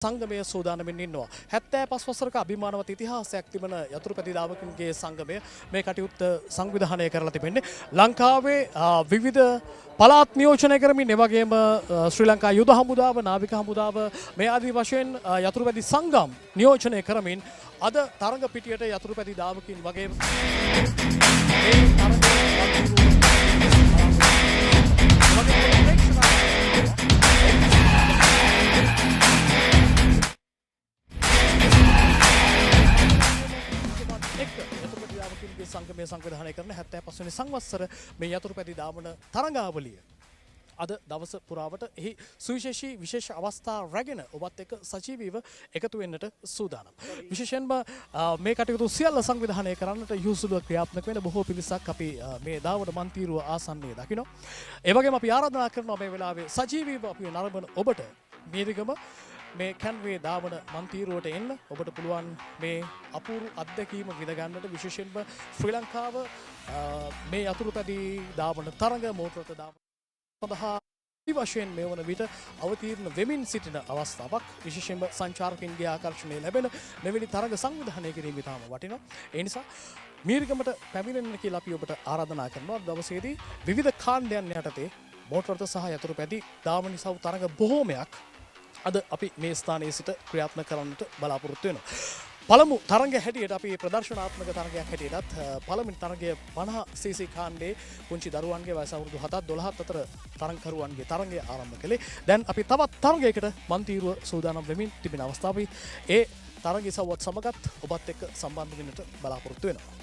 සංගමය සූදානමින් ඉන්නවා. 75 වසරක අභිමානවත් ඉතිහාසයක් තිබෙන යතුරුපැදි දාවකින්ගේ සංගමය මේ කටයුත්ත සංවිධානය කරලා තිබෙන්නේ. ලංකාවේ විවිධ පළාත් නියෝජනය කරමින් එවැගේම ශ්‍රී ලංකා යුද හමුදාව, නාවික හමුදාව මේ ආදී වශයෙන් යතුරුපැදි සංගම් නියෝජනය කරමින් අද තරඟ පිටියට යතුරුපැදි දාවකින් වගේ සංගමය සංවිධානය කරන 75 වෙනි සංවත්සර මේ යතුරුපැදි දාමන තරඟාවලිය අද දවස පුරාවට එහි සුවිශේෂී විශේෂ අවස්ථා රැගෙන ඔබත් එක්ක සජීවීව එකතු වෙන්නට සූදානම්. විශේෂයෙන්ම මේ කටයුතු සියල්ල සංවිධානය කරන්නට යොසුලුව ක්‍රියාත්මක වෙන බොහෝ පිරිසක් අපි මේ දාවන මන්තිරුව ආසන්නයේ දකිනවා. ඒ වගේම අපි ආරාධනා කරනවා මේ වෙලාවේ සජීවීව අපි නරඹන ඔබට මේරිගම මේ කැන්වේ දාවන මන්තිරුවට එන්න ඔබට පුළුවන් මේ අපූර්ව අත්දැකීම විඳ ගන්නට විශේෂයෙන්ම ශ්‍රී ලංකාව මේ යතුරුපැදි දාවන තරඟ මෝටරත දාවන සඳහා වශයෙන් මේ වන විට අවතීර්ණ වෙමින් සිටින අවස්ථාවක්. විශේෂයෙන්ම සංචාරකින්ගේ ආකර්ෂණය ලැබෙන මෙවැනි තරඟ සංවිධානය කිරීම ඉතාම වටිනවා. ඒ නිසා මීරිගමට පැමිණෙන්න කියලා අපි ඔබට ආරාධනා කරනවා. දවසේදී විවිධ කාණ්ඩයන් යටතේ මෝටරත සහ යතුරුපැදි දාවන සව් තරඟ බොහෝමයක් අද අපි මේ ස්ථානයේ සිට ක්‍රියාත්මක කරන්නට බලාපොරොත්තු වෙනවා. පළමු තරඟ හැටියට අපි ප්‍රදර්ශනාත්මක තරඟයක් හැටියටත් පළමුවෙනි තරඟය 50 cc කාණ්ඩේ පුංචි දරුවන්ගේ වයස අවුරුදු 7ත් 12ත් අතර තරඟකරුවන්ගේ තරඟය ආරම්භ කළේ. දැන් අපි තවත් තරඟයකට මන්තිරුව සූදානම් වෙමින් තිබෙන අවස්ථාවේ ඒ තරඟ ඉසව්වත් සමගත් ඔබත් එක්ක සම්බන්ධ වෙන්නට බලාපොරොත්තු වෙනවා.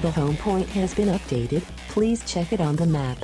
The home point has been updated. Please check it on the map.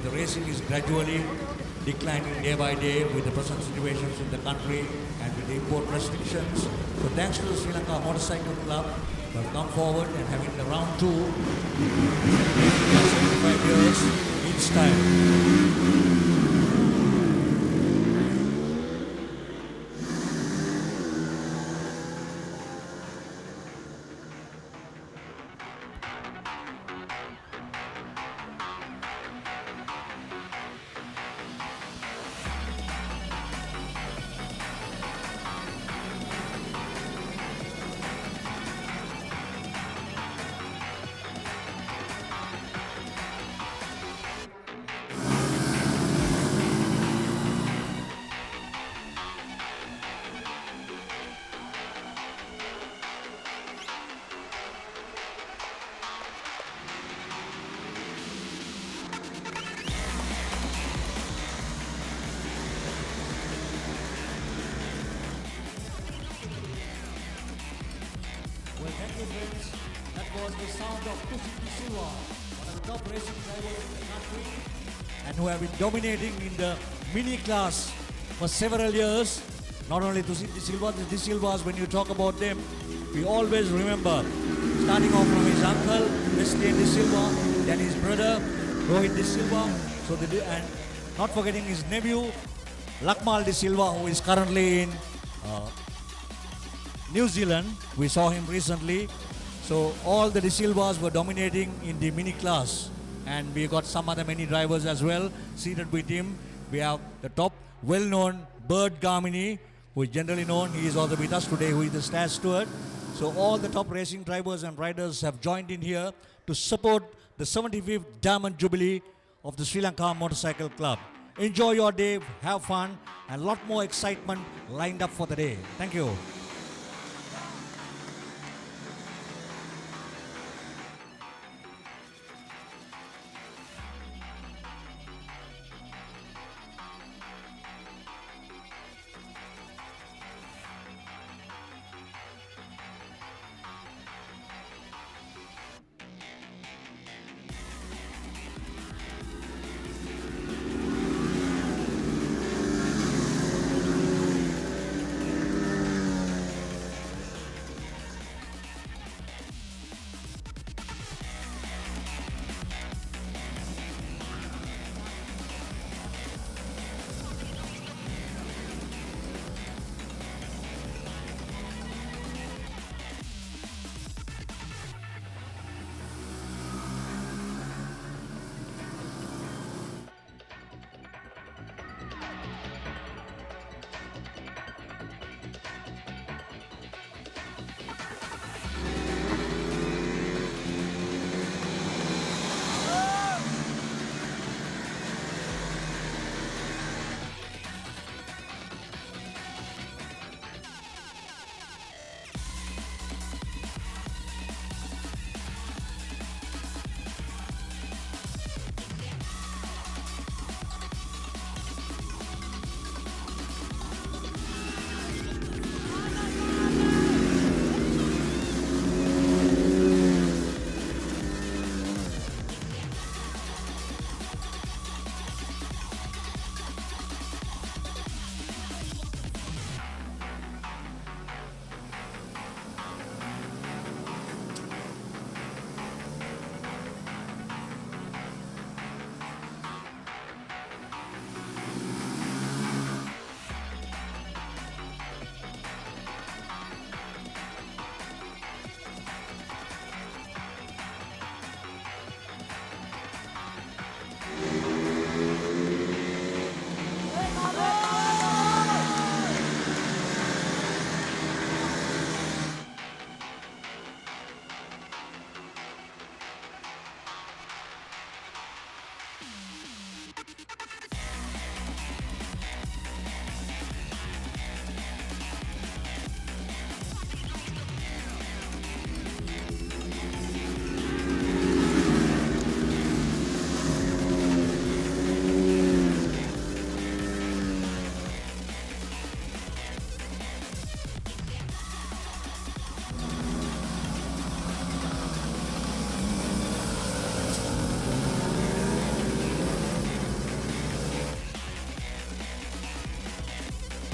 the racing is gradually declining day by day with the present situations in the country and with the import restrictions. So thanks to the Sri Lanka Motorcycle Club for come forward and having the round 2 75 years each time. Well, thank you, friends. That was the sound of Tusiki Silva, one of the top racing drivers in the country, and who have been dominating in the mini class for several years. Not only Tusiki Silva, the De Silvas, when you talk about them, we always remember, starting off from his uncle, Wesley De Silva, then his brother, Rohit De Silva, and not forgetting his nephew, Lakmal De Silva, who is currently in New Zealand. We saw him recently. So all the De Silvas were dominating in the mini class, and we got some other many drivers as well seated with him. We have the top well-known Bird Gamini, who is generally known. He is also with us today, who is the staff steward. So all the top racing drivers and riders have joined in here to support the 75th Diamond Jubilee of the Sri Lanka Motorcycle Club. Enjoy your day, have fun, and a lot more excitement lined up for the day. Thank you.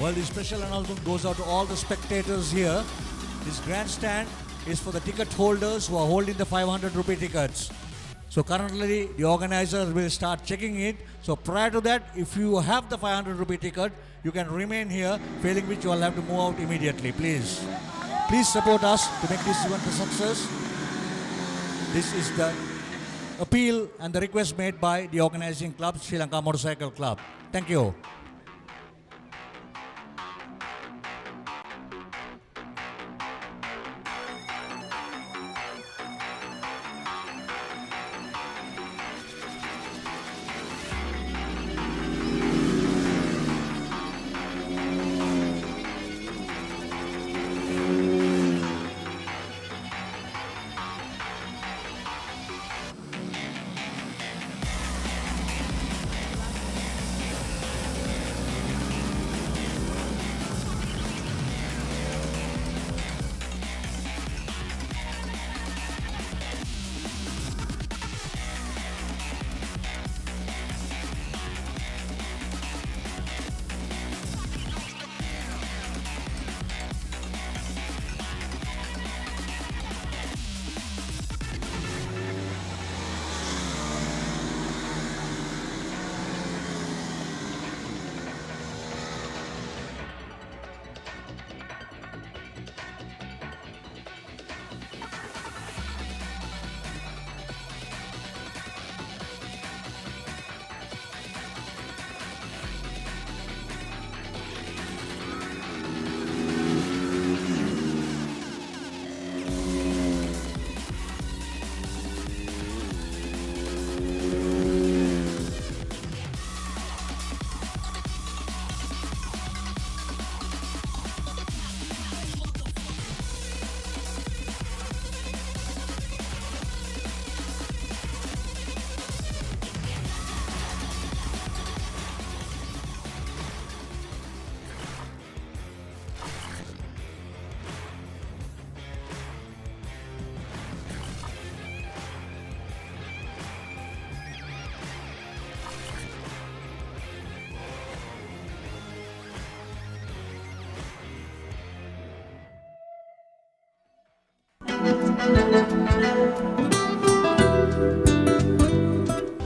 Well, the special announcement goes out to all the spectators here. This grandstand is for the ticket holders who are holding the 500 rupee tickets. So currently the organizers will start checking it. So prior to that, if you have the 500 rupee ticket, you can remain here, failing which you will have to move out immediately, please. Please support us to make this event a success. This is the appeal and the request made by the organizing club, Sri Lanka Motorcycle Club. Thank you.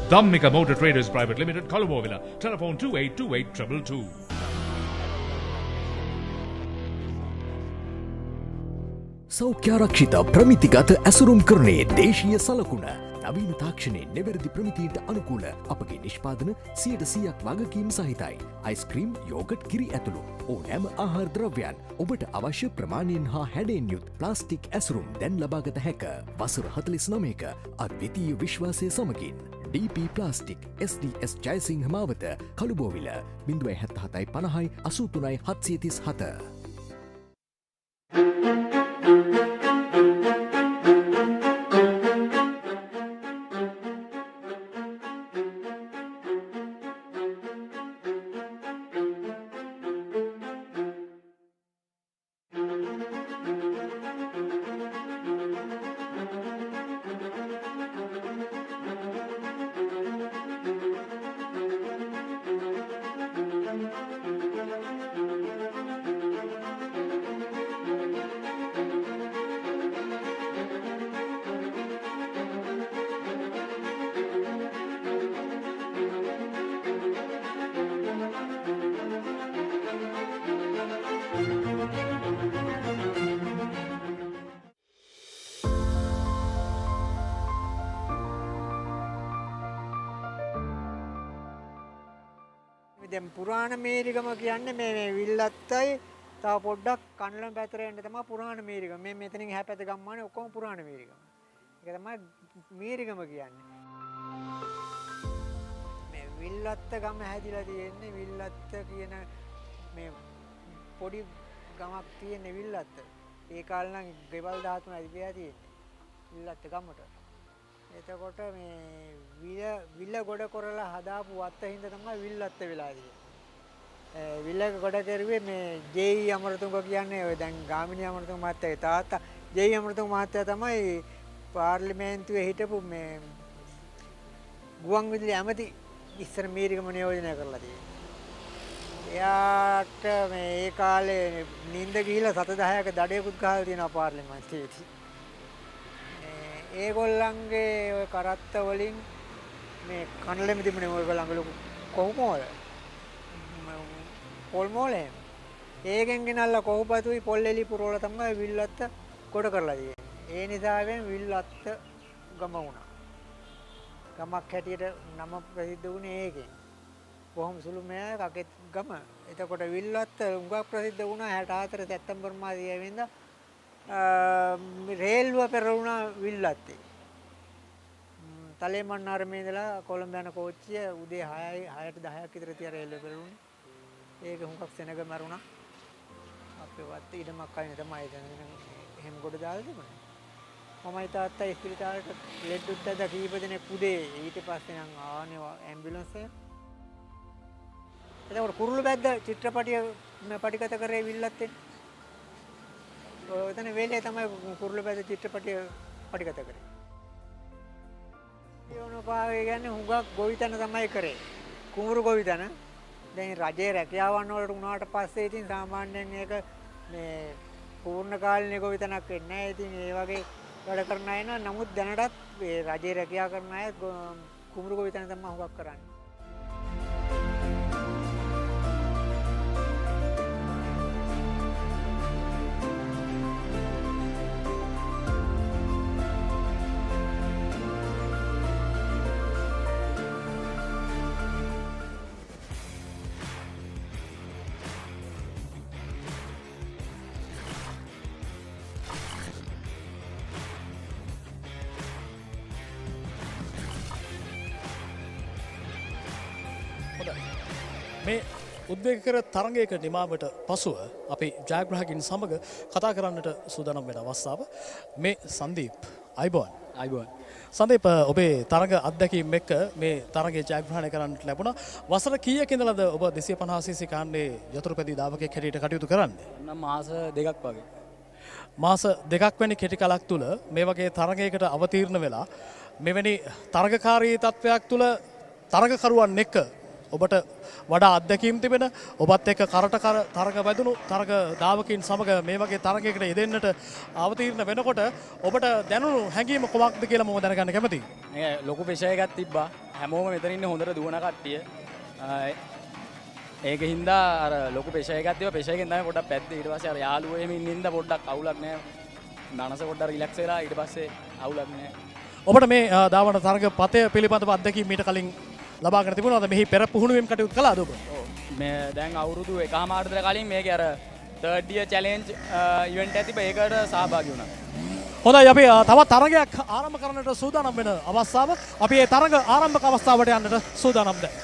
Dhammika Motor Traders Private Limited, Colombo, telephone 282822. සෞඛ්‍යාරක්ෂිත ප්‍රමිතිගත ඇසුරුම් කරනේ දේශීය සලකුණ නවීන තාක්ෂණයේ නිවැරදි ප්‍රමිතියට අනුකූල අපගේ නිෂ්පාදන 100%ක් වගකීම් සහිතයි. අයිස්ක්‍රීම්, යෝගට්, කිරි ඇතුළු ඕනෑම ආහාර ද්‍රව්‍යයන් ඔබට අවශ්‍ය ප්‍රමාණයෙන් හා හැඩයෙන් යුත් ප්ලාස්ටික් ඇසුරුම් දැන් ලබාගත හැක. වසර 49ක අද්විතීය විශ්වාසය සමගින් DP ප්ලාස්ටික් SDS ජයසිංහ මාවත කළුබෝවිල 077 50 83 737. දැන් පුරාණ මේරිගම කියන්නේ මේ විල්ලත්තයි තව පොඩ්ඩක් කන්නලම් පැතර යන්න තමයි පුරාණ මේරිගම. මේ මෙතනින් එහා පැත්ත ගම්මානේ ඔක්කොම පුරාණ මේරිගම. ඒක තමයි මේරිගම කියන්නේ. මේ විල්ලත්ත ගම හැදිලා තියෙන්නේ විල්ලත්ත කියන මේ පොඩි ගමක් තියෙන්නේ විල්ලත්ත. ඒ කාලේ නම් ගෙවල් 13 ඉතිරියා තියෙන්නේ. විල්ලත්ත ගමට. එතකොට මේ විල්ල ගොඩ කරලා හදාපු වත්ත හින්දා තමයි විල්ලත්ත වෙලා තියෙන්නේ. විල්ල ගොඩ කරුවේ මේ ජේ.ඊ. අමරතුංග කියන්නේ ඔය දැන් ගාමිණී අමරතුංග මහත්තයාගේ තාත්තා ජේ.ඊ. අමරතුංග මහත්තයා තමයි පාර්ලිමේන්තුවේ හිටපු මේ ගුවන් විදුලි ඇමති ඉස්සර මේරිගම නියෝජනය කරලා තියෙන්නේ. එයාට මේ ඒ කාලේ නිින්ද ගිහිලා 7-10ක දඩයකුත් ගහලා තියෙනවා පාර්ලිමේන්තුවේදී. ඒගොල්ලන්ගේ ওই කරත්ත වලින් මේ කනලෙම තිබුණේ ඔයගොල්ලන්ගේ ලොකු කොහුමෝල. පොල් මෝලේ. ඒකෙන් ගෙනල්ලා කොහුපතුයි පොල් එලි පුරවලා තමයි විල්ලත්ත කොට කරලා තියෙන්නේ. ඒ නිසාවෙන් විල්ලත්ත ගම වුණා. ගමක් හැටියට නම ප්‍රසිද්ධ වුණේ ඒකෙන්. කොහොම සුළු මෙයා කකෙත් ගම. එතකොට විල්ලත්ත උඟක් ප්‍රසිද්ධ වුණා 64 සැප්තැම්බර් මාසයේ වෙනිදා රේල්ව පෙරළුණා විල්ලත්තේ. තලේමන්නාරමේ ඉඳලා කොළඹ යන කෝච්චිය උදේ 6ට 10ක් විතර තියා රේල්ව පෙරළුණේ. ඒක හුඟක් සෙනග මරුණා. අපේ වත් ඉඩමක් අයින තමයි දැන් එහෙම කොට දාලා තිබුණේ. මමයි තාත්තයි ඉස්පිරිතාලෙට ලෙඩ්ඩුත් දැද කීප දෙනෙක් උදේ ඊට පස්සේ නම් ආනේ ඇම්බියුලන්ස් එක. එතකොට කුරුළු බැද්ද චිත්‍රපටිය පටිගත කරේ විල්ලත්තේ. ඔතන වෙලේ තමයි කුරුළු බැද්ද චිත්‍රපටිය පටිගත කරේ. යෝනපාවේ කියන්නේ හුඟක් ගොවිතැන තමයි කරේ. කුඹුරු ගොවිතැන. දැන් රජයේ රැකියාවන් වලට උනාට පස්සේ ඉතින් සාමාන්‍යයෙන් ඒක මේ පූර්ණ කාලින ගොවිතැනක් වෙන්නේ නැහැ. ඉතින් ඒ වගේ වැඩ කරන අය නමුත් දැනටත් මේ රජයේ රැකියාව කරන අය කුඹුරු ගොවිතැන තමයි හුඟක් කරන්නේ. මේ උද්වේගකර තරගයක නිමාවට පසුව අපි ජයග්‍රාහකින් සමග කතා කරන්නට සූදානම් වෙන අවස්ථාව මේ සංදීප් අයිබෝන් සංදීප් ඔබේ තරග අත්දැකීම් එක්ක මේ තරගයේ ජයග්‍රහණය කරන්නට ලැබුණා. වසර කීයක ඉඳලාද ඔබ 250cc කාණ්ඩේ යතුරුපැදි ධාවකයෙක් හැටියට කටයුතු කරන්නේ? නම් මාස දෙකක් වගේ. මාස දෙකක් වැනි කෙටි කලක් තුල මේ වගේ තරගයකට අවතීර්ණ වෙලා මෙවැනි තරගකාරී තත්වයක් තුල තරගකරුවන් එක්ක ඔබට වඩා අත්දැකීම් තිබෙන ඔබත් එක්ක තරග වැදුණු තරග ධාවකින් සමග මේ වගේ තරගයකට යෙදෙන්නට අවතීර්ණ වෙනකොට ඔබට දැනුණු හැඟීම කොමක්ද කියලා මම දැනගන්න කැමතියි. ලොකු ප්‍රෙෂර් එකක් තිබ්බා. හැමෝම මෙතන ඉන්න හොඳට දුවන කට්ටිය. ඒක හින්දා අර ලොකු ප්‍රෙෂර් එකක් තිබ්බා. ප්‍රෙෂර් එකෙන් තමයි පොඩ්ඩක් පැද්දේ. ඊට පස්සේ අර යාළුවෝ එහෙම ඉන්න හින්දා පොඩ්ඩක් අවුලක් නැහැ. මනස පොඩ්ඩක් රිලැක්ස් වෙලා ඊට පස්සේ අවුලක් නැහැ. ඔබට මේ ධාවන තරග පතය පිළිබඳව අත්දැකීම් මීට කලින් ලබාගෙන තිබුණාද? මෙහි පෙර පුහුණුවීම් කටයුතු කළාද ඔබ? මේ දැන් අවුරුදු 1මාස විතර කලින් මේකේ අර 3rd year challenge event එක තිබ්බා. ඒකට සහභාගී වුණා. හොඳයි අපි තවත් තරගයක් ආරම්භ කරන්නට සූදානම් වෙන අවස්ථාව. අපි මේ තරග ආරම්භක අවස්ථාවට යන්නට සූදානම් දැන්.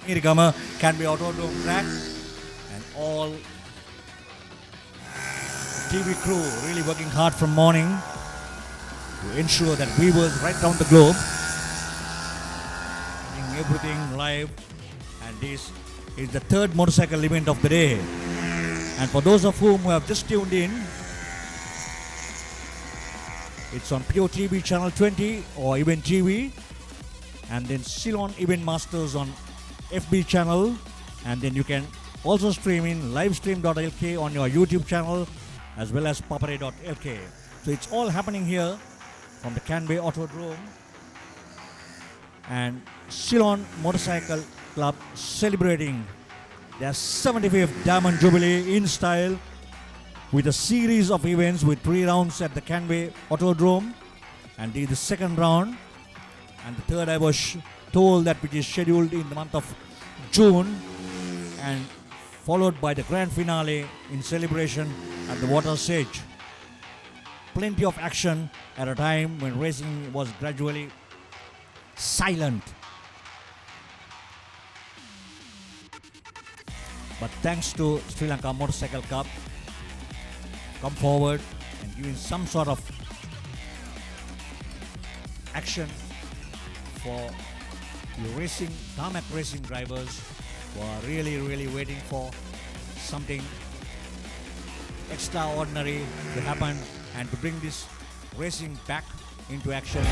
Irigama can be auto track, and all TV crew really working hard from morning to ensure that viewers right around the globe doing everything live. And this is the third motorcycle event of the day. And for those of whom who have just tuned in, it's on POTV channel 20 or Event TV, and then Ceylon Event Masters on FB channel, and then you can also stream in livestream.lk on your YouTube channel as well as papare.lk. So it's all happening here from the Canway Autodrome, and Ceylon Motorcycle Club celebrating their 75th Diamond Jubilee in style with a series of events with 3 rounds at the Canway Autodrome, and this is the second round, and the third I was told that which is scheduled in the month of June, and followed by the grand finale in celebration at the Water Stage. Plenty of action at a time when racing was gradually silent. But thanks to Sri Lanka Motorcycle Club come forward and giving some sort of action for the racing, tarmac racing drivers who are really waiting for something extraordinary to happen and to bring this racing back into action.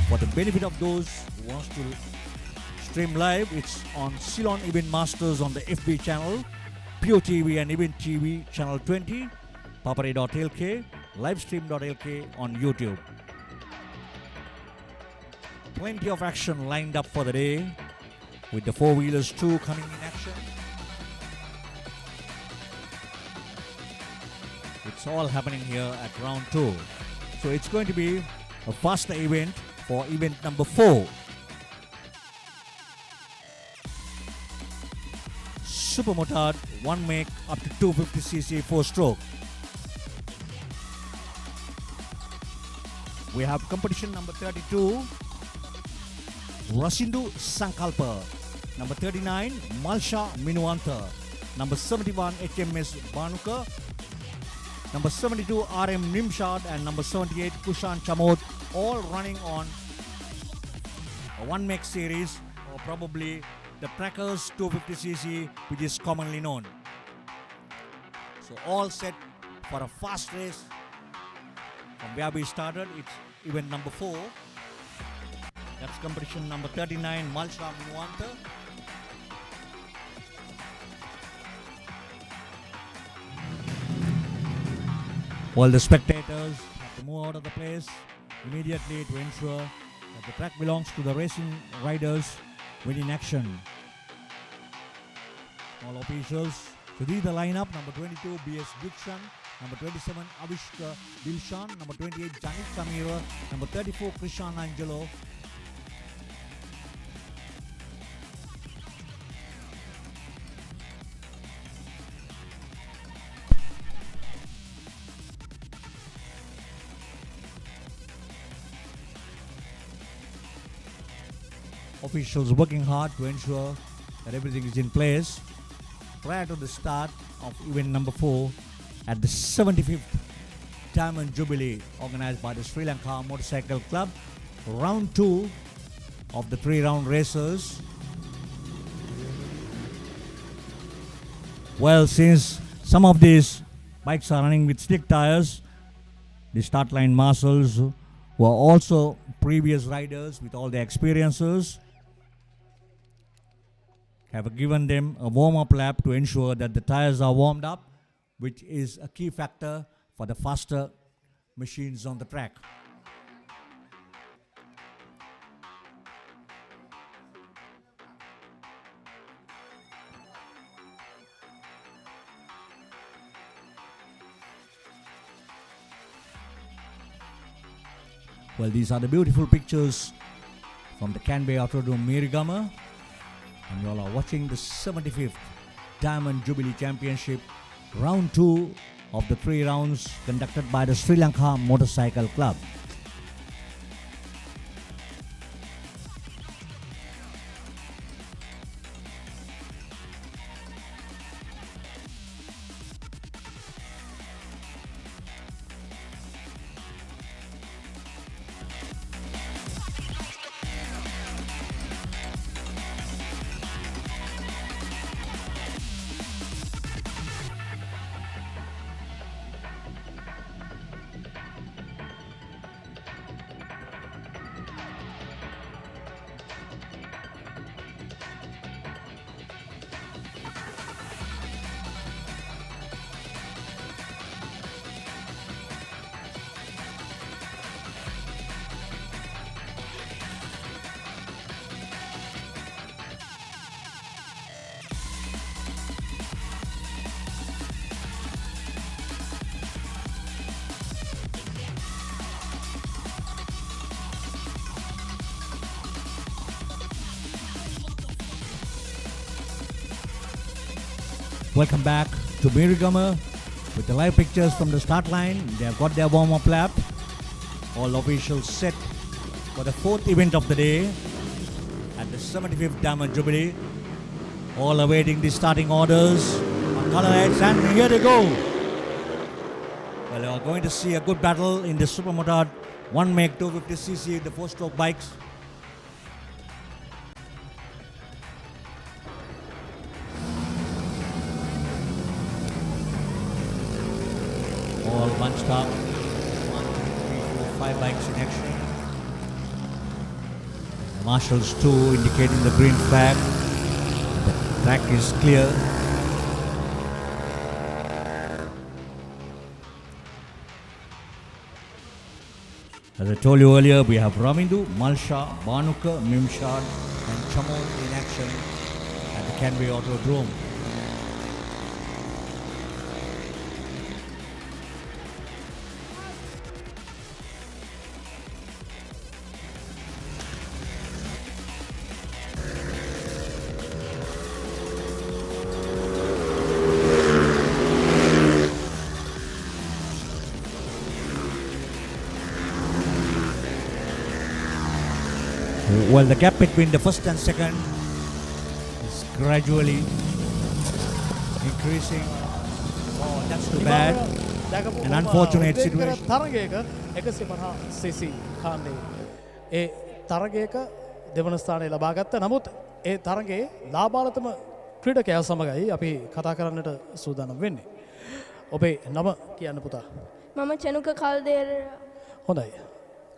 For the benefit of those who wants to stream live, it's on Ceylon Event Masters on the FB channel, POTV and Event TV channel 20, papare.lk, livestream.lk on YouTube. Plenty of action lined up for the day, with the 4-wheelers too coming in action. It's all happening here at round 2. So it's going to be a faster event for event number 4. Super Motard 1 make up to 250cc 4-stroke. We have competition number 32, Rasindu Sankalpa. Number 39, Malsha Minuanta. Number 71, HMS Banuka. Number 72, RM Nimshad, and number 78, Kushan Chamod, all running on a 1-make series, or probably the Trackers 250cc, which is commonly known. So all set for a fast race. From where we started, it's event number 4. That's competition number 39, Malsha Minuanta. All the spectators have to move out of the place immediately to ensure that the track belongs to the racing riders when in action. All officials. So these are the lineup. Number 22, BS Dikshan. Number 27, Avishka Dilshan. Number 28, Janik Samira. Number 34, Krishan Angelo. officials working hard to ensure that everything is in place prior to the start of event number 4 at the 75th Diamond Jubilee organized by the Sri Lanka Motorcycle Club. Round 2 of the 3-round races. Well, since some of these bikes are running with slick tires, the start line marshals who are also previous riders with all their experiences have given them a warm-up lap to ensure that the tires are warmed up, which is a key factor for the faster machines on the track. Well, these are the beautiful pictures from the Canberra Autodrome Mirigama, and you all are watching the 75th Diamond Jubilee Championship, round 2 of the 3 rounds conducted by the Sri Lanka Motorcycle Club. Welcome back to Mirigama with the live pictures from the start line. They have got their warm-up lap. All officials set for the 4th event of the day at the 75th Diamond Jubilee. All awaiting the starting orders on color heads, and here they go. Well, we are going to see a good battle in the Supermotard 1 make 250cc, the 4-stroke bikes. All bunched up, 1, 2, 3, 4, 5 bikes in action. The marshals too indicating the green flag. The track is clear. As I told you earlier, we have Ramindu, Malsha, Banuka, Mimshad and Chamon in action at the Canberra Autodrome. Well, the gap between the first and second is gradually increasing. Oh, that's too bad. An unfortunate situation. තරගයක 150cc කාණ්ඩේ ඒ තරගයක දෙවන ස්ථානය ලබා ගත්ත. නමුත් ඒ තරගයේ ලාභාලතම ක්‍රීඩකයා සමගයි අපි කතා කරන්නට සූදානම් වෙන්නේ. ඔබේ නම කියන්න පුතා. මම චනුක කල්දේර. හොඳයි.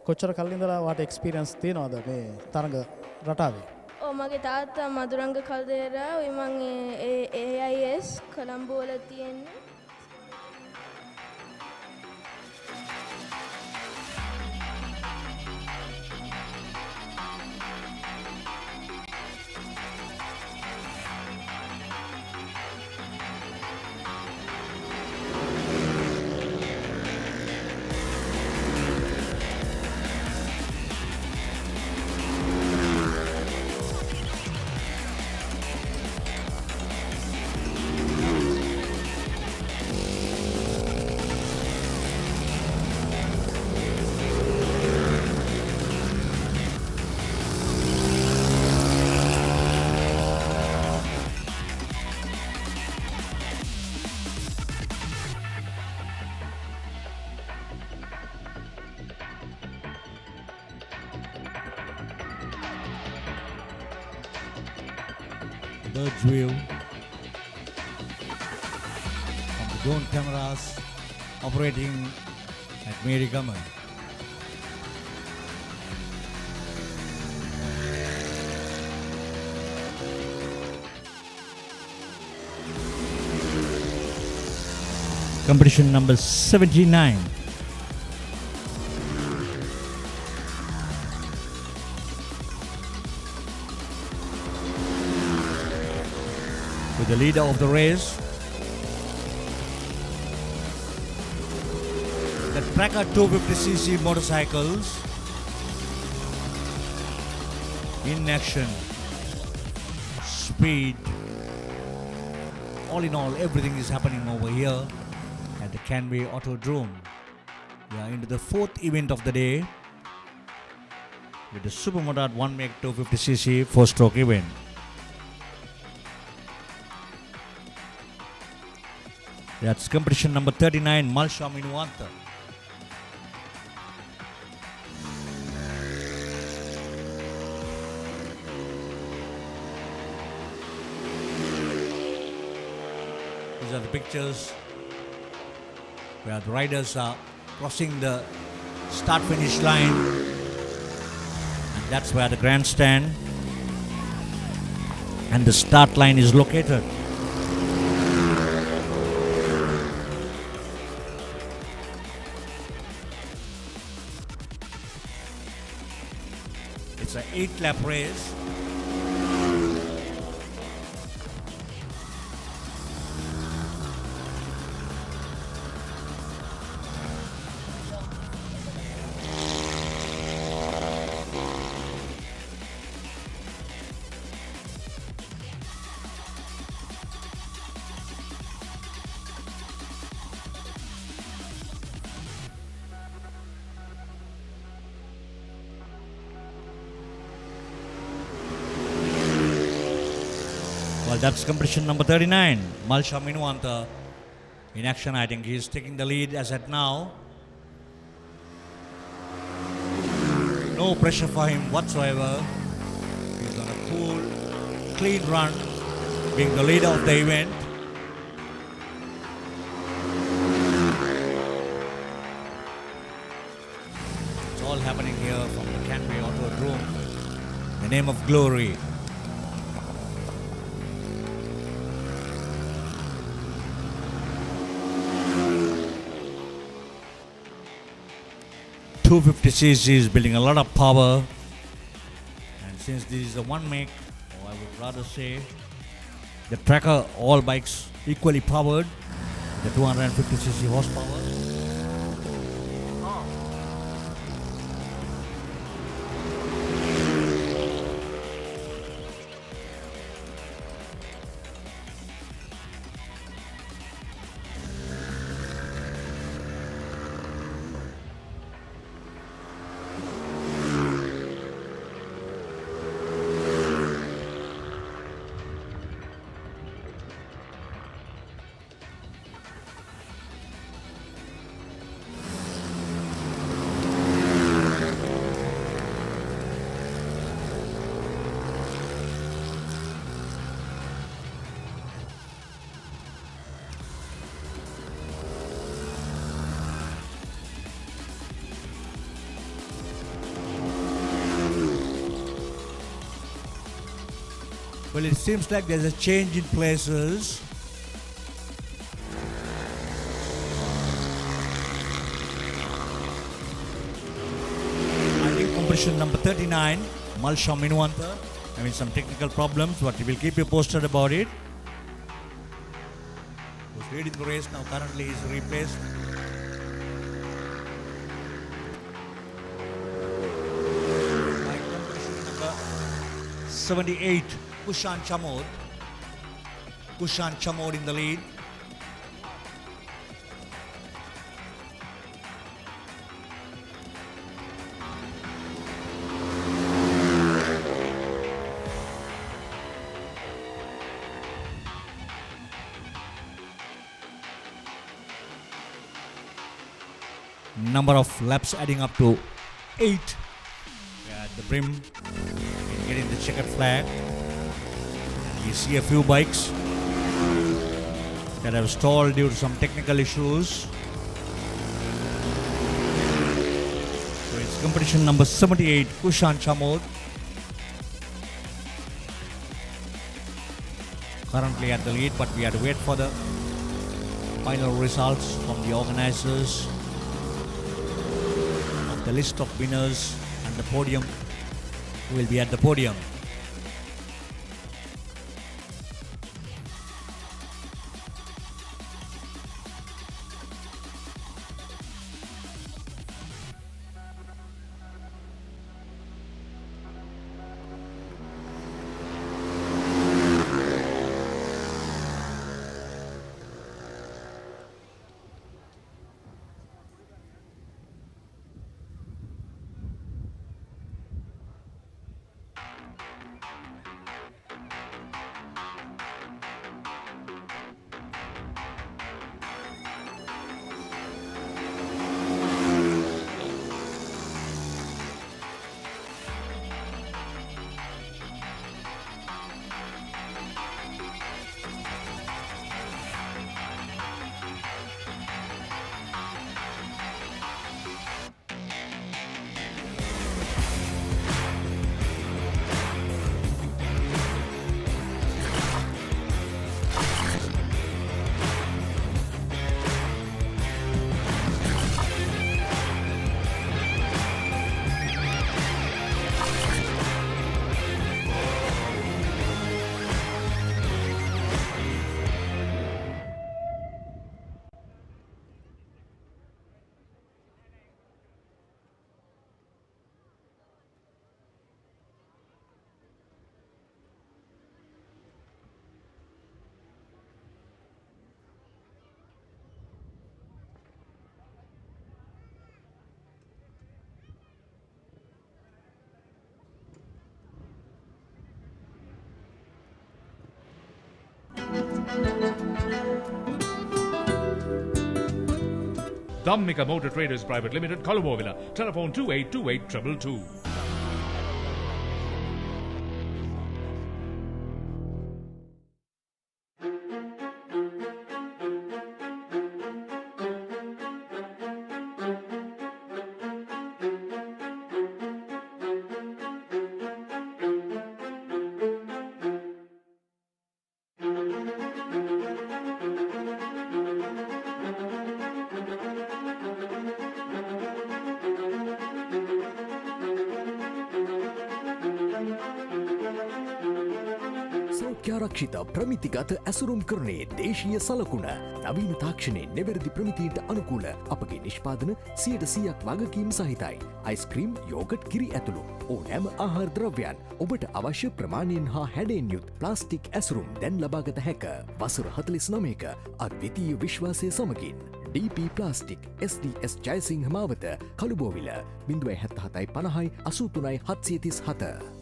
කොච්චර කල් ඉඳලා වාට එක්ස්පීරියන්ස් තියෙනවද මේ තරග රටාවේ? ඔව් මගේ තාත්තා මදුරංග කල්දේර. මම AIS කොළඹ වල තියෙන්නේ. bird's view from the drone cameras operating at Merigama. Competition number 79. With the leader of the race, the Tracker 250cc motorcycles in action, speed, all in all, everything is happening over here at the Canway Autodrome. We are into the fourth event of the day with the Supermotard 1 make 250cc 4-stroke event. That's competition number 39, Malsha Minuanta. These are the pictures where the riders are crossing the start-finish line, and that's where the grandstand and the start line is located. It's an 8-lap race. Well, that's competition number 39, Malsha Minuanta in action. I think he's taking the lead as at now. No pressure for him whatsoever. He's on a cool, clean run, being the leader of the event. It's all happening here from the Canway Autodrome. The name of glory. .250cc is building a lot of power, and since this is a one make, or I would rather say the Tracker, all bikes equally powered, the 250cc horsepower. Well, it seems like there's a change in places. I think competition number 39, Malsha Minuanta, having some technical problems, but we will keep you posted about it. Who's leading the race now currently is replaced. By competition number 78. Kushan Chamod in the lead. Number of laps adding up to 8. We're at the brim, getting the checkered flag. We see a few bikes that have stalled due to some technical issues. So it's competition number 78, Kushan Chamod. Currently at the lead, but we have to wait for the final results from the organizers of the list of winners and the podium who will be at the podium. Dhammika Motor Traders Private Limited, Kolomobila. Telephone 282822. සෞඛ්‍යාරක්ෂිත ප්‍රමිතිගත ඇසුරුම් කරනේ දේශීය සලකුණ නවීන තාක්ෂණයෙන් නිවැරදි ප්‍රමිතීන්ට අනුකූල අපගේ නිෂ්පාදන 100%ක් වගකීම් සහිතයි. අයිස්ක්‍රීම්, යෝගට්, කිරි ඇතුළු ඕනෑම ආහාර ද්‍රව්‍යයන් ඔබට අවශ්‍ය ප්‍රමාණයෙන් හා හැඩයෙන් යුත් ප්ලාස්ටික් ඇසුරුම් දැන් ලබාගත හැක. වසර 49ක අද්විතීය විශ්වාසය සමගින් DP ප්ලාස්ටික් SDS ජයසිංහ මාවත Kalubowila 077 50 83 737.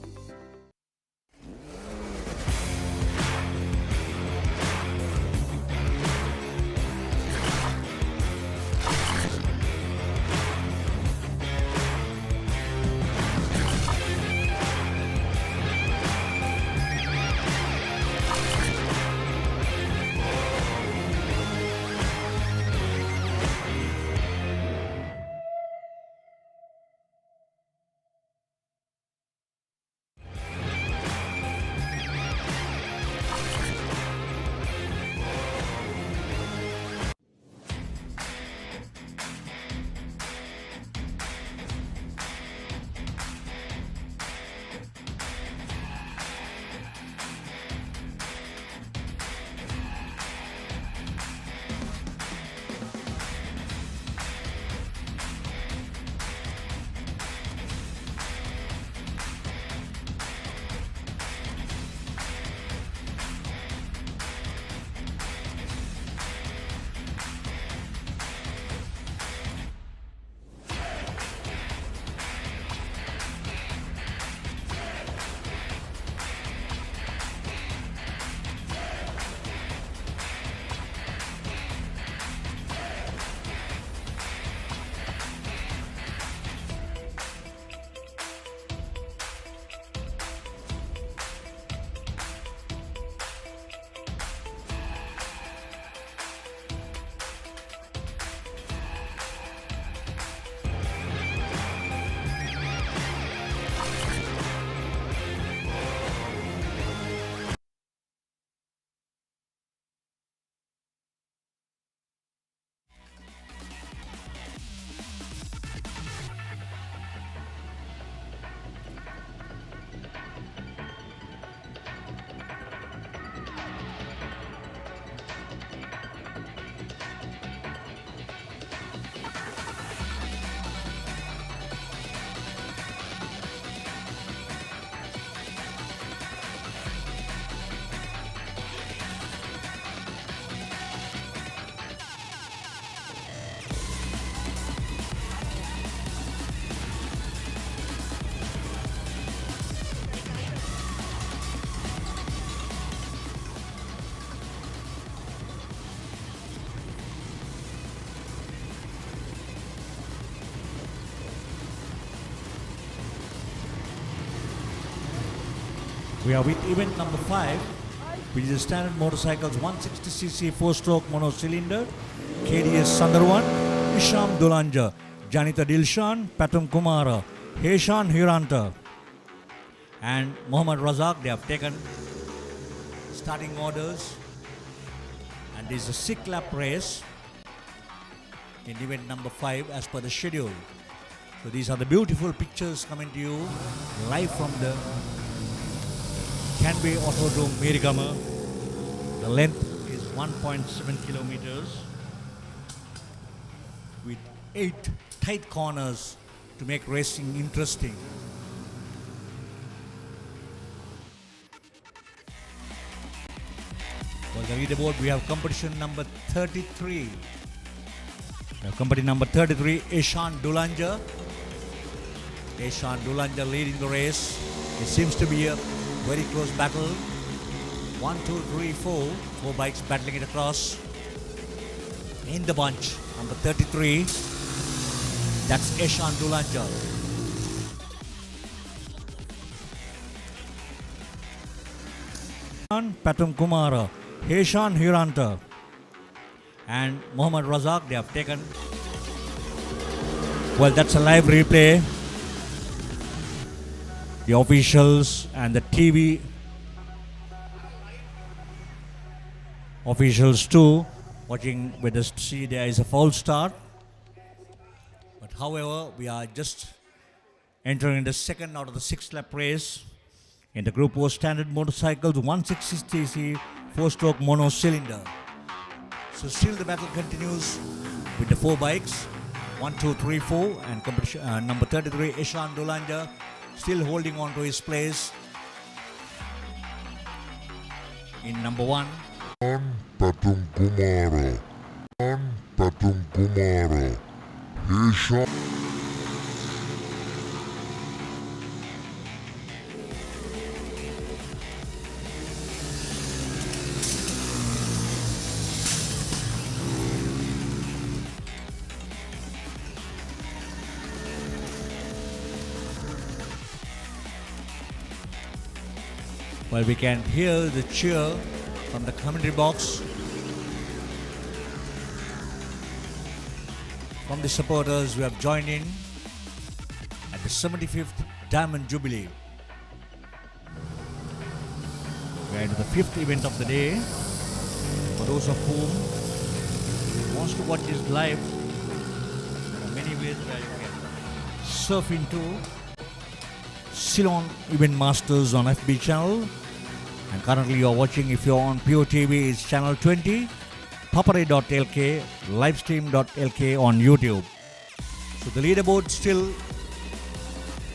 We are with event number 5, which is standard motorcycles 160cc 4-stroke mono-cylinder, KDS Sundarwan, Isham Dulanja, Janita Dilshan, Patum Kumara, Heshan Hiranta, and Mohammad Razak. They have taken starting orders, and this is a 6-lap race in event number 5 as per the schedule. So these are the beautiful pictures coming to you live from the Canby Autodrome Mirigama. The length is 1.7 kilometers with 8 tight corners to make racing interesting. For the leaderboard, we have competition number 33. Company number 33, Ishan Dulanja. Ishan Dulanja leading the race. It seems to be a very close battle. 1, 2, 3, 4. 4 bikes battling it across. In the bunch, number 33. That's Ishan Dulanja. Patum Kumara, Heshan Hiranta, and Mohammad Razak. They have taken. Well, that's a live replay. The officials and the TV officials too watching with us to see there is a false start. But however, we are just entering the second out of the 6-lap race in the Group O standard motorcycles 160cc 4-stroke mono cylinder. So still the battle continues with the 4 bikes, 1, 2, 3, 4, and competition number 33 Ishan Dulanja still holding on to his place in number 1. Patum Kumara. Patum Kumara. Heshan. Well, we can hear the cheer from the commentary box from the supporters who have joined in at the 75th Diamond Jubilee. We are into the 5th event of the day. For those of whom wants to watch this live, there are many ways where you can surf into Ceylon Event Masters on FB channel, and currently you are watching, if you're on Pure TV, it's channel 20, papare.lk, livestream.lk on YouTube. So the leaderboard still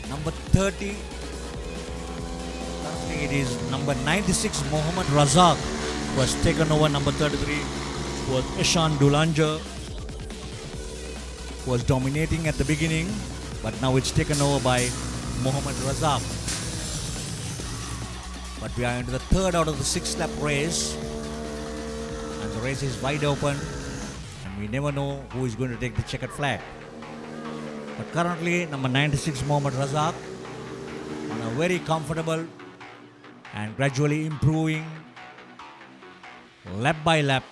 number 30. Currently it is number 96 Mohammad Razak who has taken over number 33, was Ishan Dulanja who was dominating at the beginning, but now it's taken over by Mohammad Razak. But we are into the 3rd out of the 6-lap race, and the race is wide open, and we never know who is going to take the checkered flag. But currently number 96 Mohammad Razak on a very comfortable and gradually improving lap by lap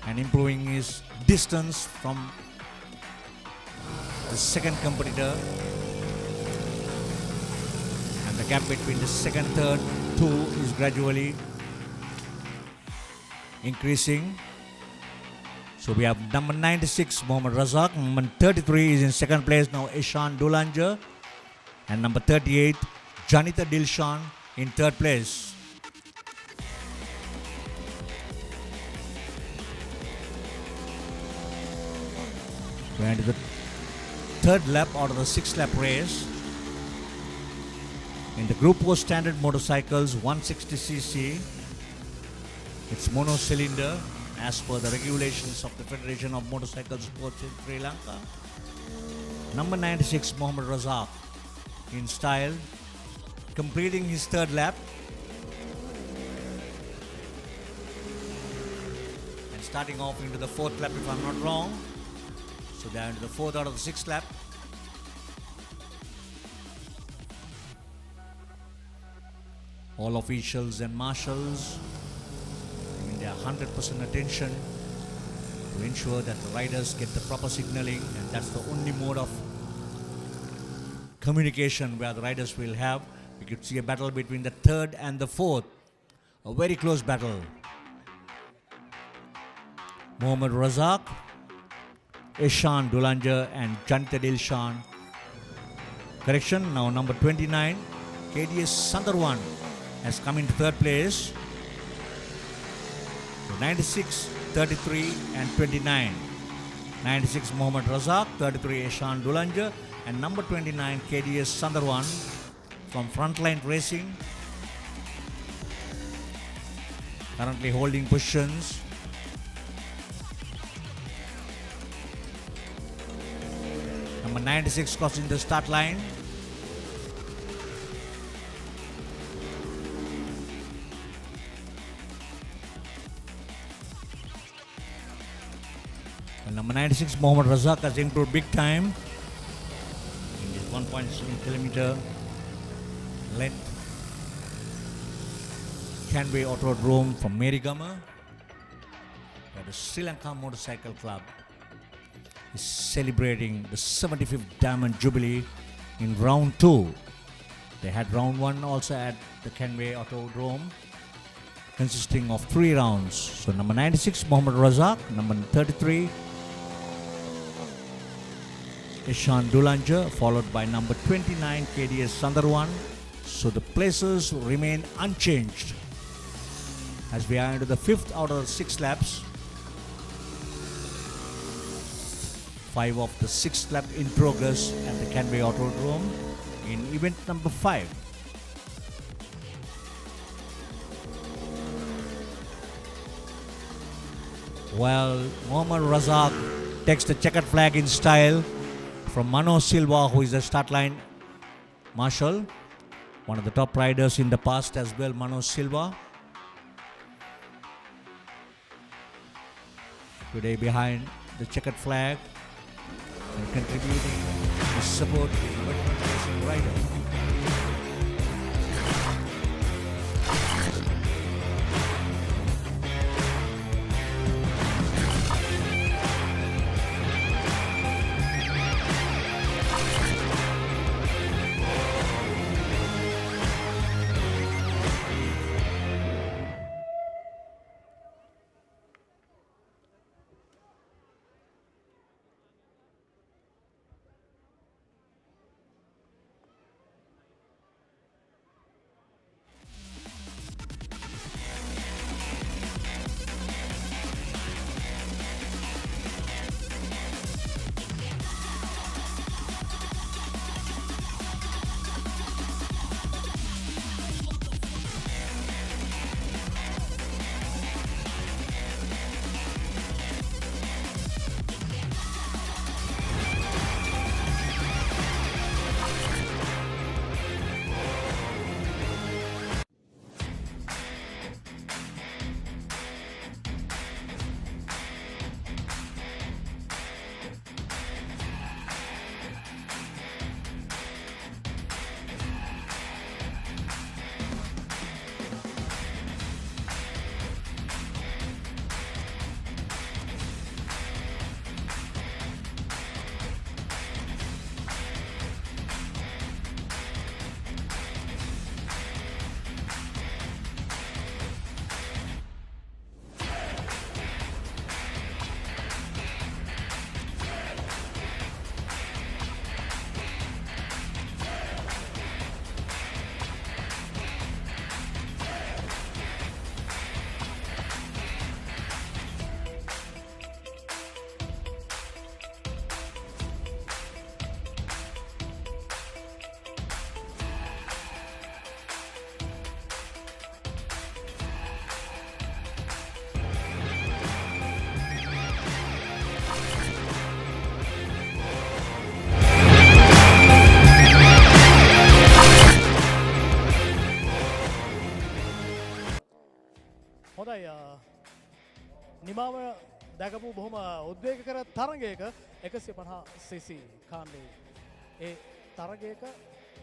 and improving his distance from the second competitor. The gap between the second, third, 2 is gradually increasing. So we have number 96 Mohammad Razak, number 33 is in second place now Ishan Dulanja, and number 38 Janita Dilshan in third place. We are into the 3rd lap out of the 6-lap race. In the Group O standard motorcycles 160cc, it's mono-cylinder as per the regulations of the Federation of Motorcycle Sports in Sri Lanka. Number 96 Mohammad Razak in style, completing his 3rd lap and starting off into the 4th lap if I'm not wrong. So they are into the 4th out of the 6th lap. All officials and marshals giving their 100% attention to ensure that the riders get the proper signaling, and that's the only mode of communication where the riders will have. We could see a battle between the third and the fourth, a very close battle. Mohammad Razak, Ishan Dulanja and Janita Dilshan. Correction, now number 29, KDS Sundarwan has come into third place. So 96, 33 and 29. 96 Mohammad Razak, 33 Ishan Dulanja and number 29 KDS Sundarwan from Frontline Racing. Currently holding positions. Number 96 crossing the start line. And number 96 Mohammad Razak has improved big time in this 1.7 kilometer length Canway Autodrome from Marigama, where the Sri Lanka Motorcycle Club is celebrating the 75th Diamond Jubilee in round 2. They had round 1 also at the Canway Autodrome, consisting of 3 rounds. So number 96 Mohammad Razak, number 33 Ishan Dulanja, followed by number 29 KDS Sundarwan. So the places remain unchanged as we are into the 5th out of 6 laps. 5 of the 6th lap in progress at the Canway Autodrome in event number 5. While Mohammad Razak takes the checkered flag in style from Mano Silva, who is the start line marshal, one of the top riders in the past as well, Mano Silva. Today behind the checkered flag and contributing to support the veteran racing rider. හොඳයි නිමාව දැකපු බොහොම උද්වේගකර තරගයක 150cc කාණ්ඩේ ඒ තරගයක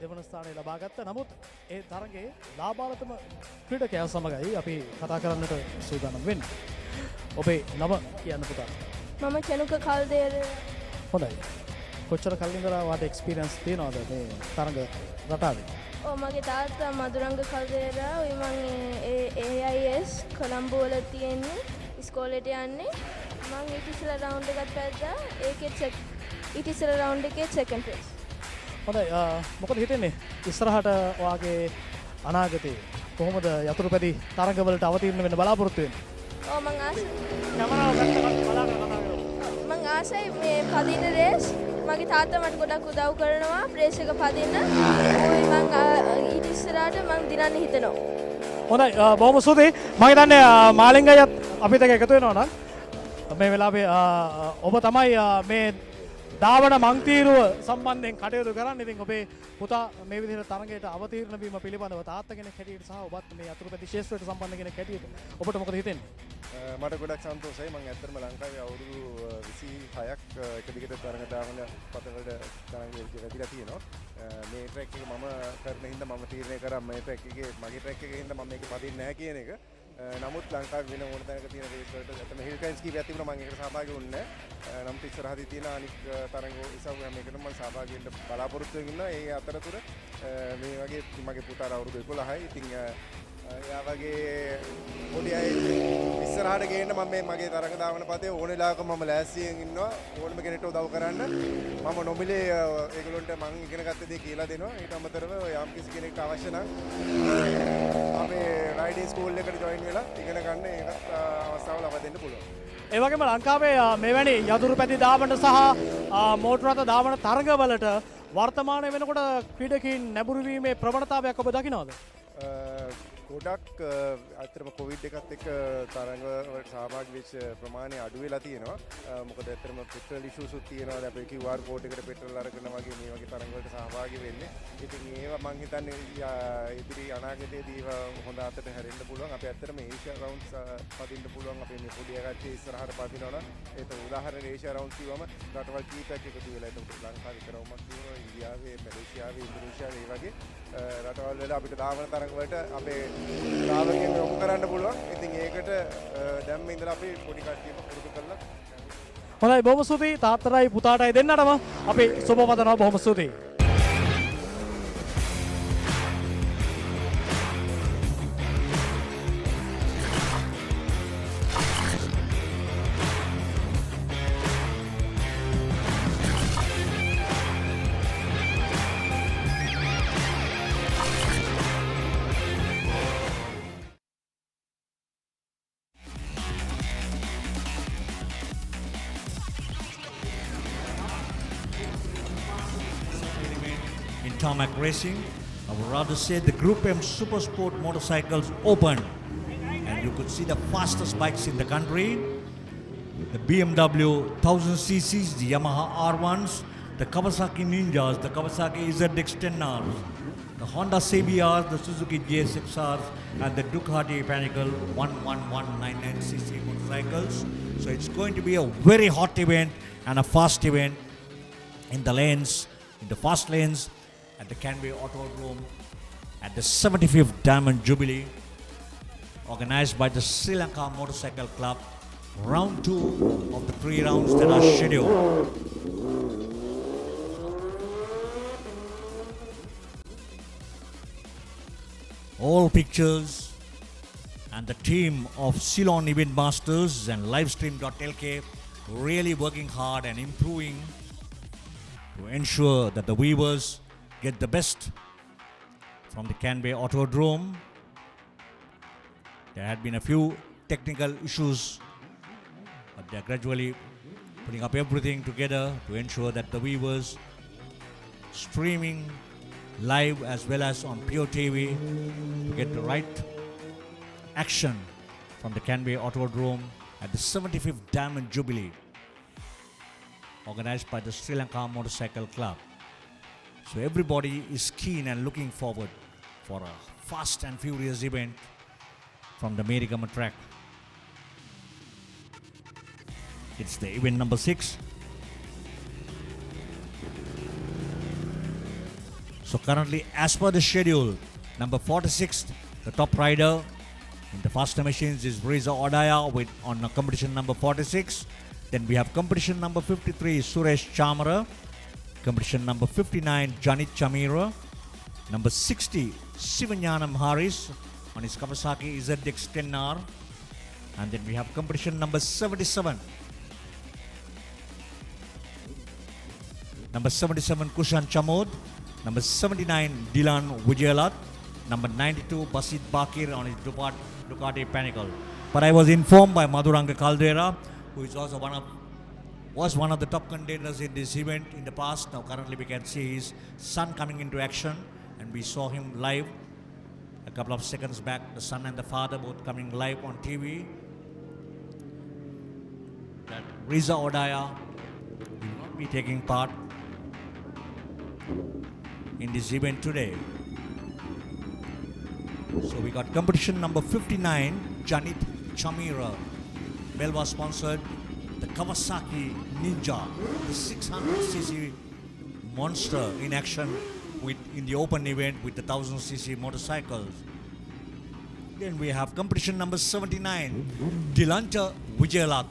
දෙවන ස්ථානය ලබා ගත්තා. නමුත් ඒ තරගේ ලාබාලතම ක්‍රීඩකයා සමගයි අපි කතා කරන්නට සූදානම් වෙන්නේ. ඔබේ නම කියන්න පුතා. මම කෙනුක කල්දේර. හොඳයි. කොච්චර කලින් ඉඳලා වාට එක්ස්පීරියන්ස් තියෙනවද මේ තරඟ රටාවේ? ඔව් මගේ තාත්තා මදුරංග කල්දේර. ඔය මං AIS කොළඹ වල තියෙන්නේ ඉස්කෝලේට යන්නේ. මං ඊට ඉස්සෙල්ලා රවුන්ඩ් එකක් පැද්දා. ඊට ඉස්සෙල්ලා රවුන්ඩ් එකේ සෙකන්ඩ් ප්‍රයිස්. හොඳයි මොකද හිතන්නේ ඉස්සරහට ඔයාගේ අනාගතේ කොහොමද යතුරුපැදි තරඟවලට අවතීර්ණ වෙන්න බලාපොරොත්තු වෙන්නේ? ඔව් මං ආසයි. කැමරාව පැත්තකට බලාගෙන කතා කරමු. මං ආසයි මේ පදින රේස්. මගේ තාත්තා මට ගොඩක් උදව් කරනවා රේස් එක පදින්න. ඔය මං ඊට ඉස්සරහට මං දිනන්න හිතනවා. හොඳයි බොහොම ස්තුතියි. මම හිතන්නේ මාලිංගයත් අපිත් එක්ක එකතු වෙනවා නම් මේ වෙලාවේ ඔබ තමයි මේ ධාවන මංතීරුව සම්බන්ධයෙන් කටයුතු කරන්න. ඉතින් ඔබේ පුතා මේ විදිහට තරගයට අවතීර්ණ වීම පිළිබඳව තාත්තා කෙනෙක් හැටියට සහ ඔබත් මේ යතුරුපැදි ක්ෂේත්‍රයට සම්බන්ධ කෙනෙක් හැටියට ඔබට මොකද හිතෙන්නේ? මට ගොඩක් සන්තෝෂයි. මම ඇත්තටම ලංකාවේ අවුරුදු 26ක් එක දිගට තරඟ ධාවන පතවලට තරඟ වැදිලා තියෙනවා. මේ ට්‍රැක් එක මම කරන හින්දා මම තීරණය කරා මේ ට්‍රැක් එකේ මගේ ට්‍රැක් එකේ හින්දා මම මේක පදින්නේ නැහැ කියන එක. නමුත් ලංකාවේ වෙන ඕන තැනක තියෙන රේස් වලට නැත්නම් හිල් ටයිම්ස් කීපයක් තිබුණා මම ඒකට සහභාගී වුණේ නැහැ. නමුත් ඉස්සරහදී තියෙන අනික් තරඟ ඉසව්ව මේකට මම සහභාගී වෙන්න බලාපොරොත්තු වෙනවා. ඒ අතරතුර මේ වගේ මගේ පුතාට අවුරුදු 11යි. ඉතින් එයා වගේ පොඩි අය ඉස්සරහට ගේන්න මම මේ මගේ තරඟ දාවන පදේ ඕන වෙලාවක මම ලෑස්තියෙන් ඉන්නවා. ඕනම කෙනෙක්ට උදව් කරන්න. මම නොමිලේ ඒගොල්ලන්ට මම ඉගෙන ගත්ත දේ කියලා දෙනවා. ඊට අමතරව යම් කිසි කෙනෙක්ට අවශ්‍ය නම් අපේ රයිඩින් ස්කූල් එකට ජොයින් වෙලා ඉගෙන ගන්න ඒකත් අවස්ථාව ලබා දෙන්න පුළුවන්. ඒ වගේම ලංකාවේ මෙවැනි යතුරුපැදි ධාවන සහ මෝටර රථ ධාවන තරඟවලට වර්තමානයේ වෙනකොට ක්‍රීඩකයන් නැඹුරු වීමේ ප්‍රවණතාවයක් ඔබ දකිනවද? ගොඩක් අතරම කොවිඩ් එකත් එක්ක තරඟ වලට සහභාගී වෙච්ච ප්‍රමාණය අඩු වෙලා තියෙනවා. මොකද ඇත්තටම පෙට්‍රල් ඉෂුස් උත් තියෙනවා. දැන් අපේ QR කෝඩ් එකට පෙට්‍රල් අරගෙන වගේ මේ වගේ තරඟ වලට සහභාගී වෙන්නේ. ඉතින් ඒවා මම හිතන්නේ ඉදිරි අනාගතයේදී ඒවා හොඳ අතට හැරෙන්න පුළුවන්. අපි ඇත්තටම ඒෂියා රවුන්ඩ්ස් පදින්න පුළුවන්. අපේ මේ පොඩි කට්ටිය ඉස්සරහට පදිනවා නම් ඒක උදාහරණ ඒෂියා රවුන්ඩ්ස් කිව්වම රටවල් කීපයක් එකතු වෙලා ඒක ලංකාවේ කරවමක් තියෙනවා. ඉන්දියාවේ, මැලේසියාවේ, ඉන්දුනීසියාවේ වගේ රටවල් වල අපිට ධාවන තරඟ වලට අපේ ශ්‍රාවකයන් යොමු කරන්න පුළුවන්. ඉතින් ඒකට දැන් මේ ඉඳලා අපි පොඩි කට්ටියම පුරුදු කරලා හොඳයි බොහොම ස්තුතියි තාත්තටයි පුතාටයි දෙන්නටම අපි සුබ පතනවා. බොහොම ස්තුතියි. In tarmac racing, I would rather say the Group M Super Sport motorcycles open, and you could see the fastest bikes in the country: the BMW 1000cc's, the Yamaha R1s, the Kawasaki Ninjas, the Kawasaki ZX-10Rs, the Honda CBRs, the Suzuki GSX-Rs, and the Ducati Pinnacle 11199cc motorcycles. So it's going to be a very hot event and a fast event in the lanes, in the fast lanes, at the Canway Autodrome, at the 75th Diamond Jubilee, organized by the Sri Lanka Motorcycle Club. Round 2 of the 3 rounds that are scheduled. All pictures and the team of Ceylon Event Masters and Livestream.lk really working hard and improving to ensure that the viewers get the best from the Canway Autodrome. There had been a few technical issues, but they are gradually putting up everything together to ensure that the viewers streaming live as well as on Pure TV to get the right action from the Canway Autodrome at the 75th Diamond Jubilee, organized by the Sri Lanka Motorcycle Club. So everybody is keen and looking forward for a fast and furious event from the Merigama track. It's the event number 6. So currently, as per the schedule, Number 46, the top rider in the faster machines is Riza Odaya with on competition number 46. Then we have competition number 53, Suresh Chamara. Competition number 59, Janit Chamira. Number 60, Sivanyanam Haris on his Kawasaki ZX 10R. And then we have competition number 77. Number 77, Kushan Chamod. Number 79, Dilan Vijayalat. Number 92, Basit Bakir on his Ducati Pinnacle. But I was informed by Madhuranga Caldera, who is also was one of the top contenders in this event in the past. Now currently we can see his son coming into action, and we saw him live a couple of seconds back, the son and the father both coming live on TV. That Riza Odaya will not be taking part in this event today. So we got competition number 59, Janit Chamira. Bell was sponsored the Kawasaki Ninja, the 600cc monster in action in the open event with the 1000cc motorcycles. Then we have competition number 79, Dilanta Vijayalat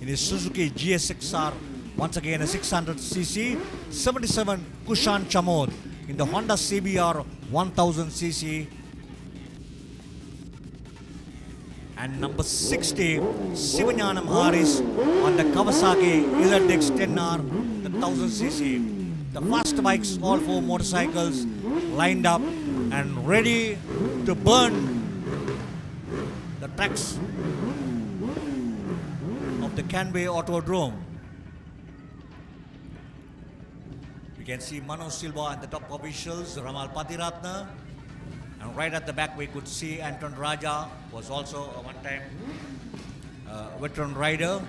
in his Suzuki GSXR, once again a 600cc. 77, Kushan Chamod in the Honda CBR 1000cc. And number 60, Sivanyanam Haris on the Kawasaki ZX 10R, the 1000cc. The fast bikes, all four motorcycles lined up and ready to burn the tracks of the Canway Autodrome. You can see Mano Silva and the top officials, Ramal Patiratna. And right at the back we could see Anton Raja, was also a one-time veteran rider.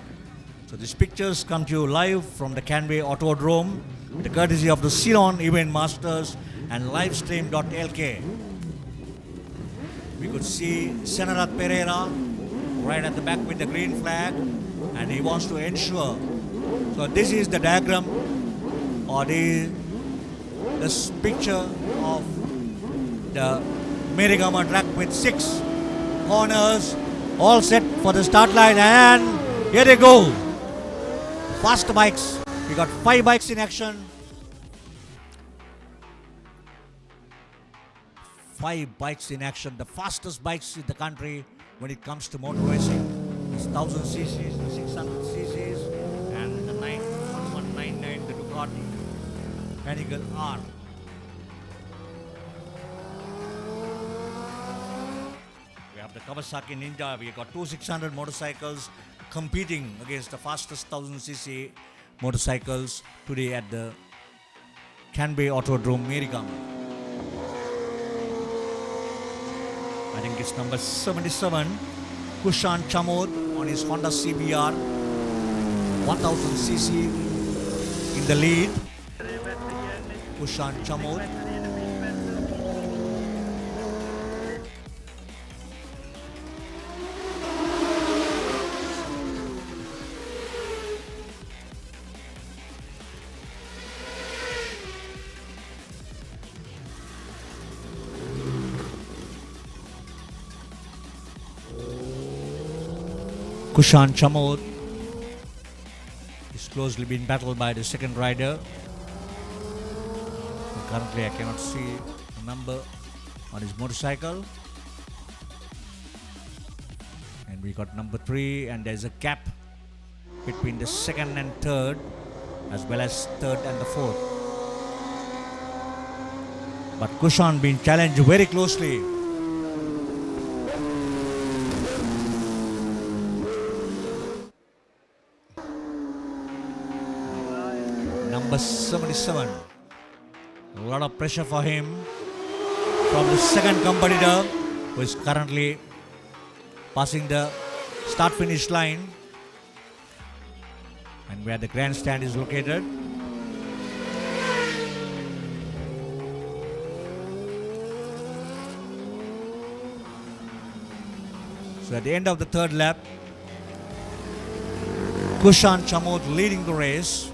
So these pictures come to you live from the Canway Autodrome, the courtesy of the Ceylon Event Masters and Livestream.lk. We could see Senarat Pereira right at the back with the green flag, and he wants to ensure. So this is the diagram or this picture of the Merigama track with 6 corners, all set for the start line, and here they go. Fast bikes. We got 5 bikes in action. 5 bikes in action. The fastest bikes in the country when it comes to motor racing. It's 1000 cc's, the 600 cc's, and the 1199, the Ducati Pinnacle R. The Kawasaki Ninja, we got 2 600 motorcycles competing against the fastest 1000cc motorcycles today at the Canway Autodrome, Merigama. I think it's number 77, Kushan Chamod on his Honda CBR 1000cc in the lead. Kushan Chamod. Kushan Chamod is closely being battled by the second rider. Currently I cannot see the number on his motorcycle. And we got number 3, and there's a gap between the second and third, as well as third and the fourth. But Kushan being challenged very closely. Number 77. A lot of pressure for him from the second competitor, who is currently passing the start-finish line, and where the grandstand is located. So at the end of the third lap, Kushan Chamod leading the race.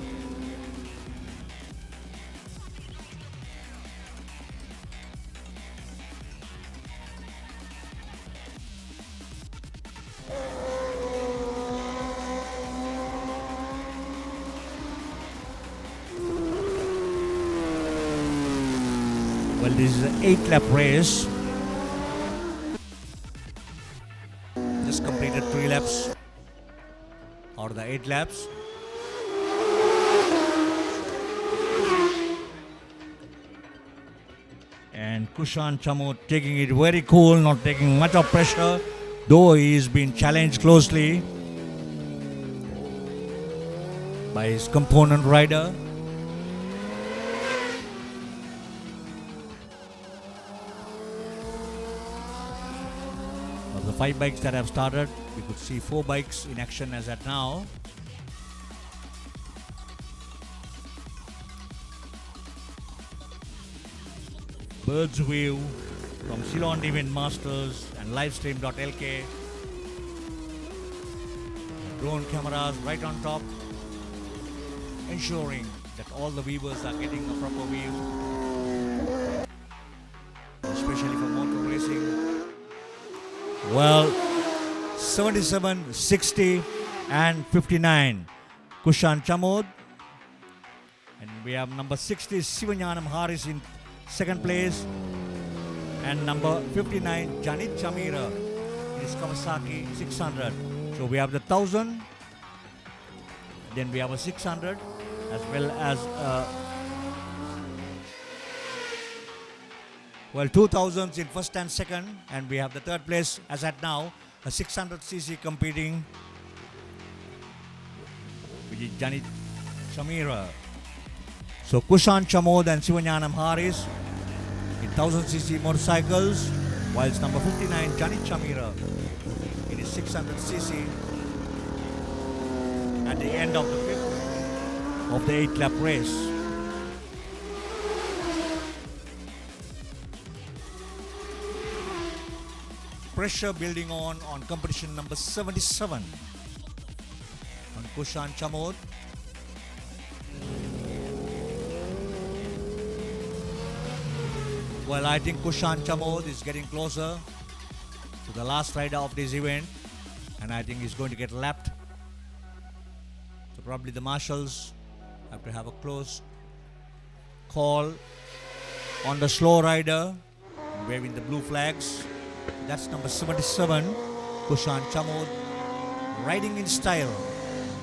Well, this is an 8-lap race. Just completed 3 laps out of the 8 laps. And Kushan Chamod taking it very cool, not taking much of pressure, though he is being challenged closely by his component rider. Of the 5 bikes that have started, we could see 4 bikes in action as at now. Bird's view from Ceylon Event Masters and livestream.lk. Drone cameras right on top, ensuring that all the viewers are getting a proper view, especially for motor racing. Well, 77, 60 and 59, Kushan Chamod. And we have number 60, Sivanyanam Haris in second place, and number 59 Janit Chamira is Kawasaki 600. So we have the 1000, then we have a 600, as well as 2000s in first and second, and we have the third place as at now, a 600cc competing, which is Janit Chamira. So Kushan Chamod and Sivanyanam Haris in 1000cc motorcycles, whilst number 59 Janit Chamira in his 600cc at the end of the 8-lap race. Pressure building on competition number 77 on Kushan Chamod. Well, I think Kushan Chamod is getting closer to the last rider of this event, and I think he's going to get lapped. So probably the marshals have to have a close call on the slow rider, waving the blue flags. That's number 77, Kushan Chamod, riding in style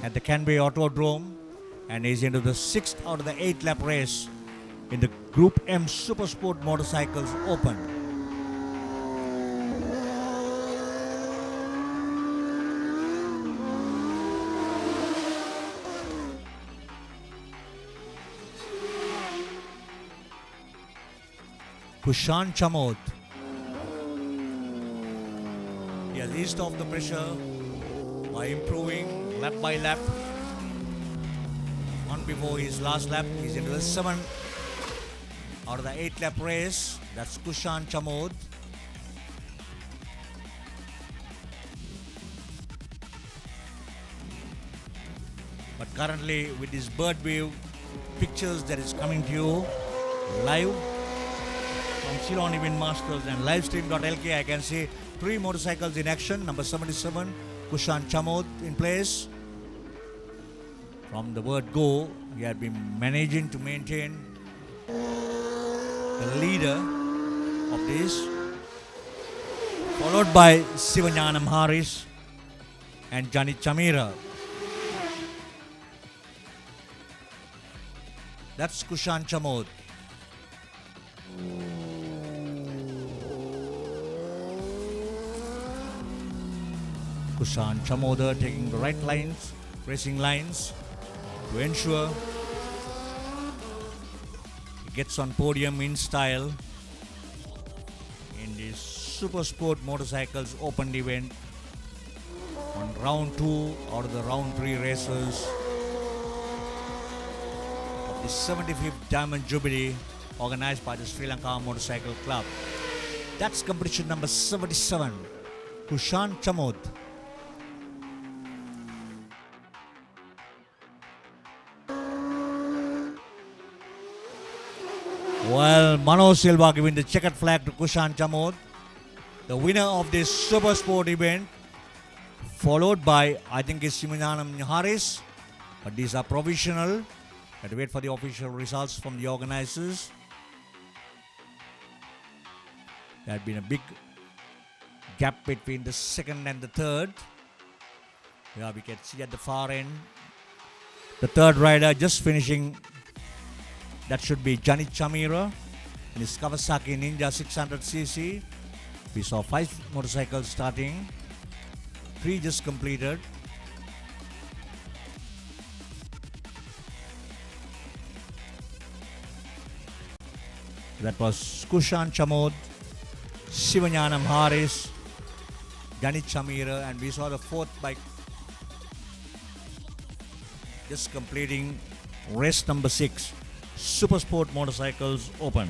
at the Canby Autodrome, and he's into the 6th out of the 8-lap race in the Group M Supersport Motorcycles Open. Kushan Chamod. He has eased off the pressure by improving lap by lap. On before his last lap, he's into the 7th out of the 8-lap race. That's Kushan Chamod. But currently, with this bird view pictures that is coming to you live from Ceylon Event Masters and livestream.lk, I can see 3 motorcycles in action. Number 77, Kushan Chamod in place. From the word go, he had been managing to maintain the leader of this, followed by Sivanyanam Haris and Janit Chamira. That's Kushan Chamod. Kushan Chamoda taking the right lines, racing lines, to ensure he gets on podium in style in this Super Sport Motorcycles Open event on round 2 out of the round 3 races of the 75th Diamond Jubilee organized by the Sri Lanka Motorcycle Club. That's competition number 77, Kushan Chamod. Well, Mano Silva giving the checkered flag to Kushan Chamod, the winner of this Super Sport event, followed by, I think it's Sivanyanam Haris, but these are provisional. Have to wait for the official results from the organizers. There had been a big gap between the second and the third. Yeah, we can see at the far end the third rider just finishing. That should be Janit Chamira in his Kawasaki Ninja 600cc. We saw 5 motorcycles starting, 3 just completed. That was Kushan Chamod, Sivanyanam Haris, Janit Chamira, and we saw the 4th bike just completing race number 6, Super Sport Motorcycles Open.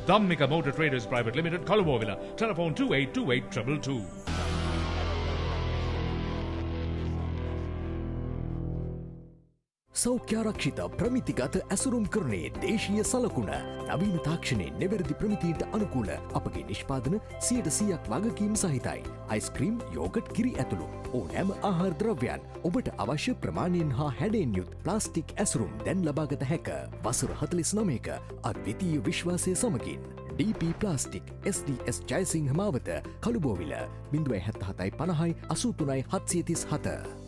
Dhammika Motor Traders Private Limited, Kalabovila. Telephone 282822. සෞඛ්‍යාරක්ෂිත ප්‍රමිතිගත ඇසුරුම් කරනේ දේශීය සලකුණ නවීන තාක්ෂණයෙන් නිවැරදි ප්‍රමිතියට අනුකූල අපගේ නිෂ්පාදන 100%ක් වගකීම් සහිතයි. අයිස්ක්‍රීම්, යෝගට්, කිරි ඇතුළු ඕනෑම ආහාර ද්‍රව්‍යයන් ඔබට අවශ්‍ය ප්‍රමාණයෙන් හා හැඩයෙන් යුත් ප්ලාස්ටික් ඇසුරුම් දැන් ලබාගත හැක. වසර 49ක අද්විතීය විශ්වාසය සමගින් DP ප්ලාස්ටික් SDS ජයසිංහ මාවත Kalubowila 077 50 83 737.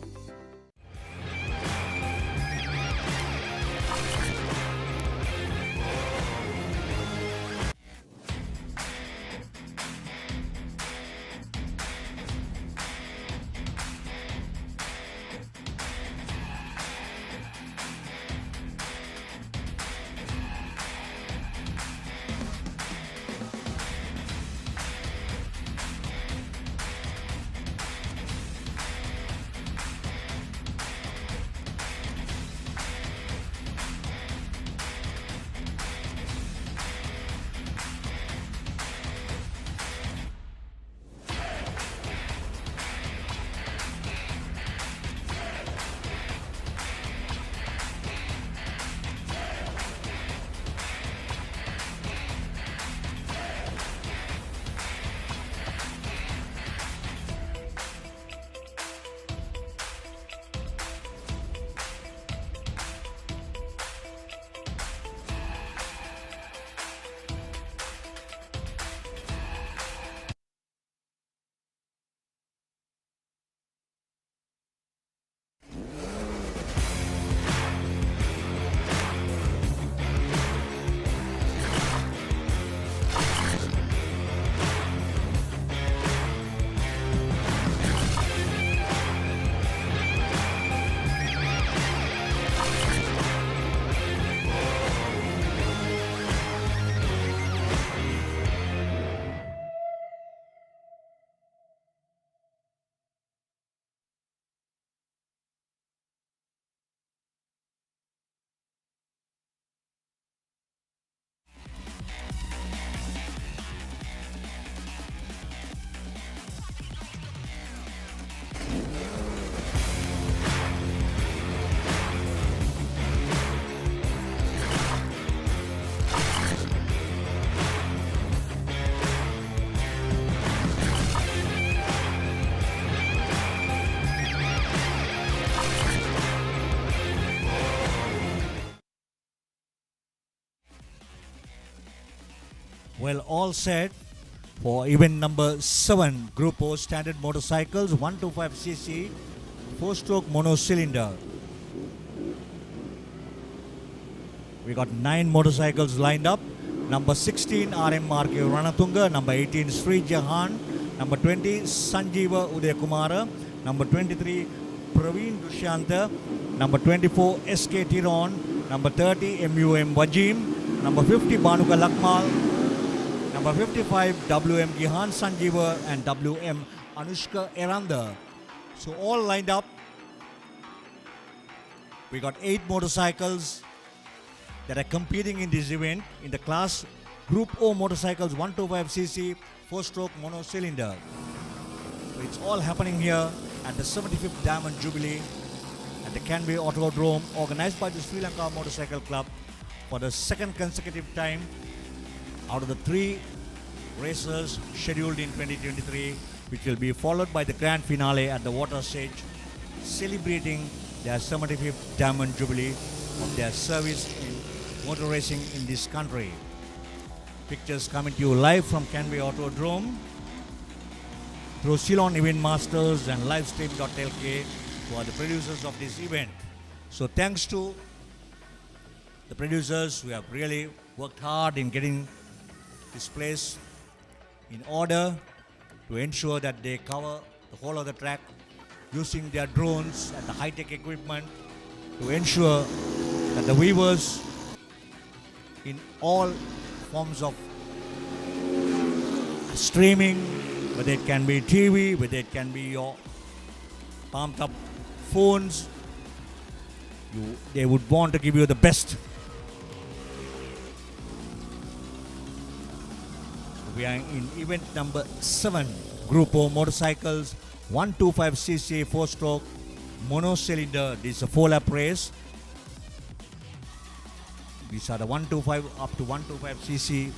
Well, all set for event number 7, Group O Standard Motorcycles, 125cc, 4-stroke mono-cylinder. We got 9 motorcycles lined up. Number 16, RMRK Ranatunga. Number 18, Sri Jahan. Number 20, Sanjeeva Udayakumara. Number 23, Praveen Dushyanta. Number 24, SK Tiron. Number 30, MUM Wajim. Number 50, Banuka Lakmal. Number 55, WM Gihan Sanjeeva and WM Anushka Eranda. So all lined up. We got 8 motorcycles that are competing in this event in the class Group O motorcycles 125cc 4-stroke mono-cylinder. So it's all happening here at the 75th Diamond Jubilee at the Canby Autodrome, organized by the Sri Lanka Motorcycle Club for the second consecutive time out of the 3 races scheduled in 2023, which will be followed by the grand finale at the water stage, celebrating their 75th Diamond Jubilee of their service in motor racing in this country. Pictures coming to you live from Canby Autodrome through Ceylon Event Masters and Livestream.lk, who are the producers of this event. So thanks to the producers who have really worked hard in getting this place in order to ensure that they cover the whole of the track using their drones and the high-tech equipment to ensure that the viewers in all forms of streaming, whether it can be TV, whether it can be your pumped up phones, they would want to give you the best. We are in event number 7, Group O motorcycles, 125cc 4-stroke mono-cylinder. This is a 4-lap race. These are the 125 up to 125cc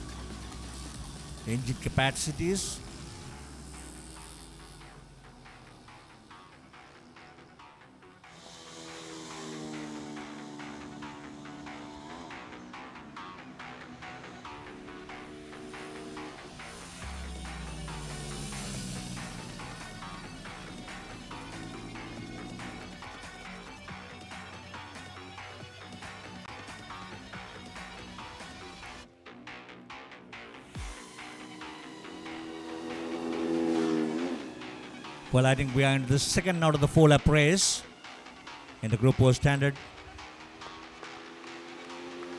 engine capacities. Well, I think we are in the second out of the 4-lap race in the Group O standard.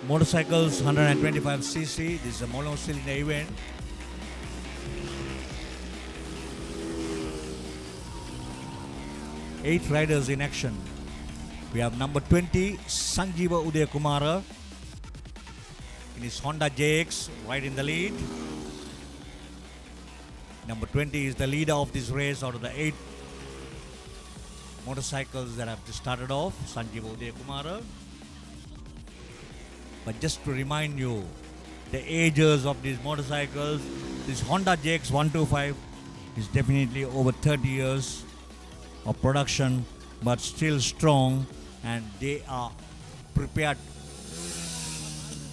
Motorcycles 125cc. This is a mono-cylinder event. Eight riders in action. We have number 20, Sanjeeva Udayakumara in his Honda JX, right in the lead. Number 20 is the leader of this race out of the 8 motorcycles that have just started off, Sanjeeva Udayakumara. But just to remind you, the ages of these motorcycles, this Honda JX 125 is definitely over 30 years of production, but still strong, and they are prepared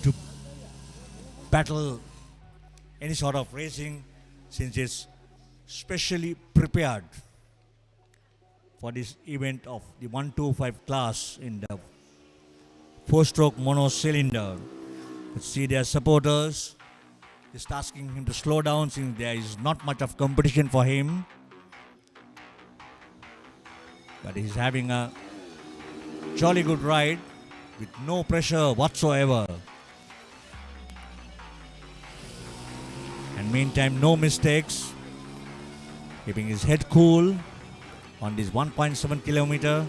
to battle any sort of racing, since it's specially prepared for this event of the 125 class in the 4-stroke mono-cylinder. Let's see their supporters just asking him to slow down, since there is not much of competition for him. But he's having a jolly good ride with no pressure whatsoever. And meantime, no mistakes, keeping his head cool on this 1.7 kilometer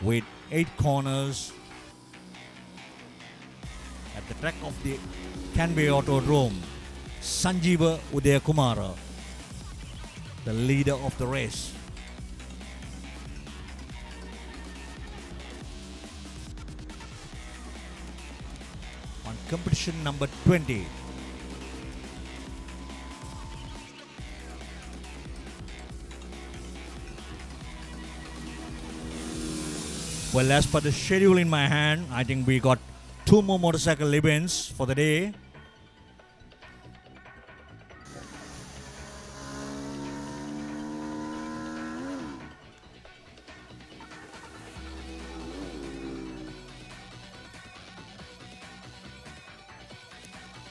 with 8 corners at the track of the Canby Autodrome. Sanjeeva Udayakumara, the leader of the race. On competition number 20. Well, as per the schedule in my hand, I think we got 2 more motorcycle events for the day.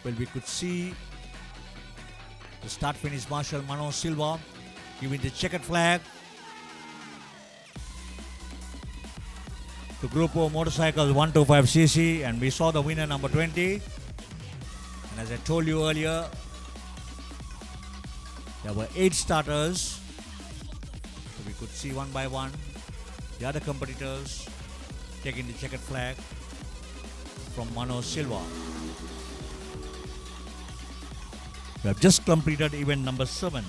Well, we could see the start finish marshal Mano Silva giving the checkered flag to Group O motorcycles 125cc, and we saw the winner number 20. And as I told you earlier, there were 8 starters, so we could see one by one the other competitors taking the checkered flag from Mano Silva. We have just completed event number 7.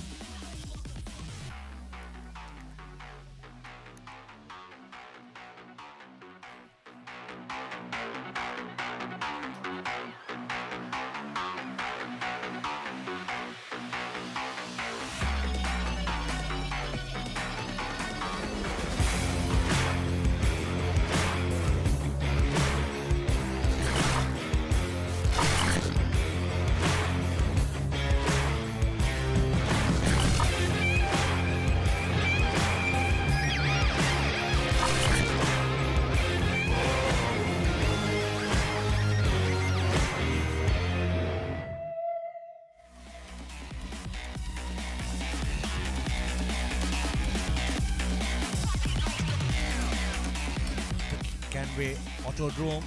Canway Autodrome,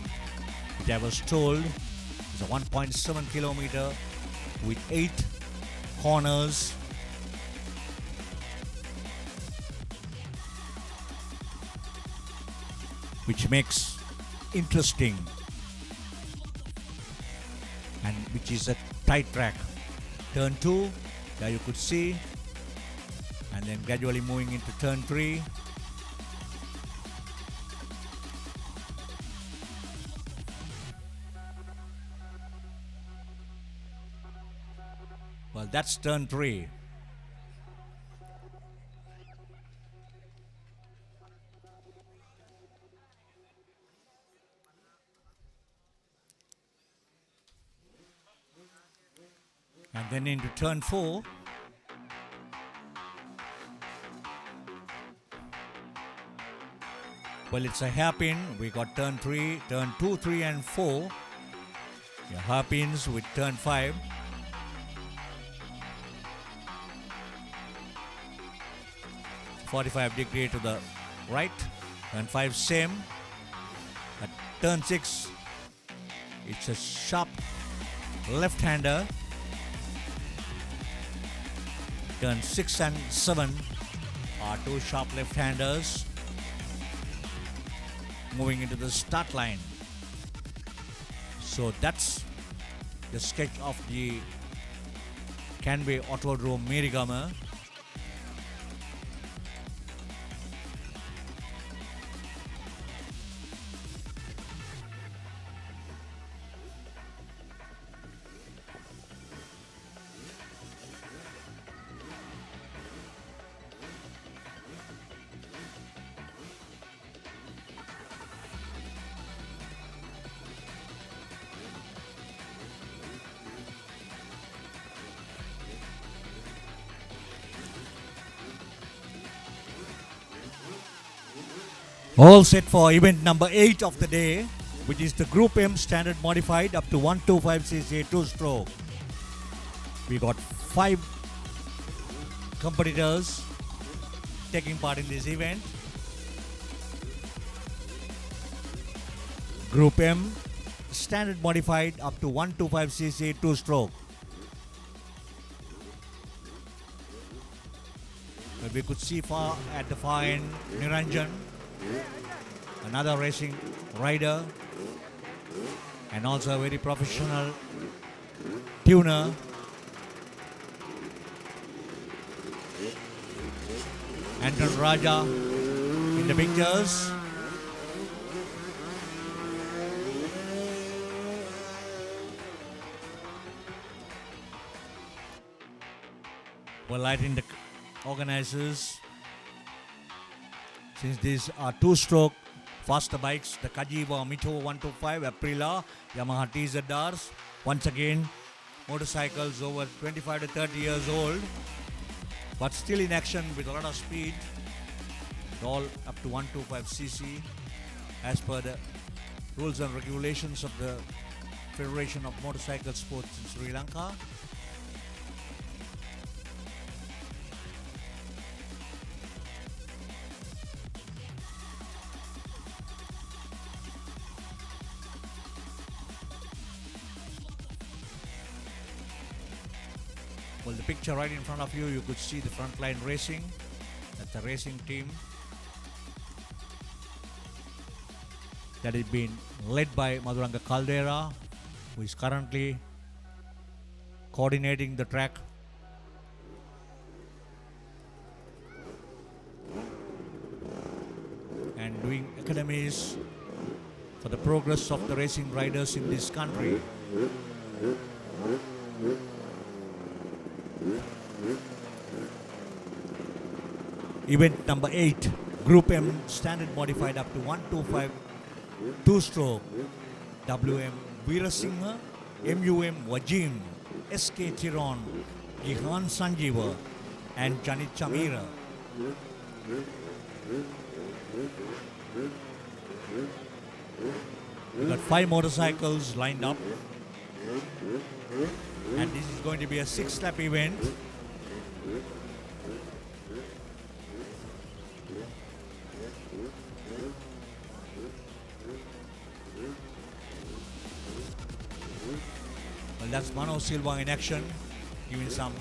which I was told is a 1.7 kilometer with 8 corners. Which makes interesting and which is a tight track. Turn 2, there you could see, and then gradually moving into turn 3. Well, that's turn 3. And then into turn 4. Well, it's a hairpin. We got turn 3, turn 2, 3 and 4. Yeah, hairpins with turn 5. -45 to the right. Turn 5 same. At turn 6, it's a sharp left-hander. Turn 6 and 7 are 2 sharp left-handers. Moving into the start line. So that's the sketch of the Canway Autodrome Merigama. All set for event number 8 of the day, which is the Group M Standard Modified up to 125cc 2-stroke. We got 5 competitors taking part in this event. Group M Standard Modified up to 125cc 2-stroke. But we could see far at the far end Niranjan, another racing rider and also a very professional tuner. Anton Raja in the pictures. Well, lighting the organizers. Since these are 2-stroke faster bikes, the Kajiva Mito 125, Aprilia, Yamaha TZRs. Once again, motorcycles over 25 to 30 years old, but still in action with a lot of speed. All up to 125cc as per the rules and regulations of the Federation of Motorcycle Sports in Sri Lanka. Well, the picture right in front of you, you could see the Frontline Racing. That's a racing team that is being led by Madhuranga Caldera, who is currently coordinating the track. And doing academies for the progress of the racing riders in this country. Event number 8, Group M standard modified up to 125 two-stroke. WM Veerasinghe, MUM Wajim, SK Tiron, Gihan Sanjeeva and Janit Chamira. We've got 5 motorcycles lined up, and this is going to be a 6-lap event. Well, that's Mano Silva in action, giving some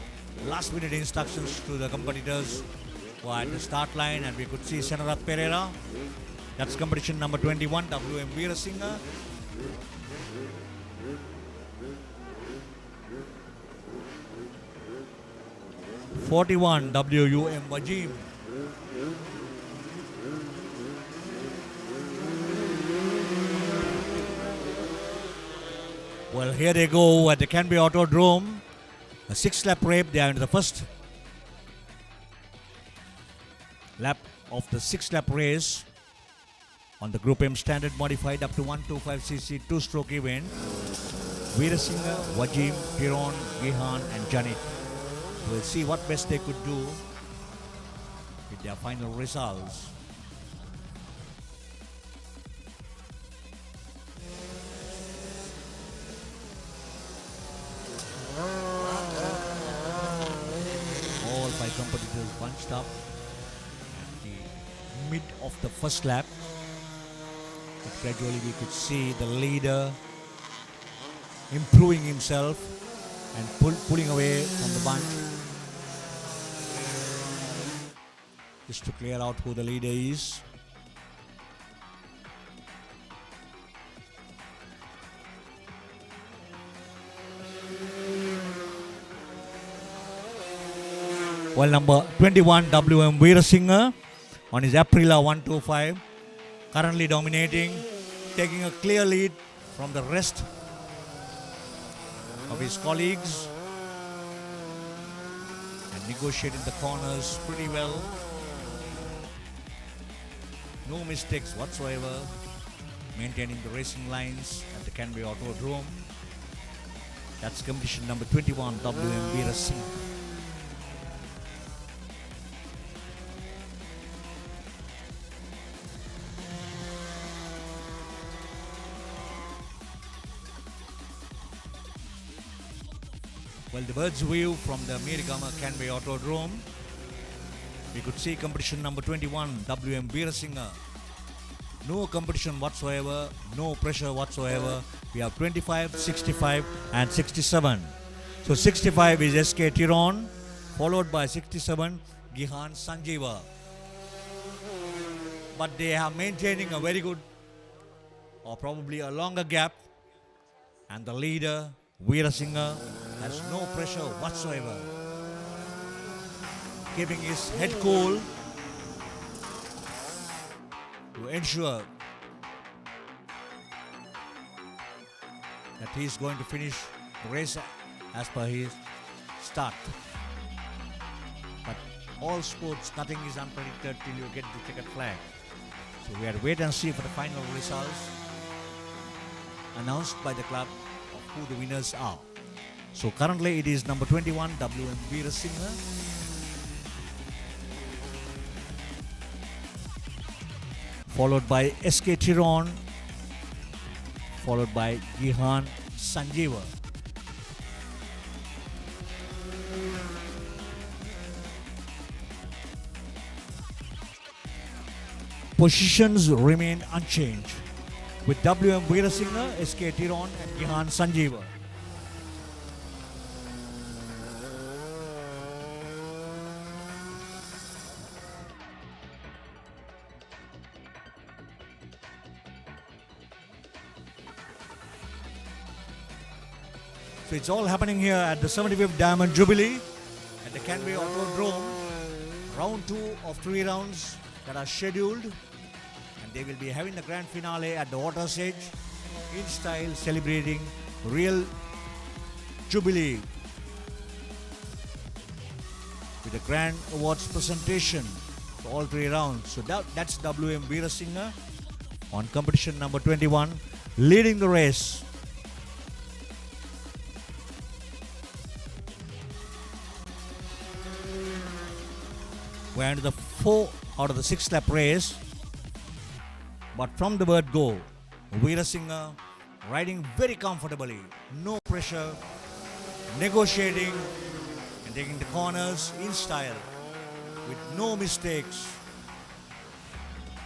last-minute instructions to the competitors who are at the start line, and we could see Senarath Pereira. That's competition number 21, WM Veerasinghe. (41) WUM Wajim. Well, here they go at the Canby Autodrome. A 6-lap race. They are in the first lap of the 6-lap race on the Group M standard modified up to 125cc 2-stroke event. Veerasinghe, Wajim, Piron, Gihan and Janit. We'll see what best they could do with their final results. All 5 competitors bunched up at the mid of the first lap. But gradually we could see the leader improving himself and pulling away from the bunch, just to clear out who the leader is. Well, number 21 WM Veerasinghe on his Aprilia 125, currently dominating, taking a clear lead from the rest of his colleagues and negotiating the corners pretty well. No mistakes whatsoever, maintaining the racing lines at the Canby Autodrome. That's competition number 21, WM Veerasinghe. Well, the bird's view from the Mirigama Canby Autodrome, we could see competition number 21, WM Veerasinghe. No competition whatsoever, no pressure whatsoever. We have 25, 65 and 67. So 65 is SK Tiron, followed by 67, Gihan Sanjeeva. But they are maintaining a very good, or probably a longer gap, and the leader, Veerasinghe, has no pressure whatsoever, keeping his head cool to ensure that he is going to finish the race as per his start. But all sports, nothing is unpredicted till you get the checkered flag. So we have to wait and see for the final results announced by the club of who the winners are. So currently it is number 21, WM Veerasinghe, followed by SK Tiron, followed by Gihan Sanjeeva. Positions remain unchanged with WM Veerasinghe, SK Tiron and Gihan Sanjeeva. So it's all happening here at the 75th Diamond Jubilee at the Canway Autodrome. Round 2 of 3 rounds that are scheduled, and they will be having the grand finale at the water's edge in style, celebrating real Jubilee with a grand awards presentation for all 3 rounds. So that's WM Veerasinghe on competition number 21, leading the race. We're into the 4 out of the 6 lap race, but from the word go, Veerasinghe riding very comfortably, no pressure, negotiating and taking the corners in style with no mistakes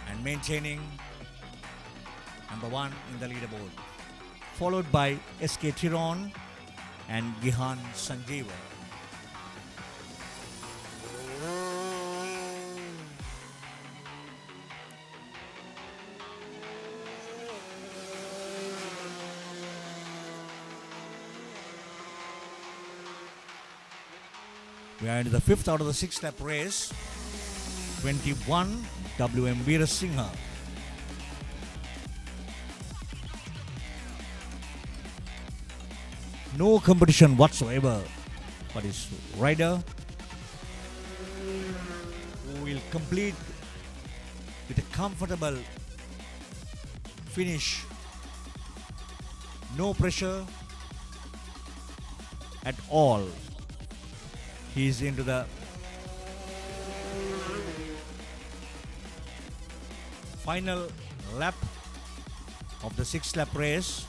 and maintaining number 1 in the leaderboard, followed by SK Tiron and Gihan Sanjeeva. We are into the 5th out of the 6 lap race. 21, WM Veerasinghe. No competition whatsoever for this rider, who will complete with a comfortable finish. No pressure at all. He's into the final lap of the 6th lap race.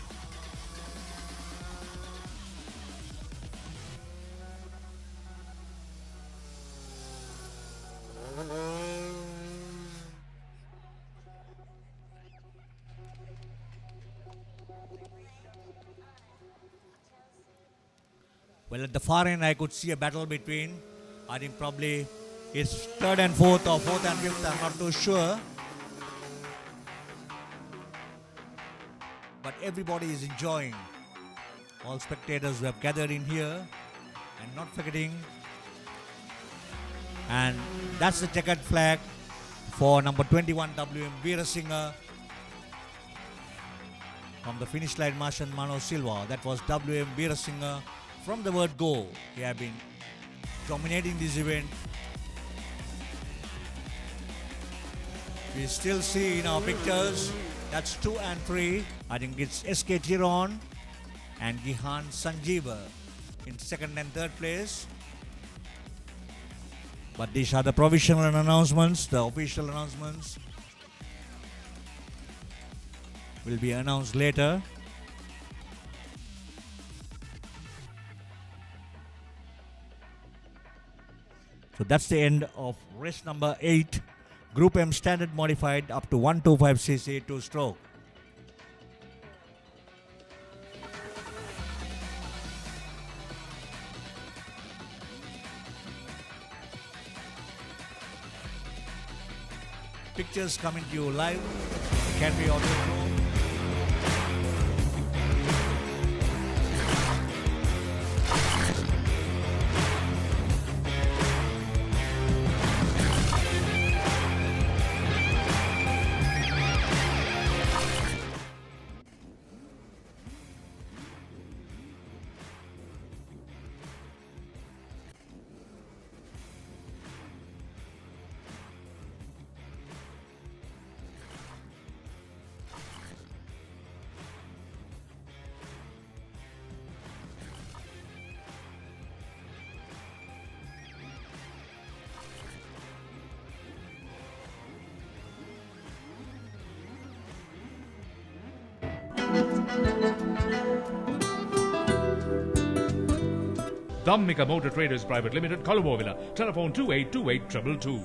Well, at the far end, I could see a battle between, I think probably it's 3rd and 4th or 4th and 5th, I'm not too sure. But everybody is enjoying. All spectators who have gathered in here, and not forgetting. And that's the checkered flag for number 21, WM Veerasinghe. From the finish line, Martian Mano Silva. That was WM Veerasinghe. From the word go, he have been dominating this event. We still see in our pictures, that's 2 and 3. I think it's SK Tiron and Gihan Sanjeeva in 2nd and 3rd place. But these are the provisional announcements. The official announcements will be announced later. So that's the end of race number 8, Group M standard modified up to 125cc 2-stroke. Pictures coming to you live, can be audio. Dhammika Motor Traders Private Limited, Colombo, telephone 282822.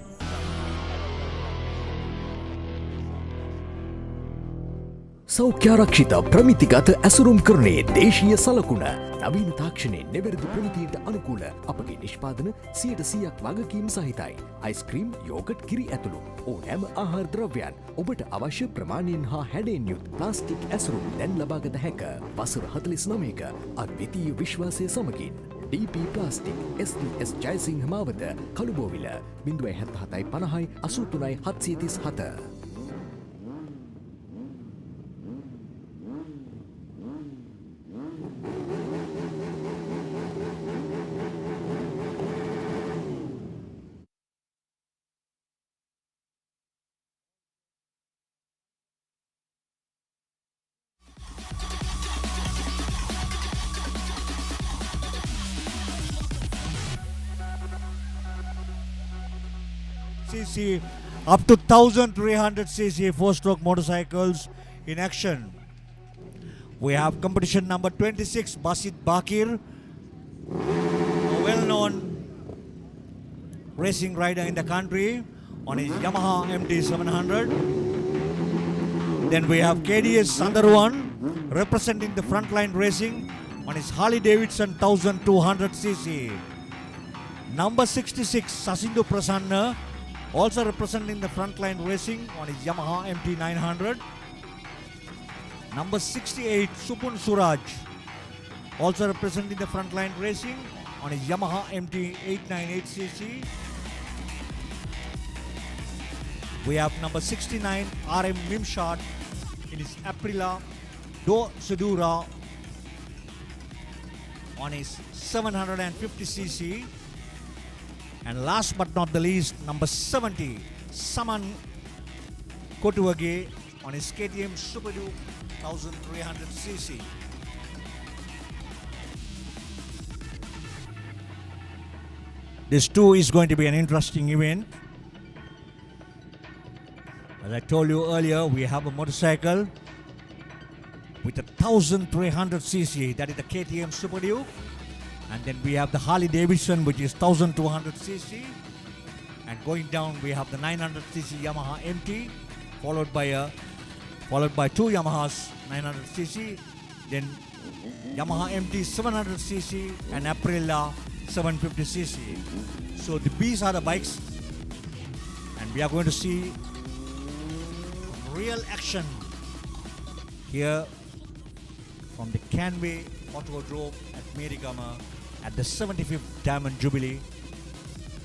සෞඛ්‍යාරක්ෂිත ප්‍රමිතිගත ඇසුරුම් කරණයේ දේශීය සලකුණ නවීන තාක්ෂණයේ නිවැරදි ප්‍රමිතියට අනුකූල අපගේ නිෂ්පාදන 100%ක් වගකීම් සහිතයි. අයිස්ක්‍රීම්, යෝගට්, කිරි ඇතුළු ඕනෑම ආහාර ද්‍රව්‍යයන් ඔබට අවශ්‍ය ප්‍රමාණයෙන් හා හැඩයෙන් යුත් ප්ලාස්ටික් ඇසුරුම් දැන් ලබාගත හැක. වසර 49ක අද්විතීය විශ්වාසය සමගින් DP Plastic SDS ජයසිංහ මාවත Kalubowila 077 50 83 737. cc up to 1300 cc 4-stroke motorcycles in action. We have competition number 26, Basit Bakir, a well-known racing rider in the country on his Yamaha MT700. Then we have KDS Sandarwan representing the frontline racing on his Harley Davidson 1200 cc. Number 66, Sasindu Prasanna, also representing the frontline racing on his Yamaha MT900. Number 68, Supun Suraj, also representing the frontline racing on his Yamaha MT898cc. We have number 69, RM Mimshot in his Aprilia Do Sedura on his 750cc. And last but not the least, number 70, Saman Kotuage on his KTM Super Duke 1300cc. This too is going to be an interesting event. As I told you earlier, we have a motorcycle with a 1300cc, that is the KTM Super Duke. And then we have the Harley Davidson, which is 1200cc. And going down, we have the 900cc Yamaha MT, followed by two Yamahas 900cc. Then Yamaha MT 700cc and Aprilia 750cc. So these are the bikes, and we are going to see real action here from the Canway Autodrome at Merigama at the 75th Diamond Jubilee,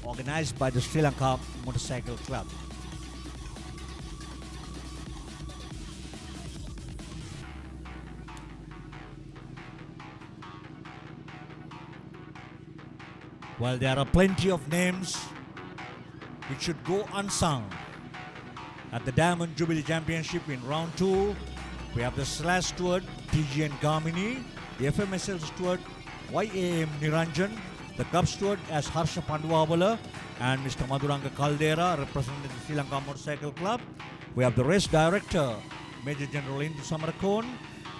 organized by the Sri Lanka Motorcycle Club. Well, there are plenty of names which should go unsung at the Diamond Jubilee Championship in round 2. We have the Slash Steward, TGN Gamini, the FMSL Steward, YAM Niranjan, the Club Steward as Harsha Panduwabala and Mr. Madhuranga Caldera representing the Sri Lanka Motorcycle Club. We have the Race Director, Major General Indu Samarakon.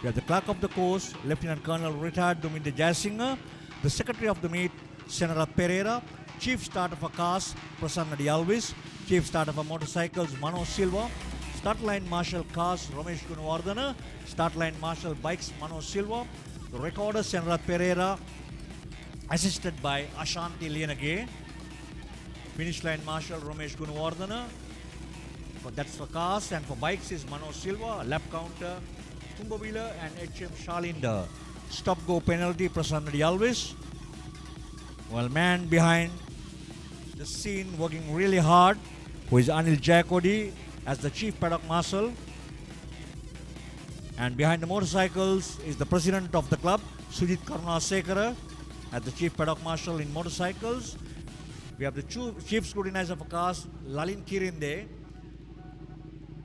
We have the Clerk of the Course, Lieutenant Colonel Retired Duminda Jayasinghe, the Secretary of the Meet, Senarat Pereira, Chief Starter for Cars, Prasanna Dialvis, Chief Starter for Motorcycles, Mano Silva, Startline Marshal Cars, Ramesh Gunawardana, Startline Marshal Bikes, Mano Silva, the Recorder, Senarat Pereira, assisted by Ashanti Lienage, Finish Line Marshal Ramesh Gunawardana. That's for cars, and for bikes is Mano Silva, Lap Counter, Tumbavila and HM Shalinda. Stop go penalty, Prasanna Dialvis. Well, man behind the scene working really hard, who is Anil Jayakodi as the Chief Paddock Marshal. And behind the motorcycles is the President of the club, Sujit Karunasekara, as the Chief Paddock Marshal in motorcycles. We have the Chief Scrutinizer for cars, Lalin Kirinde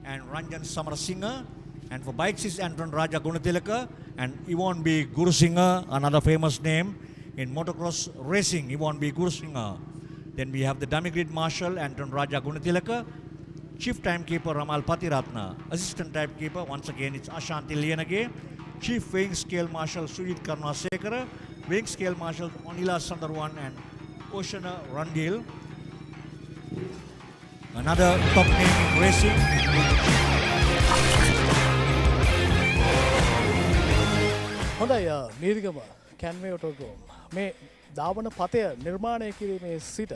and Ranjan Samarasinghe. And for bikes is Anton Raja Gunatilaka and Yvonne B. Gurusinghe, another famous name in motocross racing, Yvonne B. Gurusinghe. Then we have the dummy grid marshal, Anton Raja Gunatilaka, Chief Timekeeper Ramal Patiratna, Assistant Timekeeper, once again it's Ashanti Lienage, Chief Weighing Scale Marshal Sujit Karunasekara, Weighing Scale Marshals Onila Sandarwan and Oshana Randil. Another top name in racing. හොඳයි මීරිගම කැන්වේ ඔටෝඩ්‍රෝම් මේ ධාවන පතය නිර්මාණය කිරීමේ සිට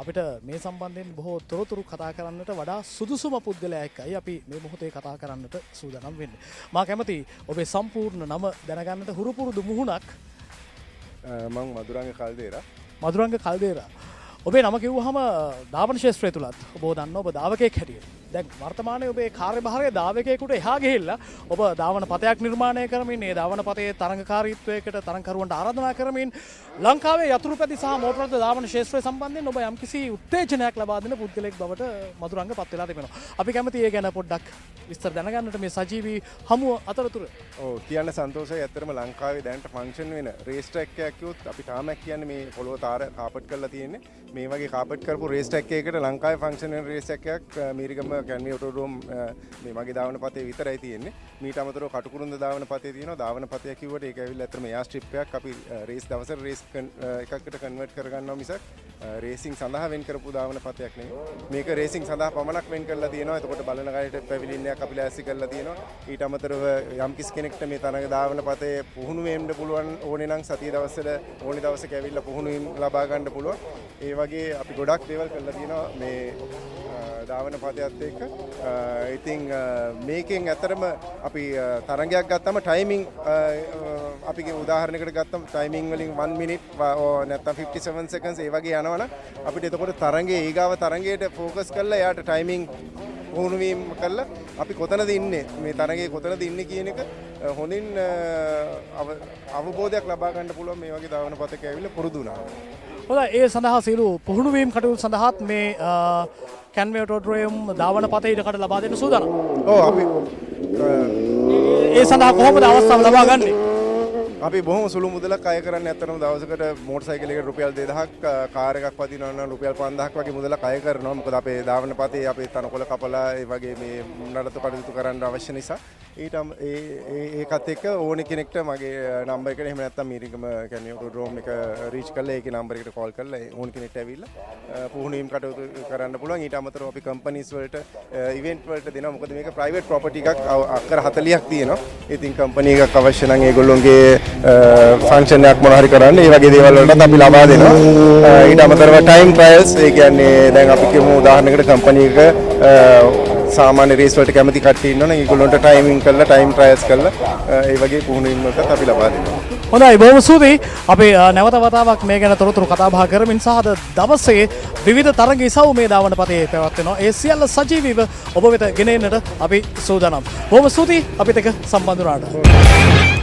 අපිට මේ සම්බන්ධයෙන් බොහෝ තොරතුරු කතා කරන්නට වඩා සුදුසුම පුද්ගලයෙක්යි අපි මේ මොහොතේ කතා කරන්නට සූදානම් වෙන්නේ. මා කැමති ඔබේ සම්පූර්ණ නම දැනගන්නට හුරුපුරුදු මුහුණක්. මං මදුරංග කල්දේරා. මදුරංග කල්දේරා. ඔබේ නම කිව්වහම ධාවන ශාස්ත්‍රය තුලත් ඔබ දන්න ඔබ ධාවකයෙක් හැටියට. දැන් වර්තමානයේ ඔබේ කාර්යභාරය ධාවකයෙකුට එහා ගිහිල්ලා ඔබ ධාවන පතයක් නිර්මාණය කරමින් ඒ ධාවන පතේ තරඟකාරීත්වයකට තරඟකරුවන්ට ආරාධනා කරමින් ලංකාවේ යතුරුපැදි සහ මෝටර රථ ධාවන ශාස්ත්‍රය සම්බන්ධයෙන් ඔබ යම්කිසි උත්තේජනයක් ලබා දෙන පුද්ගලයෙක් බවට මදුරංග පත් වෙලා තිබෙනවා. අපි කැමති ඒ ගැන පොඩ්ඩක් විස්තර දැනගන්නට මේ සජීවී හමුව අතරතුර. ඔව් කියන්න සන්තෝෂයි. ඇත්තටම ලංකාවේ දැනට ෆන්ක්ෂන් වෙන රේස් ට්‍රැක් එකක් කිව්වොත් අපි තාමත් කියන්නේ මේ පොළොව තාර කාපට් කරලා තියෙන්නේ. මේ වගේ කාපට් කරපු රේස් ට්‍රැක් එකකට ලංකාවේ ෆන්ක්ෂන් වෙන රේස් එකක් මීරිගම කැන්වේ ඔටෝඩ්‍රෝම් මේ මගේ ධාවන පතේ විතරයි තියෙන්නේ. මීට අමතරව කටුකුරුන්ද ධාවන පතේ තියෙනවා. ධාවන පතය කිව්වට ඒක ඇවිල්ලා ඇත්තටම එයා ස්ට්‍රිප් එකක් අපි රේස් දවසට රේස් එකකට කන්වර්ට් කරගන්නවා මිසක් රේසිං සඳහා වෙන් කරපු ධාවන පතයක් නෙවෙයි. මේක රේසිං සඳහා පමණක් වෙන් කරලා තියෙනවා. එතකොට බලන ගායට පැවිලින් එකක් අපි ලෑස්ති කරලා තියෙනවා. ඊට අමතරව යම් කිසි කෙනෙක්ට මේ තරඟ ධාවන පතේ පුහුණු වෙන්න පුළුවන් ඕනේ නම් සතිය දවසට ඕනේ දවසක ඇවිල්ලා පුහුණු වීම ලබා ගන්න පුළුවන්. ඒ වගේ අපි ගොඩක් දේවල් කරලා තියෙනවා මේ ධාවන පතයත් එක්ක. ඉතින් මේකෙන් ඇත්තටම අපි තරඟයක් ගත්තම ටයිමිං අපි උදාහරණයකට ගත්තම ටයිමිං වලින් 1 minute නැත්නම් 57 seconds ඒ වගේ යනවනම් අපිට එතකොට තරඟයේ ඊගාව තරඟයට ફોකස් කරලා එයාට ටයිමිං පුහුණු වීම කරලා අපි කොතනද ඉන්නේ මේ තරඟයේ කොතනද ඉන්නේ කියන එක හොඳින් අවබෝධයක් ලබා ගන්න පුළුවන් මේ වගේ ධාවන පතක ඇවිල්ලා පුරුදු වුණා. හොඳයි ඒ සඳහා සියලු පුහුණු වීම කටයුතු සඳහාත් මේ කැන්වේ ඔටෝඩ්‍රෝම් ධාවන පතේ ඉඩකඩ ලබා දෙන්න සූදානම්. ඔව් අපි ඒ සඳහා කොහොමද අවස්ථාව ලබා ගන්නේ? අපි බොහොම සුළු මුදලක් අය කරන්නේ ඇත්තටම දවසකට මෝටර් සයිකලයකට රුපියල් 2000ක් කාර් එකක් වදිනවා නම් රුපියල් 5000ක් වගේ මුදලක් අය කරනවා. මොකද අපේ ධාවන පතේ අපේ තනකොළ කපලා ඒ වගේ මේ නඩත්තු කටයුතු කරන්න අවශ්‍ය නිසා ඊට ඒකත් එක්ක ඕනේ කෙනෙක්ට මගේ නම්බර් එකට එහෙම නැත්නම් මීරිගම කියන්නේ ඔටෝඩ්‍රෝම් එක රීච් කරලා ඒකේ නම්බර් එකට කෝල් කරලා ඕනේ කෙනෙක්ට ඇවිල්ලා පුහුණු වීම කටයුතු කරන්න පුළුවන්. ඊට අමතරව අපි කම්පනීස් වලට ඉවෙන්ට් වලට දෙනවා. මොකද මේක ප්‍රයිවට් ප්‍රොපර්ටි එකක් අක්කර 40ක් තියෙනවා. ඉතින් කම්පැනි එකක් අවශ්‍ය නම් ඒගොල්ලොන්ගේ ෆන්ක්ෂන් එකක් මොනවා හරි කරන්න ඒ වගේ දේවල් වලට අපි ලබා දෙනවා. ඊට අමතරව ටයිම් ට්‍රයල්ස් ඒ කියන්නේ දැන් අපි කියමු උදාහරණයකට කම්පැනි එක සාමාන්‍ය රේස් වලට කැමති කට්ටිය ඉන්නවනම් ඒගොල්ලන්ට ටයිමින් කරලා ටයිම් ට්‍රයල්ස් කරලා ඒ වගේ පුහුණු වීම් වලට අපි ලබා දෙනවා. හොඳයි බොහොම ස්තුතියි. අපි නැවත වතාවක් මේ ගැන තොරතුරු කතා බහ කරමින් සහ අද දවසේ විවිධ තරඟ ඉසව් මේ ධාවන පතේ පැවැත්වෙනවා. ඒ සියල්ල සජීවීව ඔබ වෙත ගෙන එන්නට අපි සූදානම්. බොහොම ස්තුතියි අපිත් එක්ක සම්බන්ධ වුණාට.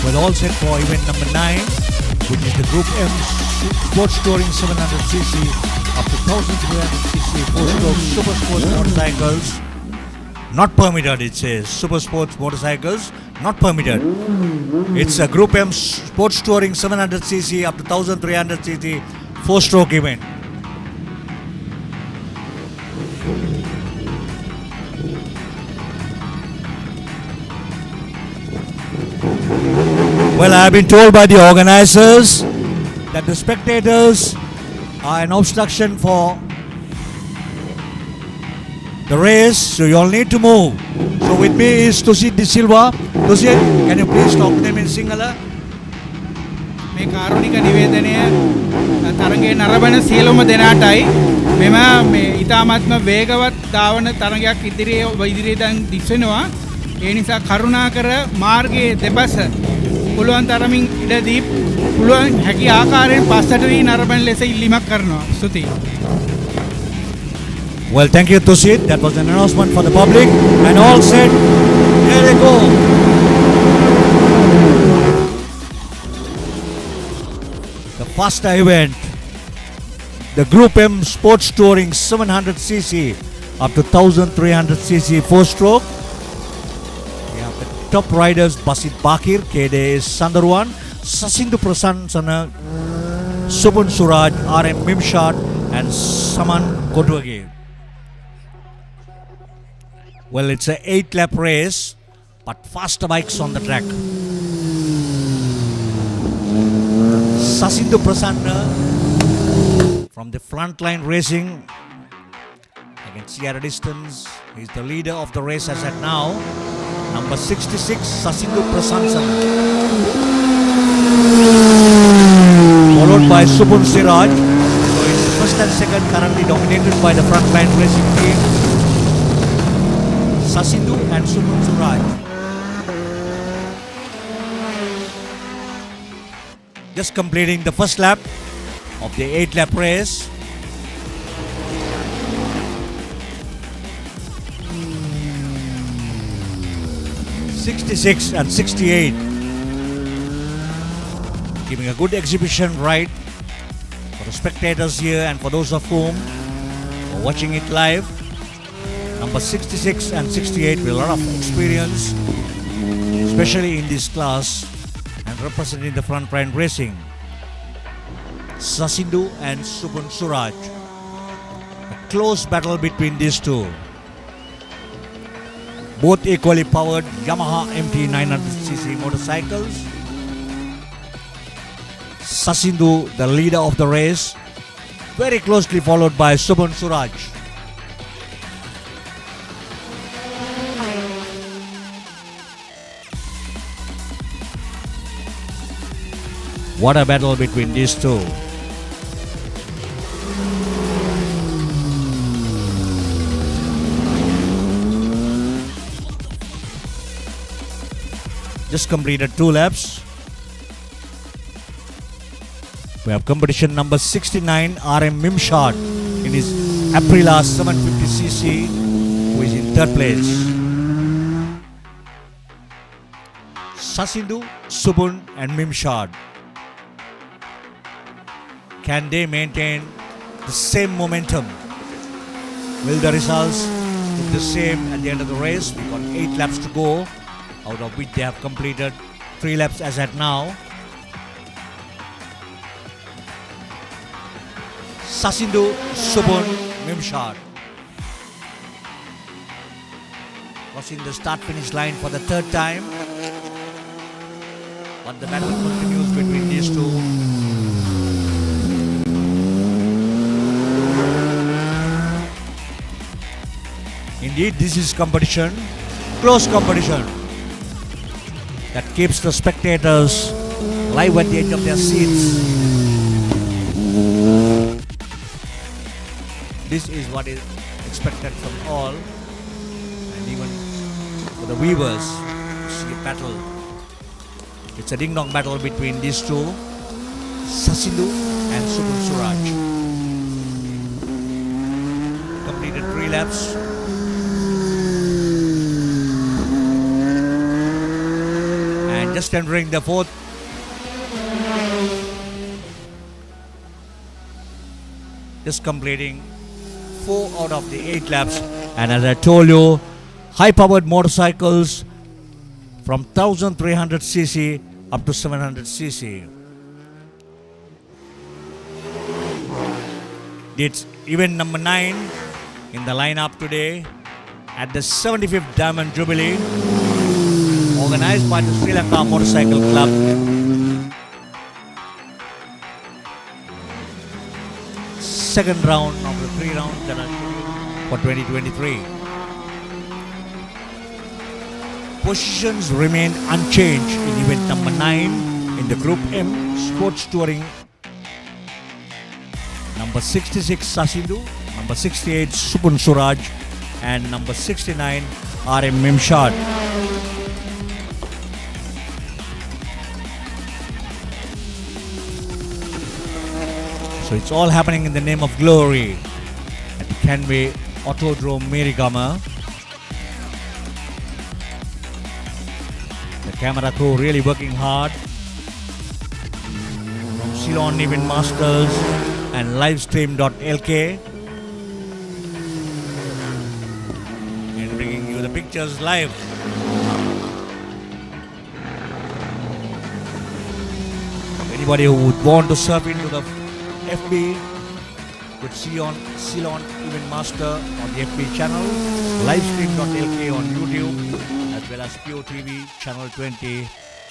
We're all set for event number 9, which is the Group M Sports Touring 700cc up to 1300cc 4-stroke super sports motorcycles not permitted. It says super sports motorcycles not permitted. It's a Group M sports touring 700cc up to 1300cc 4-stroke event. Well, I have been told by the organizers that the spectators are an obstruction for the race, so you all need to move. So with me is Tusit De Silva. Tusit, can you please talk to them in Sinhala? මේ කාරුණික නිවේදනය තරගයේ නරඹන සියලුම දෙනාටයි මෙම මේ ඊ타මාත්ම වේගවත් ධාවන තරගයක් ඉදිරියේ දැන් දිස්වෙනවා. ඒ නිසා කරුණාකර මාර්ගයේ දෙපස පුළුවන් තරමින් ඉඩ දී පුළුවන් හැකි ආකාරයෙන් පස්සට වී නරඹන ලෙස ඉල්ලීමක් කරනවා. ස්තුතියි. Well, thank you, Tusit. That was an announcement for the public. And all said, here they go. The faster event, the Group M Sports Touring 700cc up to 1300cc 4-stroke. We have the top riders Basit Bakir, KD Sandarwan, Sasindu Prasansana, Subun Suraj, RM Mimshad and Saman Kodwage. Well, it's a 8-lap race, but faster bikes on the track. Sasindu Prasanna from the frontline racing. I can see at a distance, he's the leader of the race as at now. Number 66, Sasindu Prasanna. Followed by Subun Siraj. So it's first and second currently dominated by the frontline racing team. Sasindu and Subun Suraj. Just completing the first lap of the 8-lap race. '66 and '68 giving a good exhibition ride for the spectators here and for those of whom are watching it live. Number 66 and 68 with a lot of experience, especially in this class and representing the front line racing. Sasindu and Subun Suraj. A close battle between these two. Both equally powered Yamaha MT 900cc motorcycles. Sasindu, the leader of the race, very closely followed by Subun Suraj. What a battle between these two. Just completed 2 laps. We have competition number 69, RM Mimshad in his Aprilia 750cc, who is in 3rd place. Sasindu, Subun and Mimshad. Can they maintain the same momentum? Will the results look the same at the end of the race? We've got 8 laps to go, out of which they have completed 3 laps as at now. Sasindu, Subun, Mimshad. Crossing the start-finish line for the 3rd time. But the battle continues between these two. Indeed, this is competition, close competition, that keeps the spectators live at the edge of their seats. This is what is expected from all, and even for the viewers to see a battle. It's a ding-dong battle between these two, Sasindu and Subun Suraj. Completed 3 laps. And just entering the 4th. just completing 4 out of the 8 laps. And as I told you, high-powered motorcycles from 1300cc up to 700cc. It's event number 9 in the lineup today at the 75th Diamond Jubilee, organized by the Sri Lanka Motorcycle Club. Second round of the 3 rounds that are scheduled for 2023. Positions remain unchanged in event number 9 in the Group M Sports Touring. Number 66 Sasindu, number 68 Supun Suraj, and number 69 RM Mimshad. So it's all happening in the name of glory at the Canway Autodrome Merigama. The camera crew really working hard from Ceylon Event Masters and livestream.lk and bringing you the pictures live. Anybody who would want to surf into the FB could see on Ceylon Event Master on the FB channel, livestream.lk on YouTube, as well as POTV channel 20,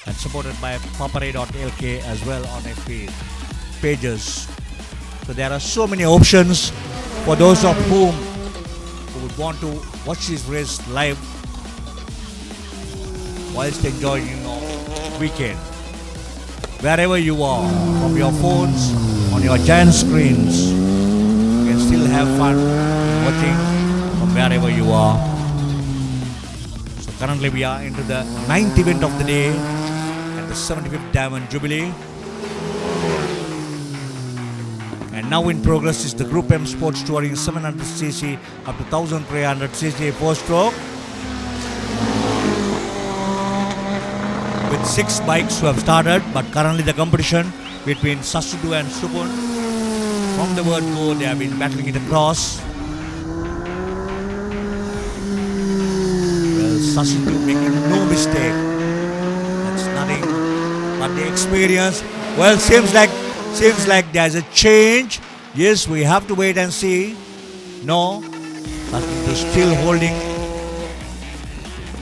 and supported by papare.lk as well on FB pages. So there are so many options for those of whom who would want to watch this race live whilst enjoying your weekend. Wherever you are, from your phones, on your giant screens, you can still have fun watching from wherever you are. So currently we are into the 9th event of the day at the 75th Diamond Jubilee. And now in progress is the Group M Sports Touring 700cc up to 1300cc 4-stroke, with 6 bikes who have started, but currently the competition between Sasudu and Supun. From the word go, they have been battling it across. Well, Sasudu making no mistake. That's nothing but the experience. Well, seems like there's a change. Yes, we have to wait and see. No, Sasudu still holding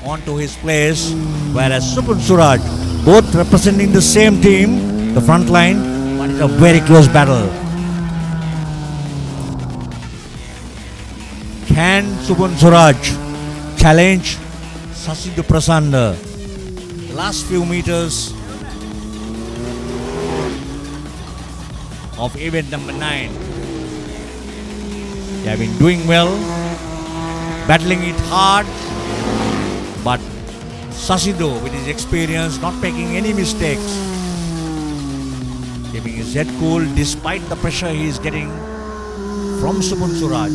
on to his place, whereas Supun Suraj, both representing the same team, the front line, but it's a very close battle. Can Supun Suraj challenge Sasidu Prasanda? The last few meters of event number 9. They have been doing well, battling it hard, but Sasidu, with his experience, not making any mistakes, keeping his head cool despite the pressure he is getting from Supun Suraj.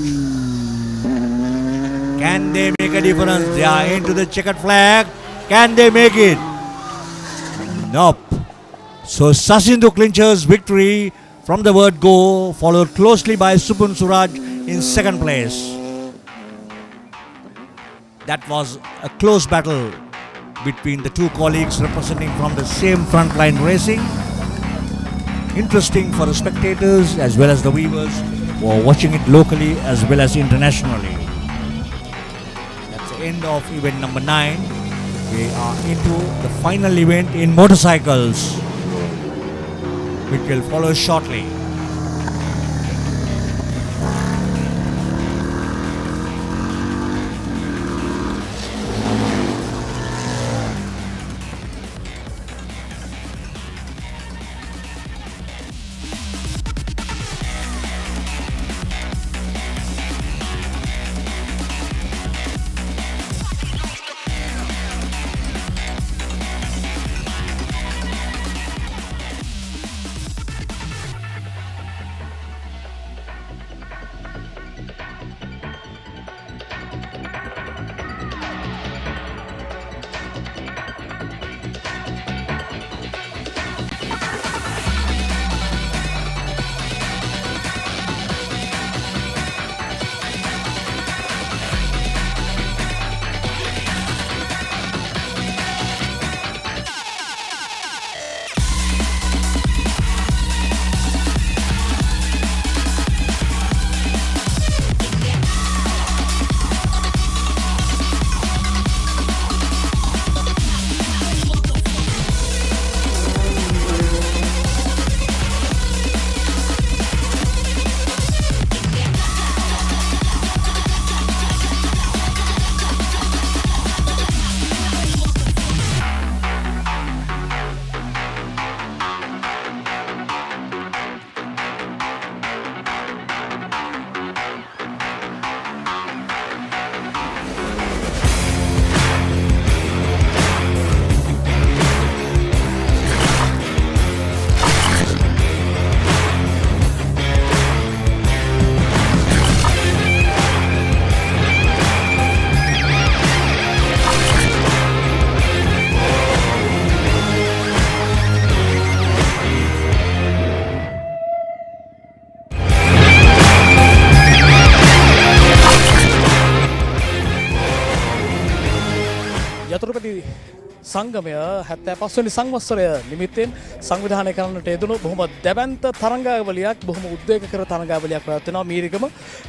Can they make a difference? They are into the checkered flag. Can they make it? Nope. So Sasidu clinches victory from the word go, followed closely by Supun Suraj in second place. That was a close battle between the two colleagues representing from the same frontline racing. Interesting for the spectators as well as the viewers who are watching it locally as well as internationally. That's the end of event number 9. We are into the final event in motorcycles, which will follow shortly. සංගමය 75 වෙනි සංවත්සරය නිමිත්තෙන් සංවිධානය කරන්නට යෙදුණු බොහොම දැවැන්ත තරංගාවලියක් බොහොම උද්වේගකර තරංගාවලියක් පැවැත්වෙනවා මීරිගම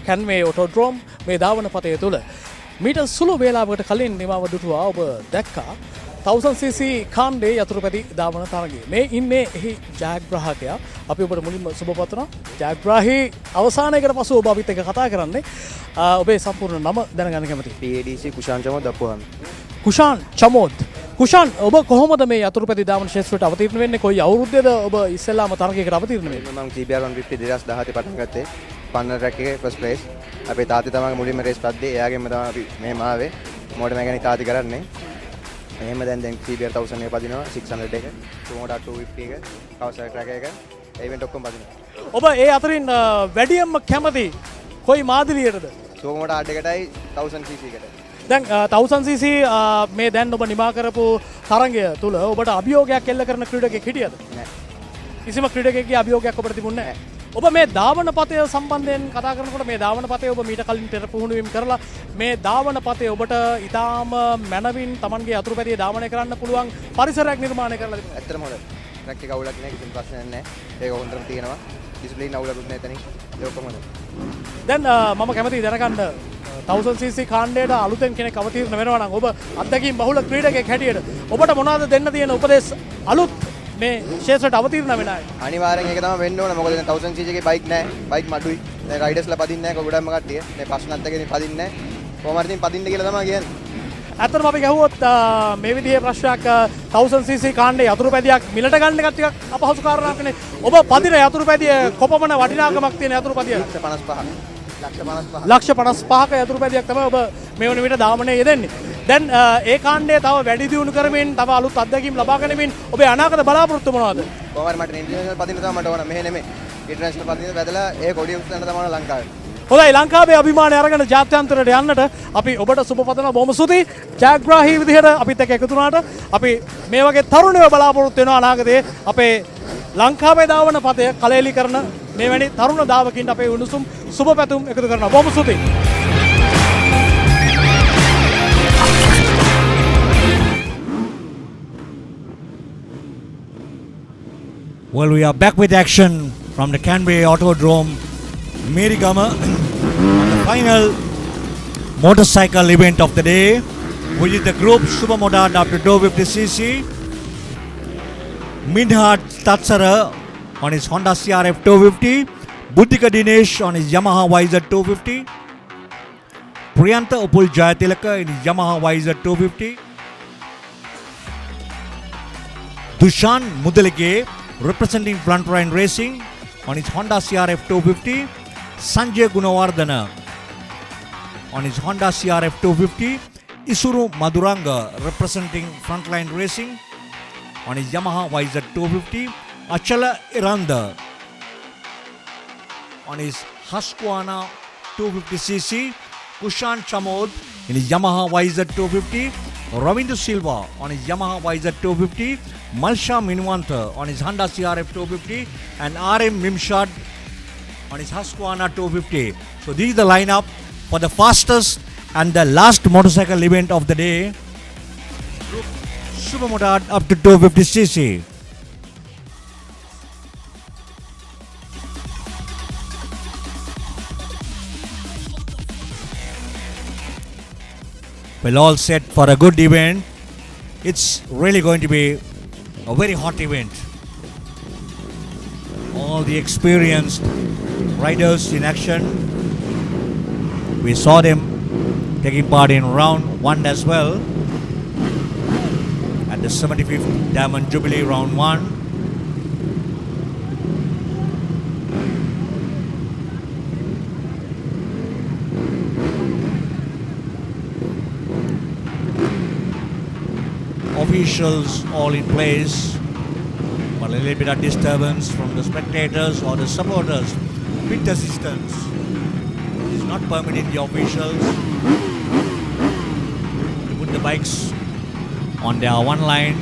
කැන්වේ ඔටෝඩ්‍රෝම් මේ ධාවන පතය තුළ. මීට සුළු වේලාවකට කලින් නිමාව දුටුවා ඔබ දැක්කා 1000cc කාණ්ඩේ යතුරුපැදි ධාවන තරගය. මේ ඉන්නේ එහි ජයග්‍රාහකයා. අපි ඔබට මුලින්ම සුබ පතනවා. ජයග්‍රාහී අවසානයකට පසු ඔබ අපිත් එක්ක කතා කරන්නේ. ඔබේ සම්පූර්ණ නම දැනගන්න කැමතියි. PADC කුෂාන් චමෝද් අප්පුහාමි. කුෂාන් චමෝද්. කුෂාන් ඔබ කොහොමද මේ යතුරුපැදි ධාවන ක්ෂේත්‍රයට අවතීර්ණ වෙන්නේ? කොයි අවුරුද්දේද ඔබ ඉස්සෙල්ලාම තරගයකට අවතීර්ණ වෙන්නේ? මම CBR 150 2017 පටන් ගත්තේ. පන්නර් ට්‍රැක් එකේ ෆස්ට් ප්ලේස්. අපේ තාත්තේ තමයි මුලින්ම රේස් පද්දේ. එයාගෙන්ම තමයි අපි මෙහෙම ආවේ. මෝටර් මැකැනික් තාත්ති කරන්නේ. එහෙම දැන් CBR 1000 එක පදිනවා 600 එක. Toyota 250 එක. කවසර් ට්‍රැක් එක. ඉවෙන්ට් ඔක්කොම පදිනවා. ඔබ ඒ අතරින් වැඩියෙන්ම කැමති කොයි මාදිලියටද? Toyota ආඩ් එකටයි 1000cc එකට. දැන් 1000cc මේ දැන් ඔබ නිමා කරපු තරගය තුල ඔබට අභියෝගයක් එල්ල කරන ක්‍රීඩකෙක් හිටියද? නෑ. කිසිම ක්‍රීඩකයෙක්ගේ අභියෝගයක් ඔබට තිබුණේ නැහැ. ඔබ මේ ධාවන පතය සම්බන්ධයෙන් කතා කරනකොට මේ ධාවන පතය ඔබ මීට කලින් පෙර පුහුණුවීම් කරලා මේ ධාවන පතය ඔබට ඊටාම මනවින් Tamanගේ අතුරුපැදිය ධාවනය කරන්න පුළුවන් පරිසරයක් නිර්මාණය කරලා තිබුණා. ඇත්තටම හොඳයි. ට්‍රැක් එක අවුලක් නෑ කිසිම ප්‍රශ්නයක් නෑ. ඒක හොඳටම තියෙනවා. ඩිස්ප්ලේන් අවුලකුත් නෑ එතනින්. ඒක ඔක්කොම හොඳයි. දැන් මම කැමතියි දැනගන්න 1000cc කාණ්ඩයට අලුතෙන් කෙනෙක් අවතීර්ණ වෙනවා නම් ඔබ අත්දැකීම් බහුල ක්‍රීඩකයෙක් හැටියට ඔබට මොනවද දෙන්න තියෙන උපදෙස් අලුත් මේ ක්ෂේත්‍රයට අවතීර්ණ වෙන අය? අනිවාර්යෙන් ඒක තමයි වෙන්න ඕන. මොකද දැන් 1000cc එකේ බයික් නැහැ. බයික් මඩුයි. දැන් රයිඩර්ස්ලා පදින්නේ නැහැ කොගොඩම්ම කට්ටිය. මේ ප්‍රශ්නත් එක්කනේ පදින්නේ නැහැ. කොහොම හරි ඉතින් පදින්න කියලා තමයි කියන්නේ. ඇත්තටම අපි ගහුවොත් මේ විදිහේ ප්‍රශ්නයක් 1000cc කාණ්ඩේ යතුරුපැදියක් මිලට ගන්න එකත් ටිකක් අපහසු කාරණාවක්නේ. ඔබ පදින යතුරුපැදිය කොපමණ වටිනාකමක් තියෙන යතුරුපැදිය? 55. ලක්ෂ 55ක යතුරුපැදියක් තමයි ඔබ මේ වන විට ධාවනයේ යෙදෙන්නේ. දැන් ඒ කාණ්ඩය තව වැඩි දියුණු කරමින් තව අලුත් අත්දැකීම් ලබා ගැනීමෙන් ඔබේ අනාගත බලාපොරොත්තු මොනවද? කොහොම හරි මට ඉන්ටර්නැෂනල් පදින්න තමයි මට ඕන. මෙහෙ නෙමෙයි. ඉන්ටර්නැෂනල් පදින්න වැදලා ඒ කොඩිය උස්සන්න තමයි ලංකාවේ. හොඳයි ලංකාවේ අභිමානය අරගෙන ජාත්‍යන්තරයට යන්නට අපි ඔබට සුබ පතනවා. බොහොම ස්තුතියි. ජයග්‍රාහී විදිහට අපිත් එක්ක එකතු වුණාට අපි මේ වගේ තරුණයෝ බලාපොරොත්තු වෙනවා අනාගතයේ අපේ ලංකාවේ ධාවන පතය කලෙලි කරන මෙවැනි තරුණ ධාවකින්ට අපේ උණුසුම් සුබ පැතුම් එකතු කරනවා. බොහොම ස්තුතියි. Well, we are back with action from the Canway Autodrome, Mirigama, on the final motorcycle event of the day, which is the group Supermodern after 250cc, Minhad Tatsara on his Honda CRF 250, Buddhika Dinesh on his Yamaha YZ 250, Priyanta Upul Jayatilaka in his Yamaha YZ 250, Dushan Mudalige representing Frontline Racing on his Honda CRF 250, Sanjay Gunawardana on his Honda CRF 250, Isuru Maduranga representing Frontline Racing on his Yamaha YZ 250, Achala Iranda on his Husqvarna 250cc, Kushan Chamod in his Yamaha YZ 250, Ravindu Silva on his Yamaha YZ 250, Malsha Minwanta on his Honda CRF 250, and RM Mimshad on his Husqvarna 250. So this is the lineup for the fastest and the last motorcycle event of the day. Group Supermotard up to 250cc. Well, all set for a good event. It's really going to be a very hot event. All the experienced riders in action. We saw them taking part in round 1 as well at the 75th Diamond Jubilee round 1. Officials all in place, but a little bit of disturbance from the spectators or the supporters. Pit assistance is not permitting the officials to put the bikes on their one line.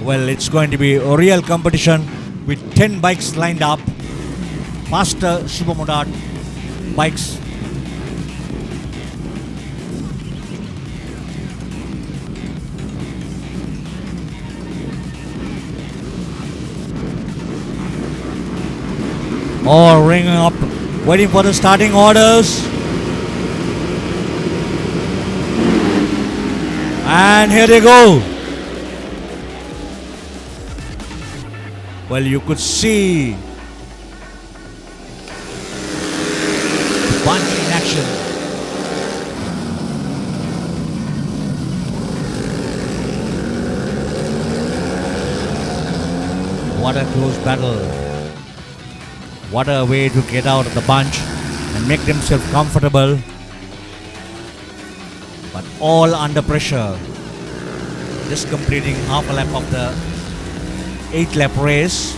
Well, it's going to be a real competition with 10 bikes lined up, faster Supermotard bikes All ringing up, waiting for the starting orders. And here they go. Well, you could see the bunch in action. What a close battle. What a way to get out of the bunch and make themselves comfortable. But all under pressure. Just completing half a lap of the 8-lap race.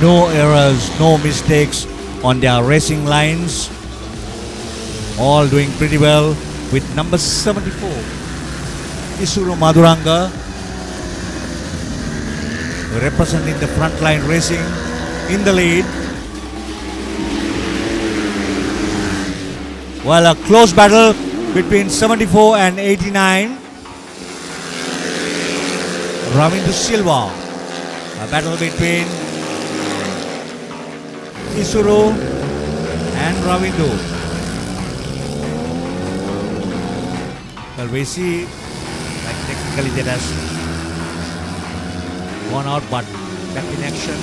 No errors, no mistakes on their racing lines. All doing pretty well with number 74, Isuru Maduranga, representing the frontline racing in the lead. Well, a close battle between 74 and 89. Ravindu Silva. A battle between Isuru and Ravindu. Well, we see like technically that has gone out, but back in action.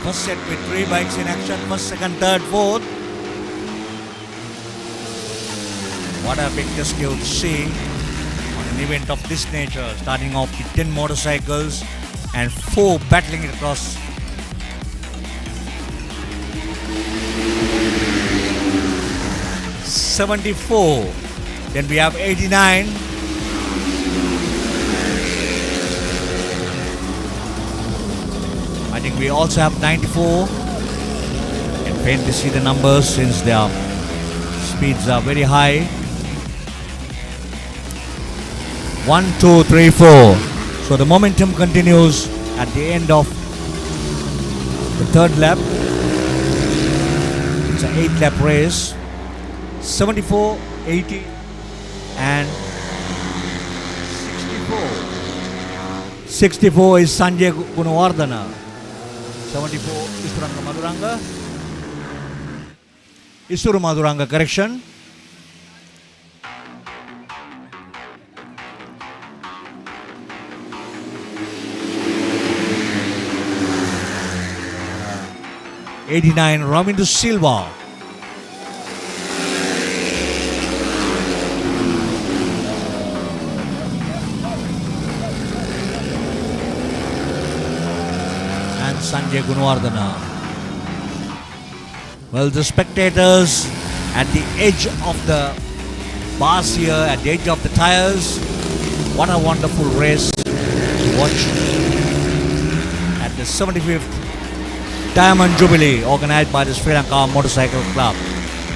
First set with 3 bikes in action, first, second, third, fourth. What a big skill to see on an event of this nature, starting off with 10 motorcycles and 4 battling it across. '74. Then we have 89. I think we also have 94. You can faintly see the numbers since their speeds are very high. 1, 2, 3, 4. So the momentum continues at the end of the third lap. It's an 8-lap race. 74, 80 and 64. 64 is Sanjay Gunawardana. 74 Isuru Maduranga. Isuru Maduranga, correction. '89 Ravindu Silva. Sanjay Gunawardana. Well, the spectators at the edge of the bars here, at the edge of the tires. What a wonderful race to watch at the 75th Diamond Jubilee organized by the Sri Lanka Motorcycle Club.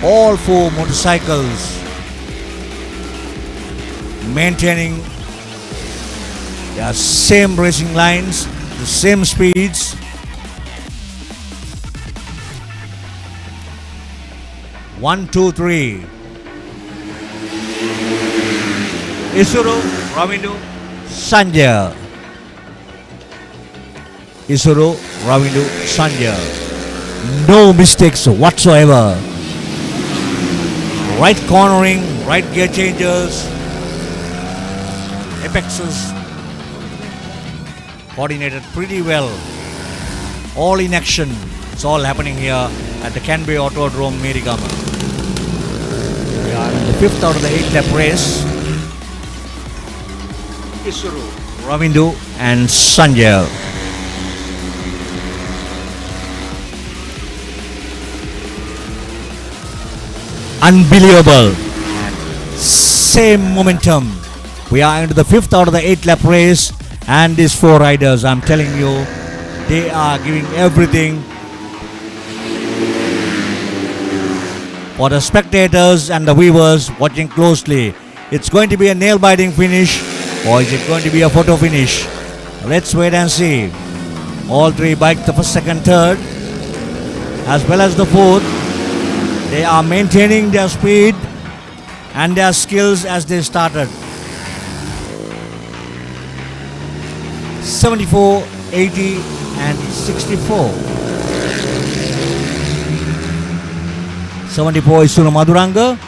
All 4 motorcycles maintaining their same racing lines, the same speeds. 1, 2, 3. Isuru, Ravindu, Sanjay. Isuru, Ravindu, Sanjay. No mistakes whatsoever. Right cornering, right gear changes, apexes coordinated pretty well. All in action. It's all happening here at the Canberra Autodrome, Mirigama. We are in the 5th out of the 8-lap race. Isuru, Ravindu and Sanjay. Unbelievable. Same momentum. We are into the 5th out of the 8-lap race, and these 4 riders, I'm telling you, they are giving everything. For the spectators and the viewers watching closely, it's going to be a nail-biting finish, or is it going to be a photo finish? Let's wait and see. All 3 bikes, the first, second, third, as well as the 4th. They are maintaining their speed and their skills as they started. 74, 80 and 64. 74 is Sunu Maduranga,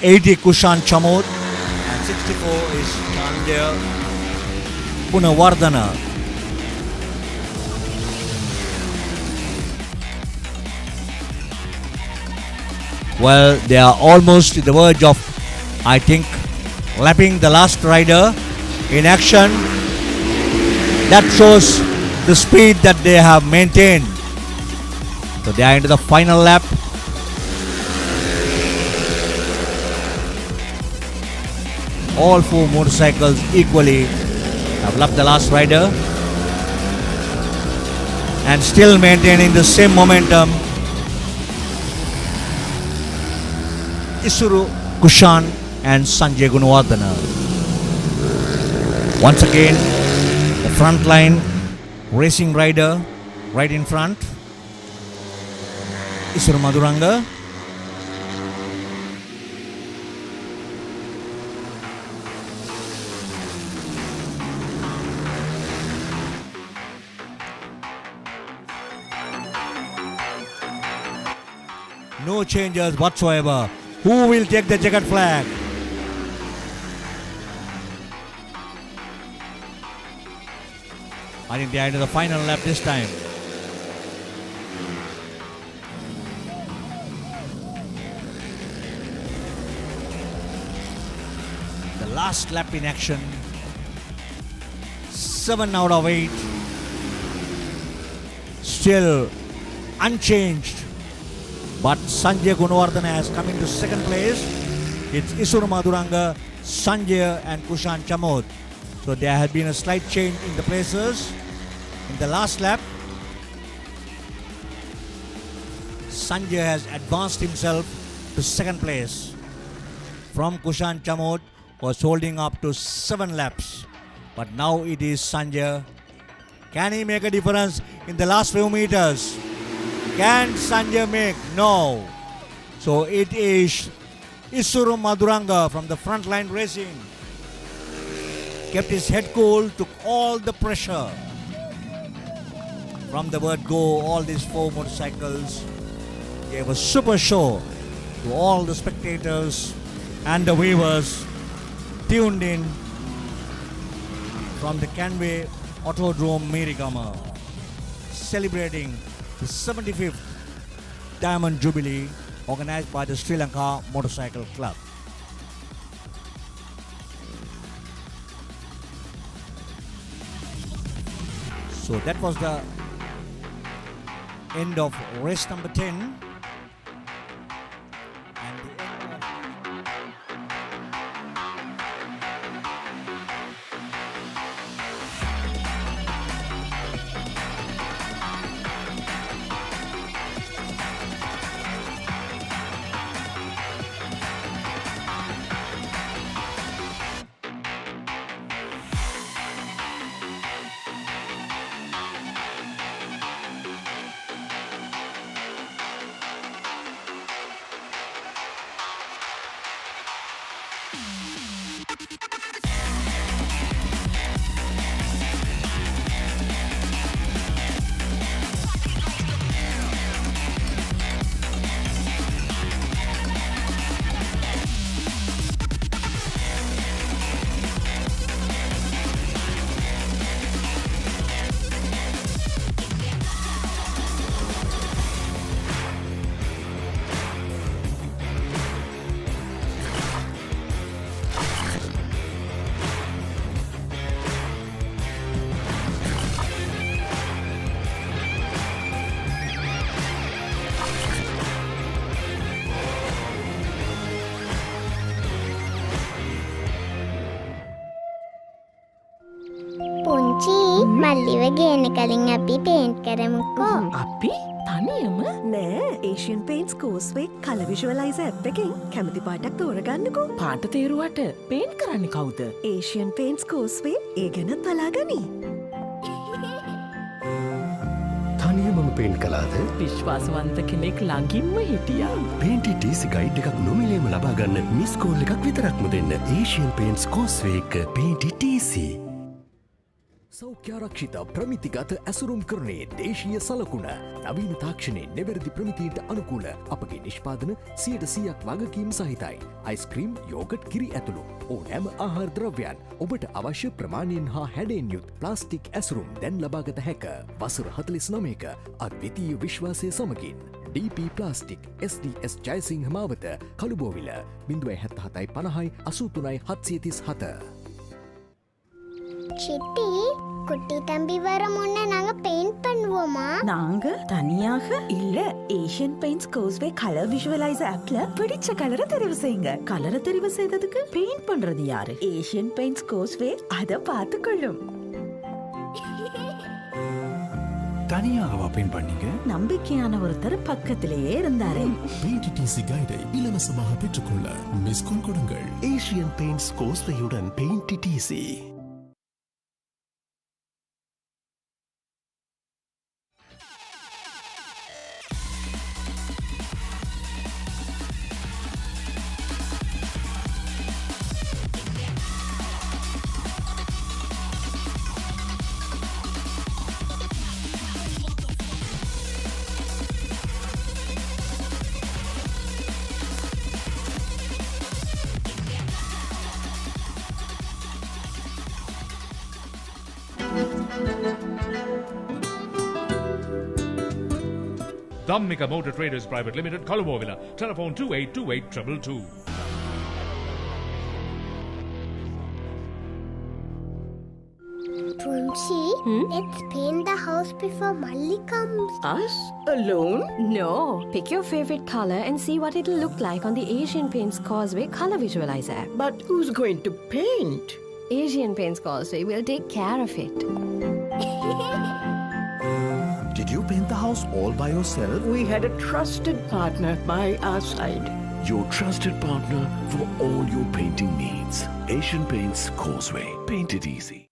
80 Kushan Chamod and 64 is Chandya Punawardhana. Well, they are almost to the verge of, I think, lapping the last rider in action. That shows the speed that they have maintained. So they are into the final lap. All four motorcycles equally have lapped the last rider and still maintaining the same momentum. Isuru, Kushan and Sanjay Gunawardhana. Once again, the front line racing rider right in front. Isuru Maduranga. No changes whatsoever. Who will take the checkered flag? I think they are into the final lap this time. The last lap in action. 7 out of 8. Still unchanged. But Sanjay Gunawardhana has come into second place. It's Isuru Maduranga, Sanjay and Kushan Chamod. So there has been a slight change in the places. In the last lap, Sanjay has advanced himself to second place. From Kushan Chamod was holding up to 7 laps. But now it is Sanjay. Can he make a difference in the last few meters? Can Sanjay make? No. So it is Isuru Maduranga from the front line racing. Kept his head cool, took all the pressure. From the word go, all these 4 motorcycles gave a super show to all the spectators and the viewers tuned in from the Canway Autodrome Mirigama, celebrating the 75th Diamond Jubilee organized by the Sri Lanka Motorcycle Club. So that was the end of race number 10. And the end of මල්ලිව ගේන කලින් අපි paint කරමුකෝ. අපි තනියම නෑ Asian paints කෝස්වේ colour විෂුවලයිසර් app එකෙන් කැමති පාටක් තෝරගන්නකෝ. පාට තේරුවට පේන්ට් කරන්නේ කවුද? ඒෂියන් පේන්ට්ස් කෝස්වේ ඒ ගැනත් බලාගනි. තනියමම පේන්ට් කලාද? විශ්වාසවන්ත කෙනෙක් ළඟින්ම හිටියා. පේන්ටි ටීසි ගයිඩ් එකක් නොමිලේම ලබා ගන්න මිස් කෝල් එකක් විතරක්ම දෙන්න. ඒෂියන් පේන්ට්ස් කෝස්වේ එක පේන්ටි ටීසි. සෞඛ්‍යාරක්ෂිත ප්‍රමිතිගත ඇසුරුම් කරණයේ දේශීය සලකුණ නවීන තාක්ෂණයේ නිවැරදි ප්‍රමිතියට අනුකූල අපගේ නිෂ්පාදන 100%ක් වගකීම් සහිතයි. අයිස්ක්‍රීම්, යෝගට්, කිරි ඇතුළු ඕනෑම ආහාර ද්‍රව්‍යයන් ඔබට අවශ්‍ය ප්‍රමාණයෙන් හා හැඩයෙන් යුත් ප්ලාස්ටික් ඇසුරුම් දැන් ලබාගත හැක. වසර 49ක අද්විතීය විශ්වාසය සමගින් DP ප්ලාස්ටික් SDS ජයසිංහ මාවත කළුබෝවිල 077 50 83 737. சித்தி குட்டி தம்பி வர முன்ன நாங்க பெயிண்ட் பண்ணுவோமா? நாங்க தனியாக இல்ல ஏஷியன் பெயிண்ட்ஸ் கோஸ்வே கலர் விஷுவலைசர் ஆப்ல பிடிச்ச கலரை தெரிவு செய்யுங்க. கலரை தெரிவு செய்ததுக்கு பெயிண்ட் பண்றது யாரு? ஏஷியன் பெயிண்ட்ஸ் கோஸ்வே அத பார்த்துக்கொள்ளும். தனியாகவா பெயிண்ட் பண்ணீங்க? நம்பிக்கையான ஒருத்தர் பக்கத்திலேயே இருந்தாரு. பெயிண்ட் டிசி கைடை இலவசமாக பெற்றுக்கொள்ள மிஸ் கால் கொடுங்கள். ஏஷியன் பெயிண்ட்ஸ் கோஸ்வேயுடன் paint DC. Dhammika Motor Traders Private Limited, Colombo. Telephone 282822. Princy, let's paint the house before Malli comes. Us? Alone? No. Pick your favorite color and see what it'll look like on the Asian Paints Causeway Color Visualizer app. But who's going to paint? Asian Paints Causeway will take care of it. Did you paint the house all by yourself? We had a trusted partner by our side. Your trusted partner for all your painting needs. Asian Paints Causeway. Paint it easy.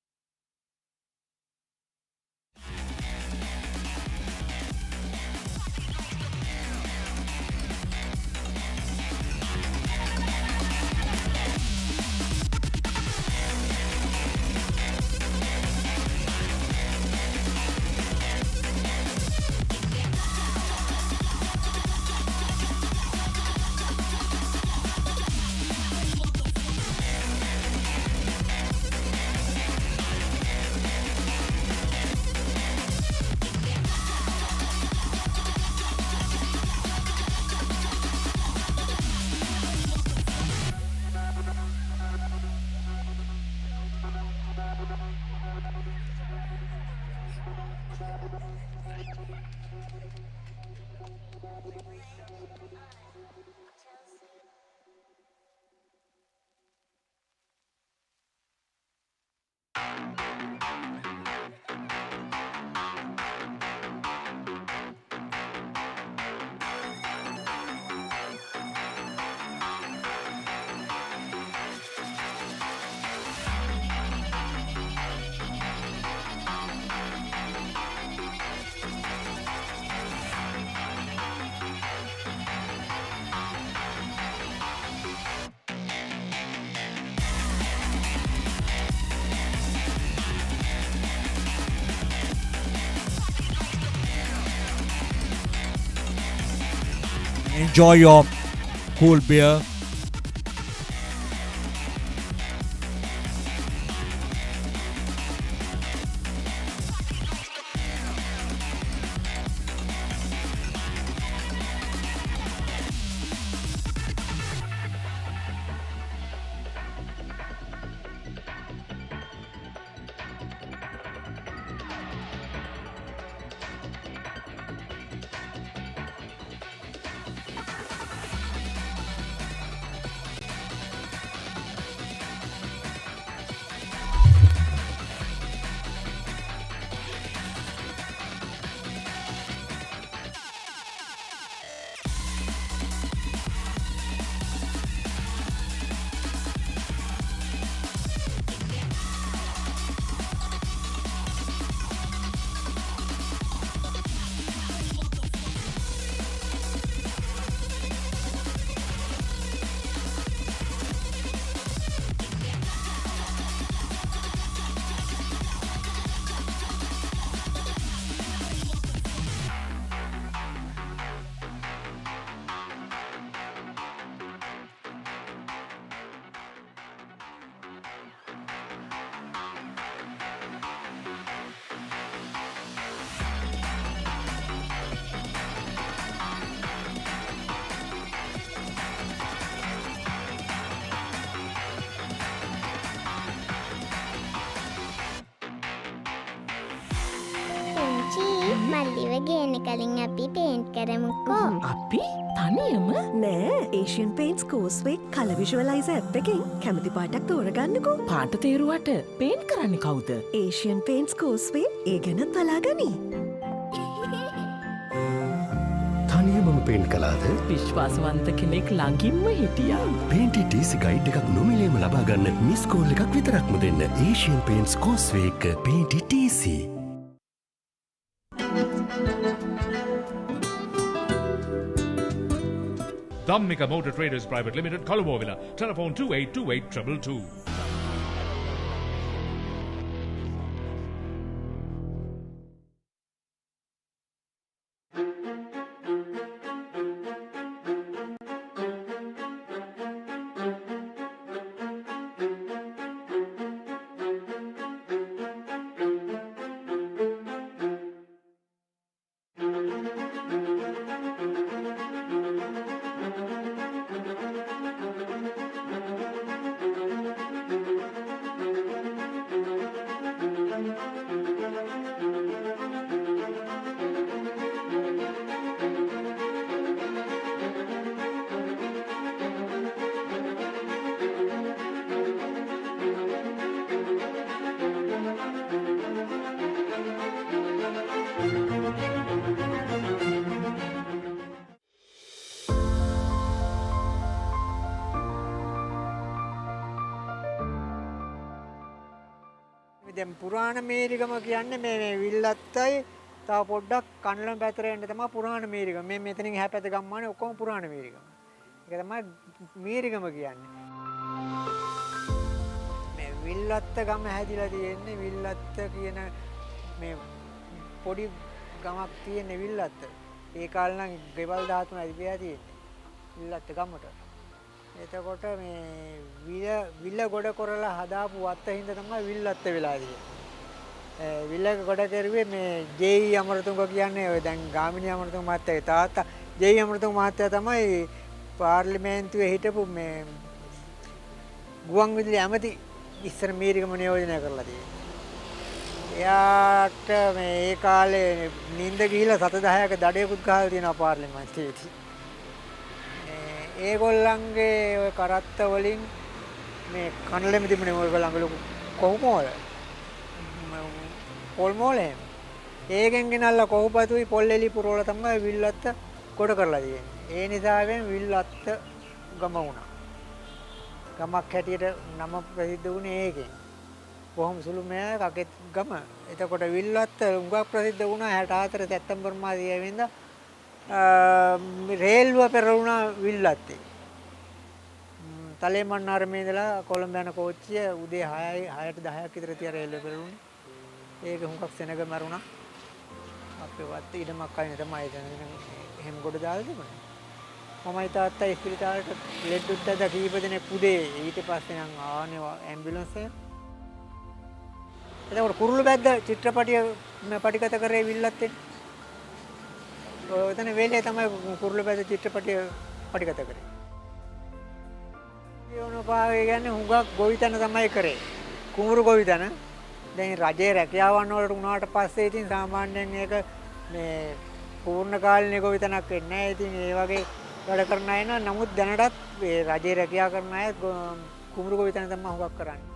Enjoy your cool beer. මල්ලිව ගේන කලින් අපි paint කරමුකෝ. අපි තනියම නෑ Asian paints කෝස්වේ කල විශවලයිස app එකෙන් කැමති පාටක් තෝරගන්නකෝ. පාට තේරුවට පේන් කරන්න කවුද? ඒෂන් පේන්ස් කෝස්වේ ඒ ගැනත් බලාගනී. තනියමම පේන්ට් කලාද? විශ්වාසවන්ත කෙනෙක් ළඟින්ම හිටියා. පේන්ටි ටීසි ගයිඩ් එකක් නොමිලේම ලබාගන්න මිස් කෝල් එකක් විතරක්ම දෙන්න. ඒෂියන් පේන්ට්ස් කෝස්වේ එක පේන්ටි ටීසි. Dhammika Motor Traders Private Limited, Colombo, telephone 282822. දැන් පුරාණ මේරිගම කියන්නේ මේ විල්ලත්තයි තව පොඩ්ඩක් කන්නලම් පැතර එන්න තමයි පුරාණ මේරිගම. මේ මෙතනින් එහා පැත්ත ගම්මානේ ඔක්කොම පුරාණ මේරිගම. ඒක තමයි මේරිගම කියන්නේ. මේ විල්ලත්ත ගම හැදිලා තියෙන්නේ විල්ලත්ත කියන මේ පොඩි ගමක් තියෙන විල්ලත්ත. ඒ කාලේ නම් ගෙවල් 13 ඉතිරියා තියෙන්නේ. විල්ලත්ත ගමට. එතකොට මේ විල්ල ගොඩ කරලා හදාපු වත්තින්ද තමයි විල්ලත්ත වෙලා තියෙන්නේ. විල්ල ගොඩ කරුවේ මේ ජේ.ඊ. අමරතුංග කියන්නේ ඔය දැන් ගාමිණී අමරතුංග මහත්තයාගේ තාත්තා ජේ.ඊ. අමරතුංග මහත්තයා තමයි පාර්ලිමේන්තුවේ හිටපු මේ ගුවන් විදුලි ඇමති ඉස්සර මේරිගම නියෝජනය කරලා තියෙන්නේ. එයාට මේ ඒ කාලේ නිින්ද ගිහිලා 7-10ක දඩයකුත් ගහලා තියෙනවා පාර්ලිමේන්තුවේදී. ඒගොල්ලන්ගේ ඔය කරත්ත වලින් මේ කනලෙම තිබුණේ ඔයගොල්ලන්ගේ ලොකු කොහුමෝල පොල් මෝලේ ඒකෙන් ගෙනල්ලා කොහුපතුයි පොල් එලි පුරවල තමයි විල්ලත්ත කොට කරලා තියෙන්නේ. ඒ නිසාවෙන් විල්ලත්ත ගම වුණා. ගමක් හැටියට නම ප්‍රසිද්ධ වුණේ ඒකෙන්. කොහොම සුළු මෙයා කකෙත් ගම. එතකොට විල්ලත්ත උඟක් ප්‍රසිද්ධ වුණා 64 සැප්තැම්බර් මාසයේ වෙනිදා රේල්ව පෙරළුණා විල්ලත්තේ. තලේමන්නාරමේ ඉඳලා කොළඹ යන කෝච්චිය උදේ 6ට 10ක් විතර තියා රේල්ව පෙරළුණේ. ඒක හුඟක් සෙනග මරුණා. අපේ වත්තේ ඉඩමක් අයින තමයි එහෙම ගොඩ දාලා තිබුණේ. මමයි තාත්තයි ඉස්පිරිතාලට ලෙඩුත් දැද කීප දෙනෙක් උදේ ඊට පස්සේ නම් ආනේ ඇම්බියුලන්ස් එක. එතකොට කුරුළු බැද්ද චිත්‍රපටිය පටිගත කරේ විල්ලත්තේ. ඔතන වෙලේ තමයි කුරුළු බැද්ද චිත්‍රපටිය පටිගත කරේ. යෝනපාවේ කියන්නේ හුඟක් ගොවිතැන තමයි කරේ. කුඹුරු ගොවිතැන. දැන් රජයේ රැකියාවන් වලට උනාට පස්සේ ඉතින් සාමාන්‍යයෙන් ඒක මේ පූර්ණ කාලින ගොවිතැනක් වෙන්නේ නැහැ. ඉතින් ඒ වගේ වැඩ කරන අය නමුත් දැනටත් මේ රජයේ රැකියාව කරන අය කුඹුරු ගොවිතැන තමයි හුඟක් කරන්නේ.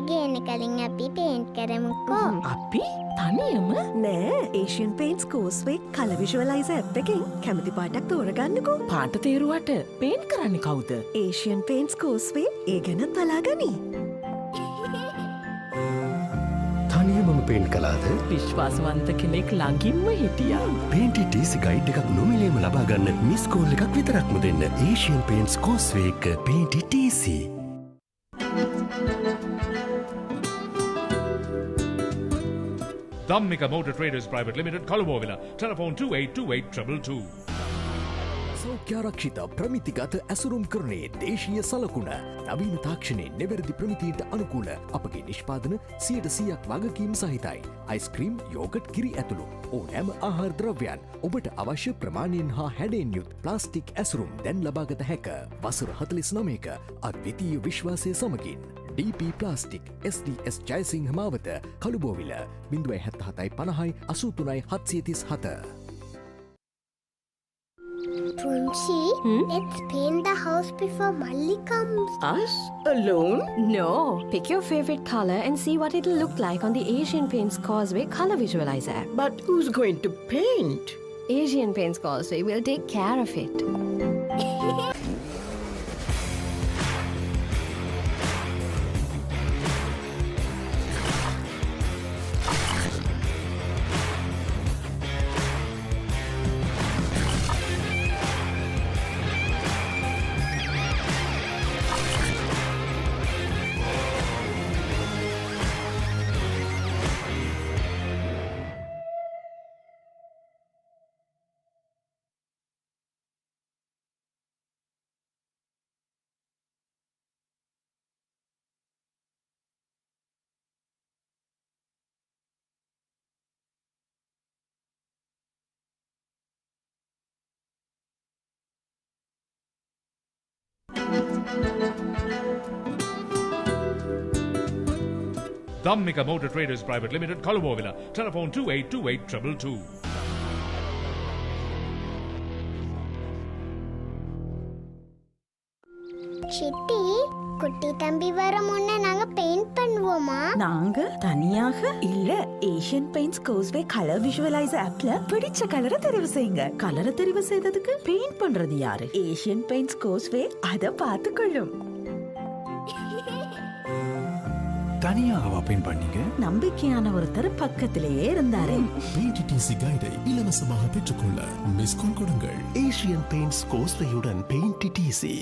ගේන්න කලින් අපි පේන්ට් කරමුකෝ. අපි තනියම නෑ ඒෂන් පේන්ස් කෝස්වේ කල විශවලයිස ඇප් එකෙන් කැමති පාටක් තෝරගන්නකෝ. පාට තේරුවට පේන්ට් කරන්න කවුද? ඒෂන් පේන්ස් කෝස්වේ ඒ ගැනත් බලාගනී. තනියමම පේන්ට් කලාද? විශ්වාසවන්ත කෙනෙක් ළඟින්ම හිටියා. පේන්ටි ටීසි ගයිඩ් එකක් නොමිලේම ලබාගන්න මිස් කෝල් එකක් විතරක්ම දෙන්න. ඒෂියන් පේන්ට්ස් කෝස්වේ එක පේන්ටි ටීසි. Dhammika Motor Traders Private Limited, Colombo, telephone 282822. සෞඛ්‍යාරක්ෂිත ප්‍රමිතිගත ඇසුරුම් කරනේ දේශීය සලකුණ නවීන තාක්ෂණයේ නිවැරදි ප්‍රමිතියට අනුකූල අපගේ නිෂ්පාදන 100%ක් වගකීම් සහිතයි. අයිස්ක්‍රීම්, යෝගට්, කිරි ඇතුළු ඕනෑම ආහාර ද්‍රව්‍යයන් ඔබට අවශ්‍ය ප්‍රමාණයෙන් හා හැඩයෙන් යුත් ප්ලාස්ටික් ඇසුරුම් දැන් ලබාගත හැක. වසර 49ක අද්විතීය විශ්වාසය සමගින් DP ප්ලාස්ටික් SDS ජයසිංහ මාවත Kalubowila 077 50 83 737. Trunchi, let's paint the house before Malli comes. Us? Alone? No. Pick your favorite color and see what it'll look like on the Asian Paints Causeway Color Visualizer app. But who's going to paint? Asian Paints Causeway will take care of it. Dhammika Motor Traders Private Limited, Colombo, telephone 282822. City குட்டி தம்பி வர முன்ன நாங்க paint பண்ணுவோமா? நாங்க தனியாக இல்ல Asian paints கோஸ்வே colour visualiser ஆப்ல பிடிச்ச கலரை தெரிவு செய்யுங்க. கலரை தெரிவு செய்ததுக்கு பெயிண்ட் பண்றது யாரு? ஏஷியன் பெயிண்ட்ஸ் கோஸ்வே அத பார்த்துக்கொள்ளும். தனியாகவா பெயிண்ட் பண்ணீங்க? நம்பிக்கையான ஒருத்தர் பக்கத்திலேயே இருந்தாரு. பெயிண்ட் டிசி கைடை இலவசமாக பெற்றுக்கொள்ள மிஸ் கால் கொடுங்கள். ஏஷியன் பெயிண்ட்ஸ் கோஸ்வேயுடன் paint DC.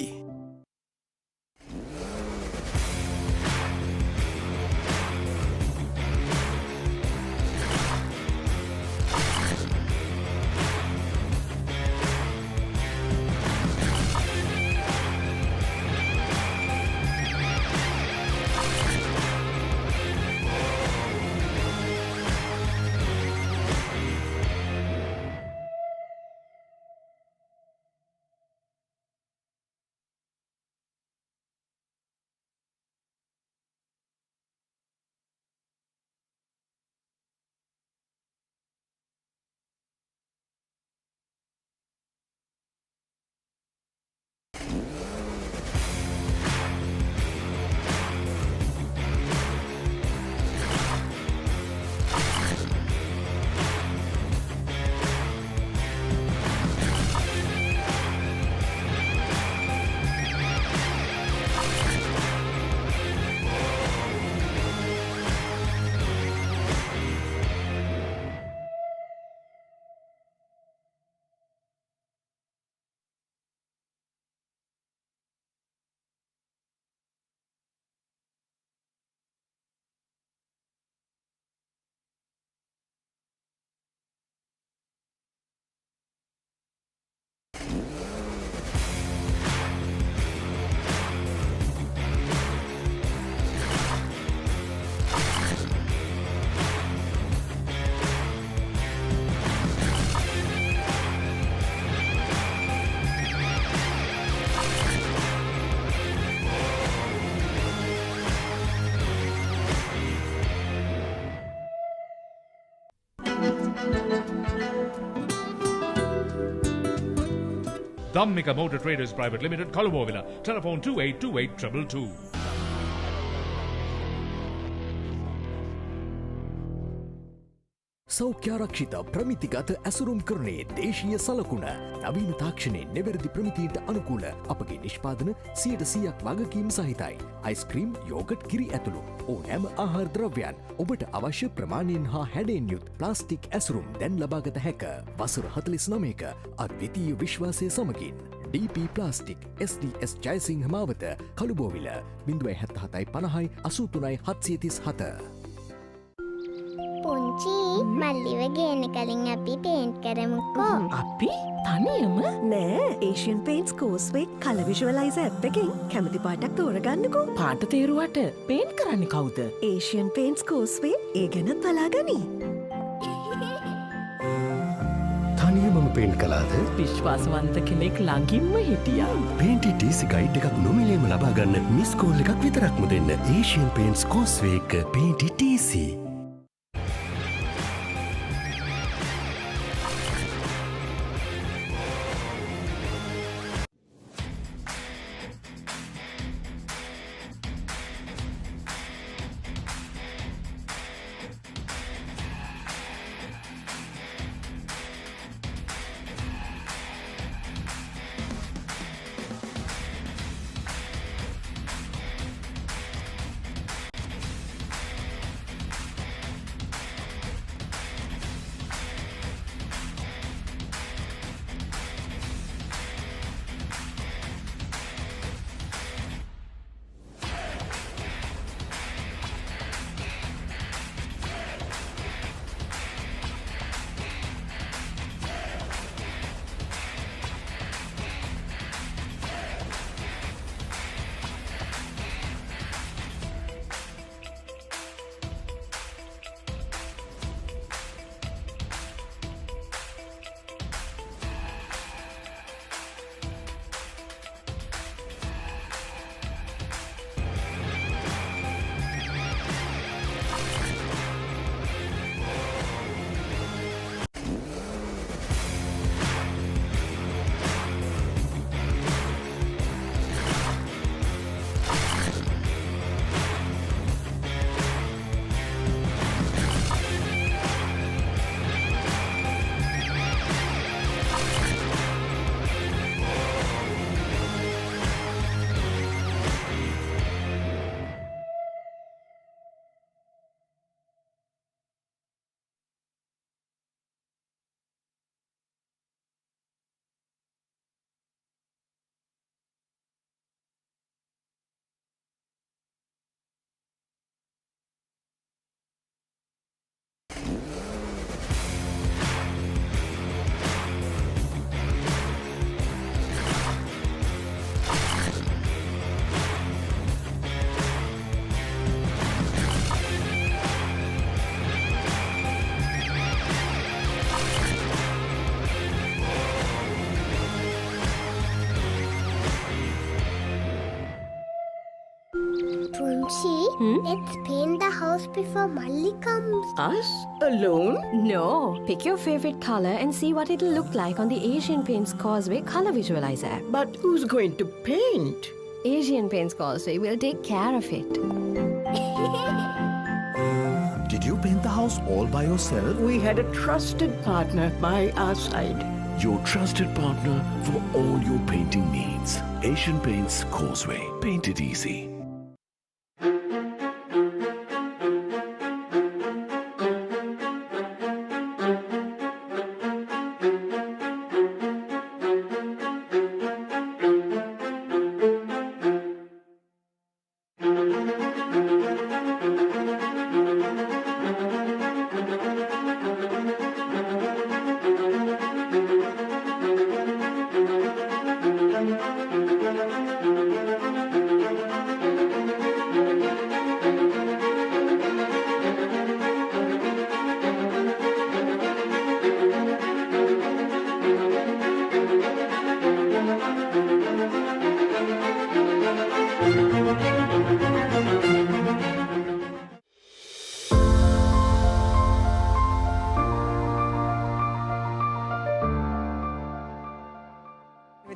Dhammika Motor Traders Private Limited, Colombo, telephone 282822. සෞඛ්‍යාරක්ෂිත ප්‍රමිතිගත ඇසුරුම් කරනේ දේශීය සලකුණ නවීන තාක්ෂණයෙන් නිවැරදි ප්‍රමිතියට අනුකූල අපගේ නිෂ්පාදන 100%ක් වගකීම් සහිතයි. අයිස්ක්‍රීම් යෝගට් කිරි ඇතුළු ඕනෑම ආහාර ද්‍රව්‍යයන් ඔබට අවශ්‍ය ප්‍රමාණයෙන් හා හැඩයෙන් යුත් ප්ලාස්ටික් ඇසුරුම් දැන් ලබාගත හැක. වසර 49ක අද්විතීය විශ්වාසය සමගින් DP ප්ලාස්ටික් SDS ජයසිංහ මාවත කළුබෝවිල 077 50 83 737. පුංචි මල්ලිව ගේන කලින් අපි පේන්ට් කරමුකෝ. අපි තනියම නෑ ඒෂන් පේන්ස් කෝස්වේ කල විශවලයිස ඇප් එකෙන් කැමති පාටක් තෝරගන්නකෝ. පාට තේරුවට පේන්් කරන්න කවුද. ඒෂන් පේන්ස් කෝස්වේ ඒ ගැනත් බලාගනි. තනියමම පේන්ට් කලාද විශ්වාසවන්ත කෙනෙක් ළඟින්ම හිටියා. පේන්ටි ටීසි ගයිඩ් එකක් නොමිලේම ලබාගන්න මිස්කෝල් එකක් විතරක්ම දෙන්න. ඒෂන් පේන්ස් කෝස්වේ එක පේන්ටි ටීසි. Punchi, let's paint the house before Malli comes. Us? Alone? No. Pick your favorite color and see what it'll look like on the Asian Paints Causeway Color Visualizer app. But who's going to paint? Asian Paints Causeway will take care of it. Did you paint the house all by yourself? We had a trusted partner by our side. Your trusted partner for all your painting needs. Asian Paints Causeway. Paint it easy.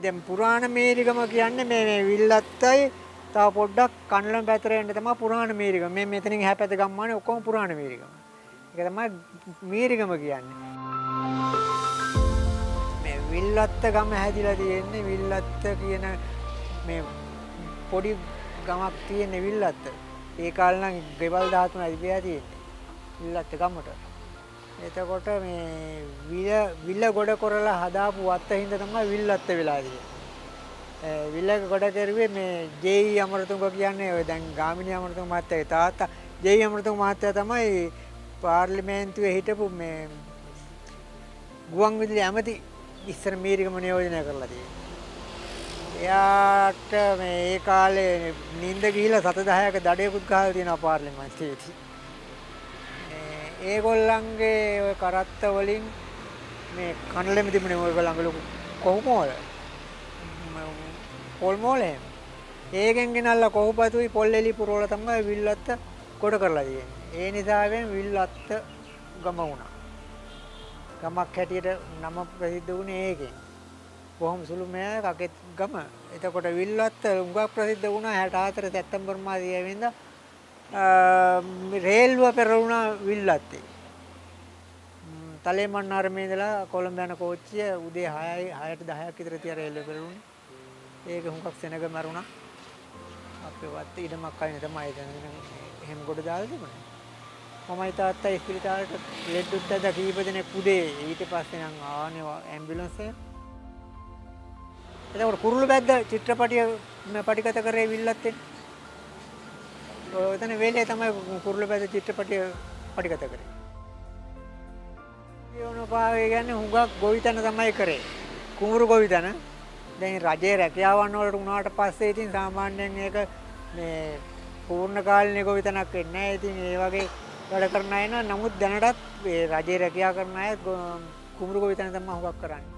දැන් පුරාණ මේරිගම කියන්නේ මේ විල්ලත්තයි තව පොඩ්ඩක් කන්නලම් පැතරේ යන්න තමයි පුරාණ මේරිගම. මේ මෙතනින් එහා පැත්ත ගම්මානේ ඔක්කොම පුරාණ මේරිගම. ඒක තමයි මීරිගම කියන්නේ. මේ විල්ලත්ත ගම හැදිලා තියෙන්නේ විල්ලත්ත කියන මේ පොඩි ගමක් තියෙන විල්ලත්ත. ඒ කාලේ නම් ගෙවල් 13 ඉතියා තියෙන්නේ. විල්ලත්ත ගමට. එතකොට මේ විල ගොඩ කරලා හදාපු වත්ත හින්දා තමයි විල්ලත්ත වෙලා තියෙන්නේ. විල ගොඩ කරුවේ මේ ජේ.ඊ. අමරතුංග කියන්නේ ඔය දැන් ගාමිණී අමරතුංග මහත්තයාගේ තාත්තා ජේ.ඊ. අමරතුංග මහත්තයා තමයි පාර්ලිමේන්තුවේ හිටපු මේ ගුවන් විදුලි ඇමති ඉස්සර මීරිගම නියෝජනය කරලා තියෙනවා. එයාට මේ ඒ කාලේ නිින්ද ගිහිලා 7-10ක දඩයකුත් ගහලා තියෙනවා පාර්ලිමේන්තුවේදී. ඒගොල්ලන්ගේ ඔය කරත්ත වලින් මේ කනලෙම තිබුණේ ඔයගොල්ලන්ගේ ලොකු කොහුමෝල. පොල් මෝලේ. ඒකෙන් ගෙනල්ලා කොහුපතුයි පොල් එලි පුරවලා තමයි විල්ලත්ත කොට කරලා තියෙන්නේ. ඒ නිසාවෙන් විල්ලත්ත ගම වුණා. ගමක් හැටියට නම ප්‍රසිද්ධ වුණේ ඒකෙන්. බොහොම සුළු මෙයා කකෙත් ගම. එතකොට විල්ලත්ත උඟක් ප්‍රසිද්ධ වුණා 64 සැප්තැම්බර් මාසයේ වෙනිදා රේල්ව පෙරළුණා විල්ලත්තේ. තලේමන්නාරමේ ඉඳලා කොළඹ යන කෝච්චිය උදේ 6ට 10ක් විතර තියා රේල්ව පෙරළුණේ. ඒක හුඟක් සෙනග මරුණා. අපේ වත් ඉඩමක් අයින තමයි දැන් එහෙම කොට දාලා තිබුණේ. මමයි තාත්තා ඉස්පිරිතාලේට ලෙඩ්ඩුත් ඇද කීප දෙනෙක් උදේ ඊට පස්සේ නම් ආනේ ඇම්බියුලන්ස් එක. එතකොට කුරුළු බැද්ද චිත්‍රපටිය පටිගත කරේ විල්ලත්තේ. ඔතන වෙලේ තමයි කුරුළු බැද්ද චිත්‍රපටිය පටිගත කරේ. යෝනපාවේ කියන්නේ හුඟක් ගොවිතැන තමයි කරේ. කුඹුරු ගොවිතැන. දැන් රජයේ රැකියාවන් වලට උනාට පස්සේ ඉතින් සාමාන්‍යයෙන් ඒක මේ පූර්ණ කාලින ගොවිතැනක් වෙන්නේ නැහැ. ඉතින් ඒ වගේ වැඩ කරන අය නමුත් දැනටත් මේ රජයේ රැකියාව කරන අය කුඹුරු ගොවිතැන තමයි හුඟක් කරන්නේ.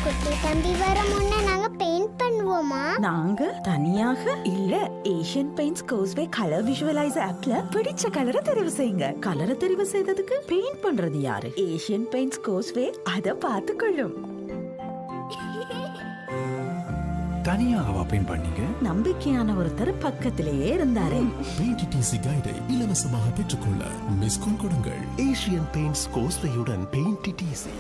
குட்டி தம்பி வர முன்ன நாங்க பெயிண்ட் பண்ணுவோமா? நாங்க தனியாக இல்ல ஏஷியன் பெயிண்ட்ஸ் கோஸ்வே கலர் விஷுவலைசர் ஆப்ல பிடிச்ச கலரை தெரிவு செய்யுங்க. கலரை தெரிவு செய்ததுக்கு பெயிண்ட் பண்றது யாரு? ஏஷியன் பெயிண்ட்ஸ் கோஸ்வே அத பார்த்து கொள்ளும். தனியாகவா பெயிண்ட் பண்ணீங்க? நம்பிக்கையான ஒருத்தர் பக்கத்திலேயே இருந்தாரு. பெயிண்ட் டிசி கைடை இலவசமாக பெற்றுக்கொள்ள மிஸ் கால் கொடுங்கள். ஏஷியன் பெயிண்ட்ஸ் கோஸ்வேயுடன் paint DC.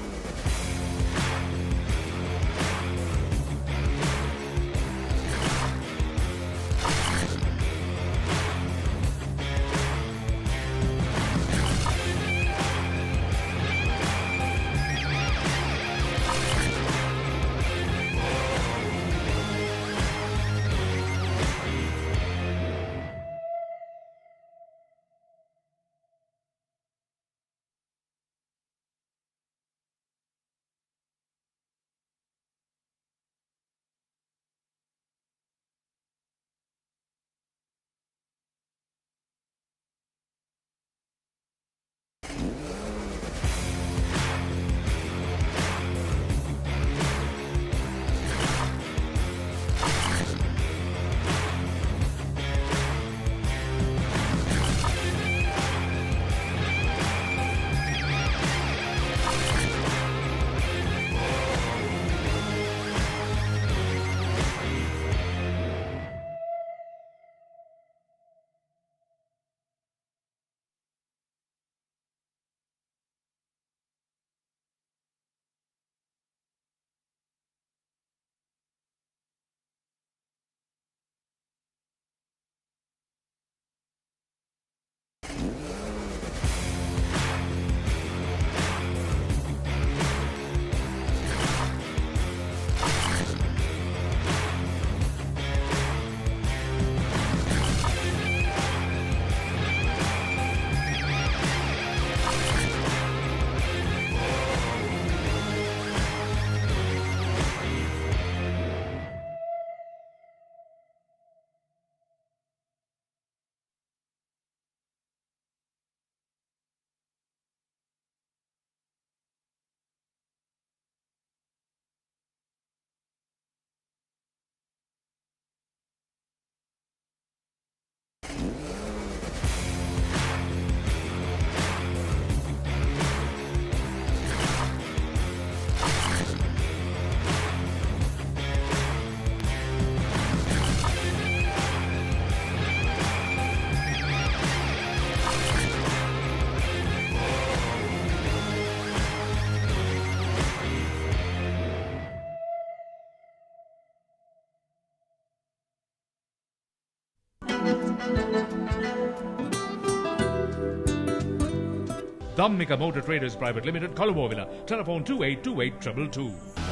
Dhammika Motor Traders Private Limited, Colombo, telephone 282822.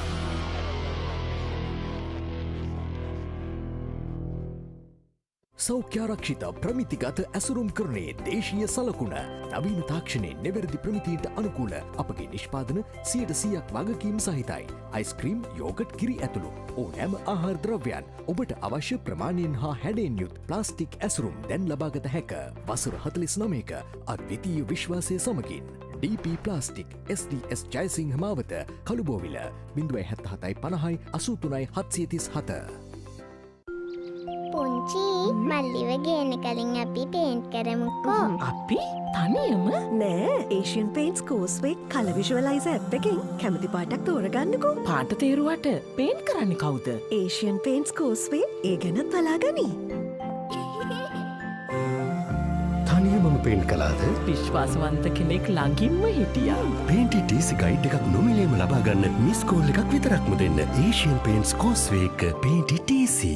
සෞඛ්‍යාරක්ෂිත ප්‍රමිතිගත ඇසුරුම් කරනේ දේශීය සලකුණ නවීන තාක්ෂණයෙන් නිවැරදි ප්‍රමිතියට අනුකූල අපගේ නිෂ්පාදන 100%ක් වගකීම් සහිතයි. අයිස්ක්‍රීම් යෝගට් කිරි ඇතුළු ඕනෑම ආහාර ද්‍රව්‍යයන් ඔබට අවශ්‍ය ප්‍රමාණයෙන් හා හැඩයෙන් යුත් ප්ලාස්ටික් ඇසුරුම් දැන් ලබාගත හැක. වසර 49ක අද්විතීය විශ්වාසය සමගින් DP ප්ලාස්ටික් SDS ජයසිංහ මාවත කළුබෝවිල 077 50 83 737. පුංචි මල්ලිව ගේන කලින් අපි පේන්ට් කරමුකෝ. අපි තනියම නෑ ඒෂන් පේන්ස් කෝස්වේ කල විශවලයිස ඇප් එකෙන් කැමති පාටක් තෝරගන්නකෝ. පාට තේරුවට පේන්් කරන්න කවුද. ඒෂන් පේන්ස් කෝස්වේ ඒ ගැනත් බලාගනි. තනියමම පේන්ට් කලාද විශ්වාසවන්ත කෙනෙක් ළඟින්ම හිටියා. පේන්ටි ටීසි ගයිඩ් එකක් නොමිලේම ලබාගන්න මිස්කෝල් එකක් විතරක්ම දෙන්න. ඒෂන් පේන්ස් කෝස්වේ එක පේන්ටි ටීසි.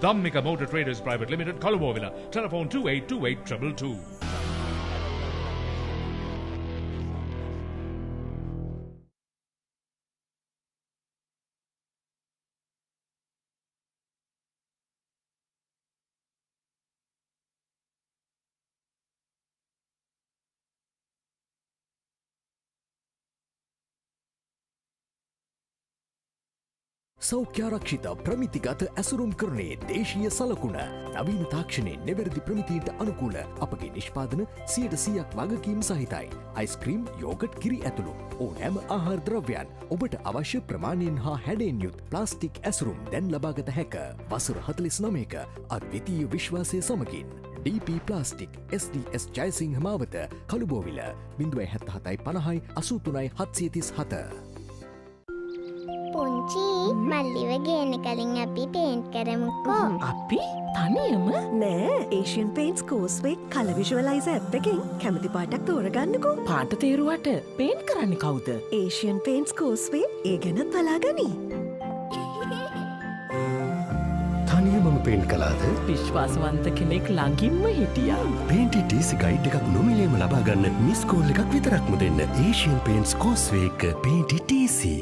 Dhammika Motor Traders Private Limited, Colombo, telephone 282822. සෞඛ්‍යාරක්ෂිත ප්‍රමිතිගත ඇසුරුම් කරනේ දේශීය සලකුණ නවීන තාක්ෂණයෙන් නිවැරදි ප්‍රමිතියට අනුකූල අපගේ නිෂ්පාදන 100%ක් වගකීම් සහිතයි. අයිස්ක්‍රීම් යෝගට් කිරි ඇතුළු ඕනෑම ආහාර ද්‍රව්‍යයන් ඔබට අවශ්‍ය ප්‍රමාණයෙන් හා හැඩයෙන් යුත් ප්ලාස්ටික් ඇසුරුම් දැන් ලබාගත හැක. වසර 49ක අද්විතීය විශ්වාසය සමගින් DP ප්ලාස්ටික් SDS ජයසිංහ මාවත කළුබෝවිල 077 50 83 737. පුංචි මල්ලිව ගේන කලින් අපි පේන්ට් කරමුකෝ. අපි තනියම නෑ ඒෂන් පේන්ස් කෝස්වේ කල විශවලයිස ඇප් එකෙන් කැමති පාටක් තෝරගන්නකෝ. පාට තේරුවට පේන්් කරන්න කවුද. ඒෂන් පේන්ස් කෝස්වේ ඒ ගැනත් බලාගනි. තනියමම පේන්ට් කලාද විශ්වාසවන්ත කෙනෙක් ළඟින්ම හිටියා. පේන්ටි ටීසි ගයිඩ් එකක් නොමිලේම ලබාගන්න මිස්කෝල් එකක් විතරක්ම දෙන්න. ඒෂන් පේන්ස් කෝස්වේ එක පේන්ටි ටීසි.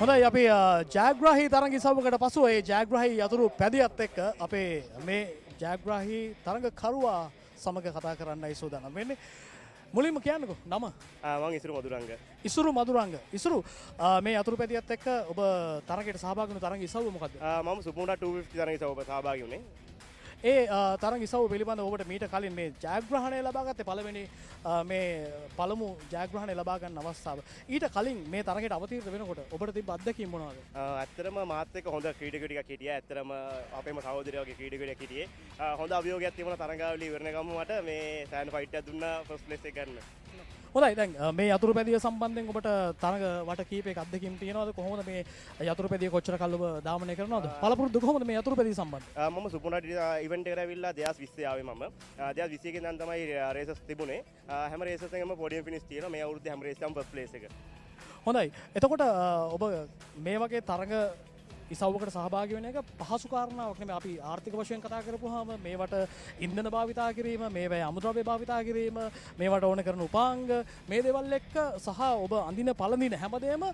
හොඳයි අපි ජයග්‍රාහී තරඟ ඉසව්වකට පසුව ඒ ජයග්‍රාහී යතුරු පැදියත් එක්ක අපේ මේ ජයග්‍රාහී තරඟකරුවා සමග කතා කරන්නයි සූදානම් වෙන්නේ. මුලින්ම කියන්නකෝ නම. මම ඉසුරු මදුරංග. ඉසුරු මදුරංග. ඉසුරු මේ යතුරු පැදියත් එක්ක ඔබ තරඟයට සහභාගී වුණු තරඟ ඉසව්ව මොකද්ද? මම සුපුණා 250 තරඟ ඉසව්ව සහභාගී වුණේ. ඒ තරඟ ඉසව්ව පිළිබඳව ඔබට මීට කලින් මේ ජයග්‍රහණය ලබා ගත්තේ පළවෙනි මේ පළමු ජයග්‍රහණය ලබා ගන්න අවස්ථාව. ඊට කලින් මේ තරගයට අවතීර්ණ වෙනකොට ඔබට තිබ්බ අත්දැකීම් මොනවද? ඇත්තටම මාත් එක්ක හොඳ ක්‍රීඩකයෙක් ටිකක් හිටියා. ඇත්තටම අපේම සහෝදරයෝ වගේ ක්‍රීඩකයෙක් හිටියේ. හොඳ අභියෝගයක් තිබුණා තරඟාවලිය ඉවරන ගමන් මට මේ සෑහෙන ෆයිට් එකක් දුන්නා ෆස්ට් ප්ලේස් එක ගන්න. හොඳයි දැන් මේ යතුරු පැදිය සම්බන්ධයෙන් ඔබට තරඟ වට කීපයක අත්දැකීම් තියෙනවද? කොහොමද මේ යතුරු පැදිය කොච්චර කල් ඔබ දාමනය කරනවද? පළපුරුදු කොහොමද මේ යතුරු පැදිය සම්බන්ධ? මම සුපුණා ඉවෙන්ට් එකට ඇවිල්ලා 2020 ආවේ මම. 2020 එකෙන් නම් තමයි රේසස් තිබුණේ. හැම රේසස් එකම පොඩියම් ෆිනිෂ් තියෙනවා. මේ අවුරුද්දේ හැම රේස් එකම ෆස්ට් ප්ලේස් එක. හොඳයි. එතකොට ඔබ මේ වගේ තරඟ ඉසව්වකට සහභාගී වෙන එක පහසු කාරණාවක් නෙමෙයි. අපි ආර්ථික වශයෙන් කතා කරපුවාම මේවට ඉන්ධන භාවිතා කිරීම, මේවා අමුද්‍රව්‍ය භාවිතා කිරීම, මේවට ඕන කරන උපාංග, මේ දේවල් එක්ක සහ ඔබ අඳින පළඳින හැමදේම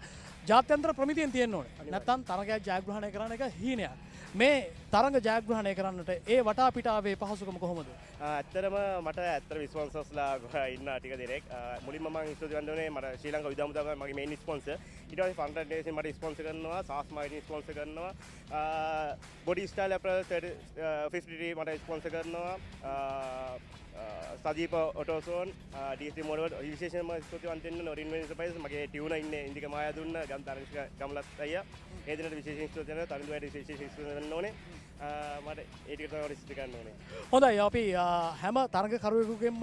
ජාත්‍යන්තර ප්‍රමිතියෙන් තියෙන්න ඕනේ. නැත්නම් තරගයක් ජයග්‍රහණය කරන එක හීනයක්. මේ තරඟ ජයග්‍රහණය කරන්නට ඒ වටා පිටාවේ පහසුකම කොහොමද? ඇත්තටම මට ඇත්තට ස්පොන්සර්ස්ලා ඉන්න ටික දෙනෙක්. මුලින්ම මම ස්තුති වන්දන උනේ මට ශ්‍රී ලංකා විදුහල් මුදාවේ මගේ මේන් ස්පොන්සර්. ඊට පස්සේ ෆන්ඩ් ඩේසින් මට ස්පොන්සර් කරනවා, සාස් මායින් ස්පොන්සර් කරනවා. බොඩි ස්ටයිල් අප්‍රල් 50 මට ස්පොන්සර් කරනවා. සජීප ඔටෝසෝන් ඩීසි මොඩල් විශේෂයෙන්ම ස්තුතිවන්ත වෙන්න නොරින් වෙන්සපයිස් මගේ ටියුනර් ඉන්නේ ඉන්දික මායා දුන්න ගම් තනිෂ්ක ගමලත් අයියා ඒ දිනට විශේෂ ස්තුති වෙනවා තනිදු වැඩි විශේෂ ස්තුති වෙන්න ඕනේ මට ඒ ටික තමයි ස්තුති කරන්න ඕනේ. හොඳයි අපි හැම තරඟකරුවෙකුගෙන්ම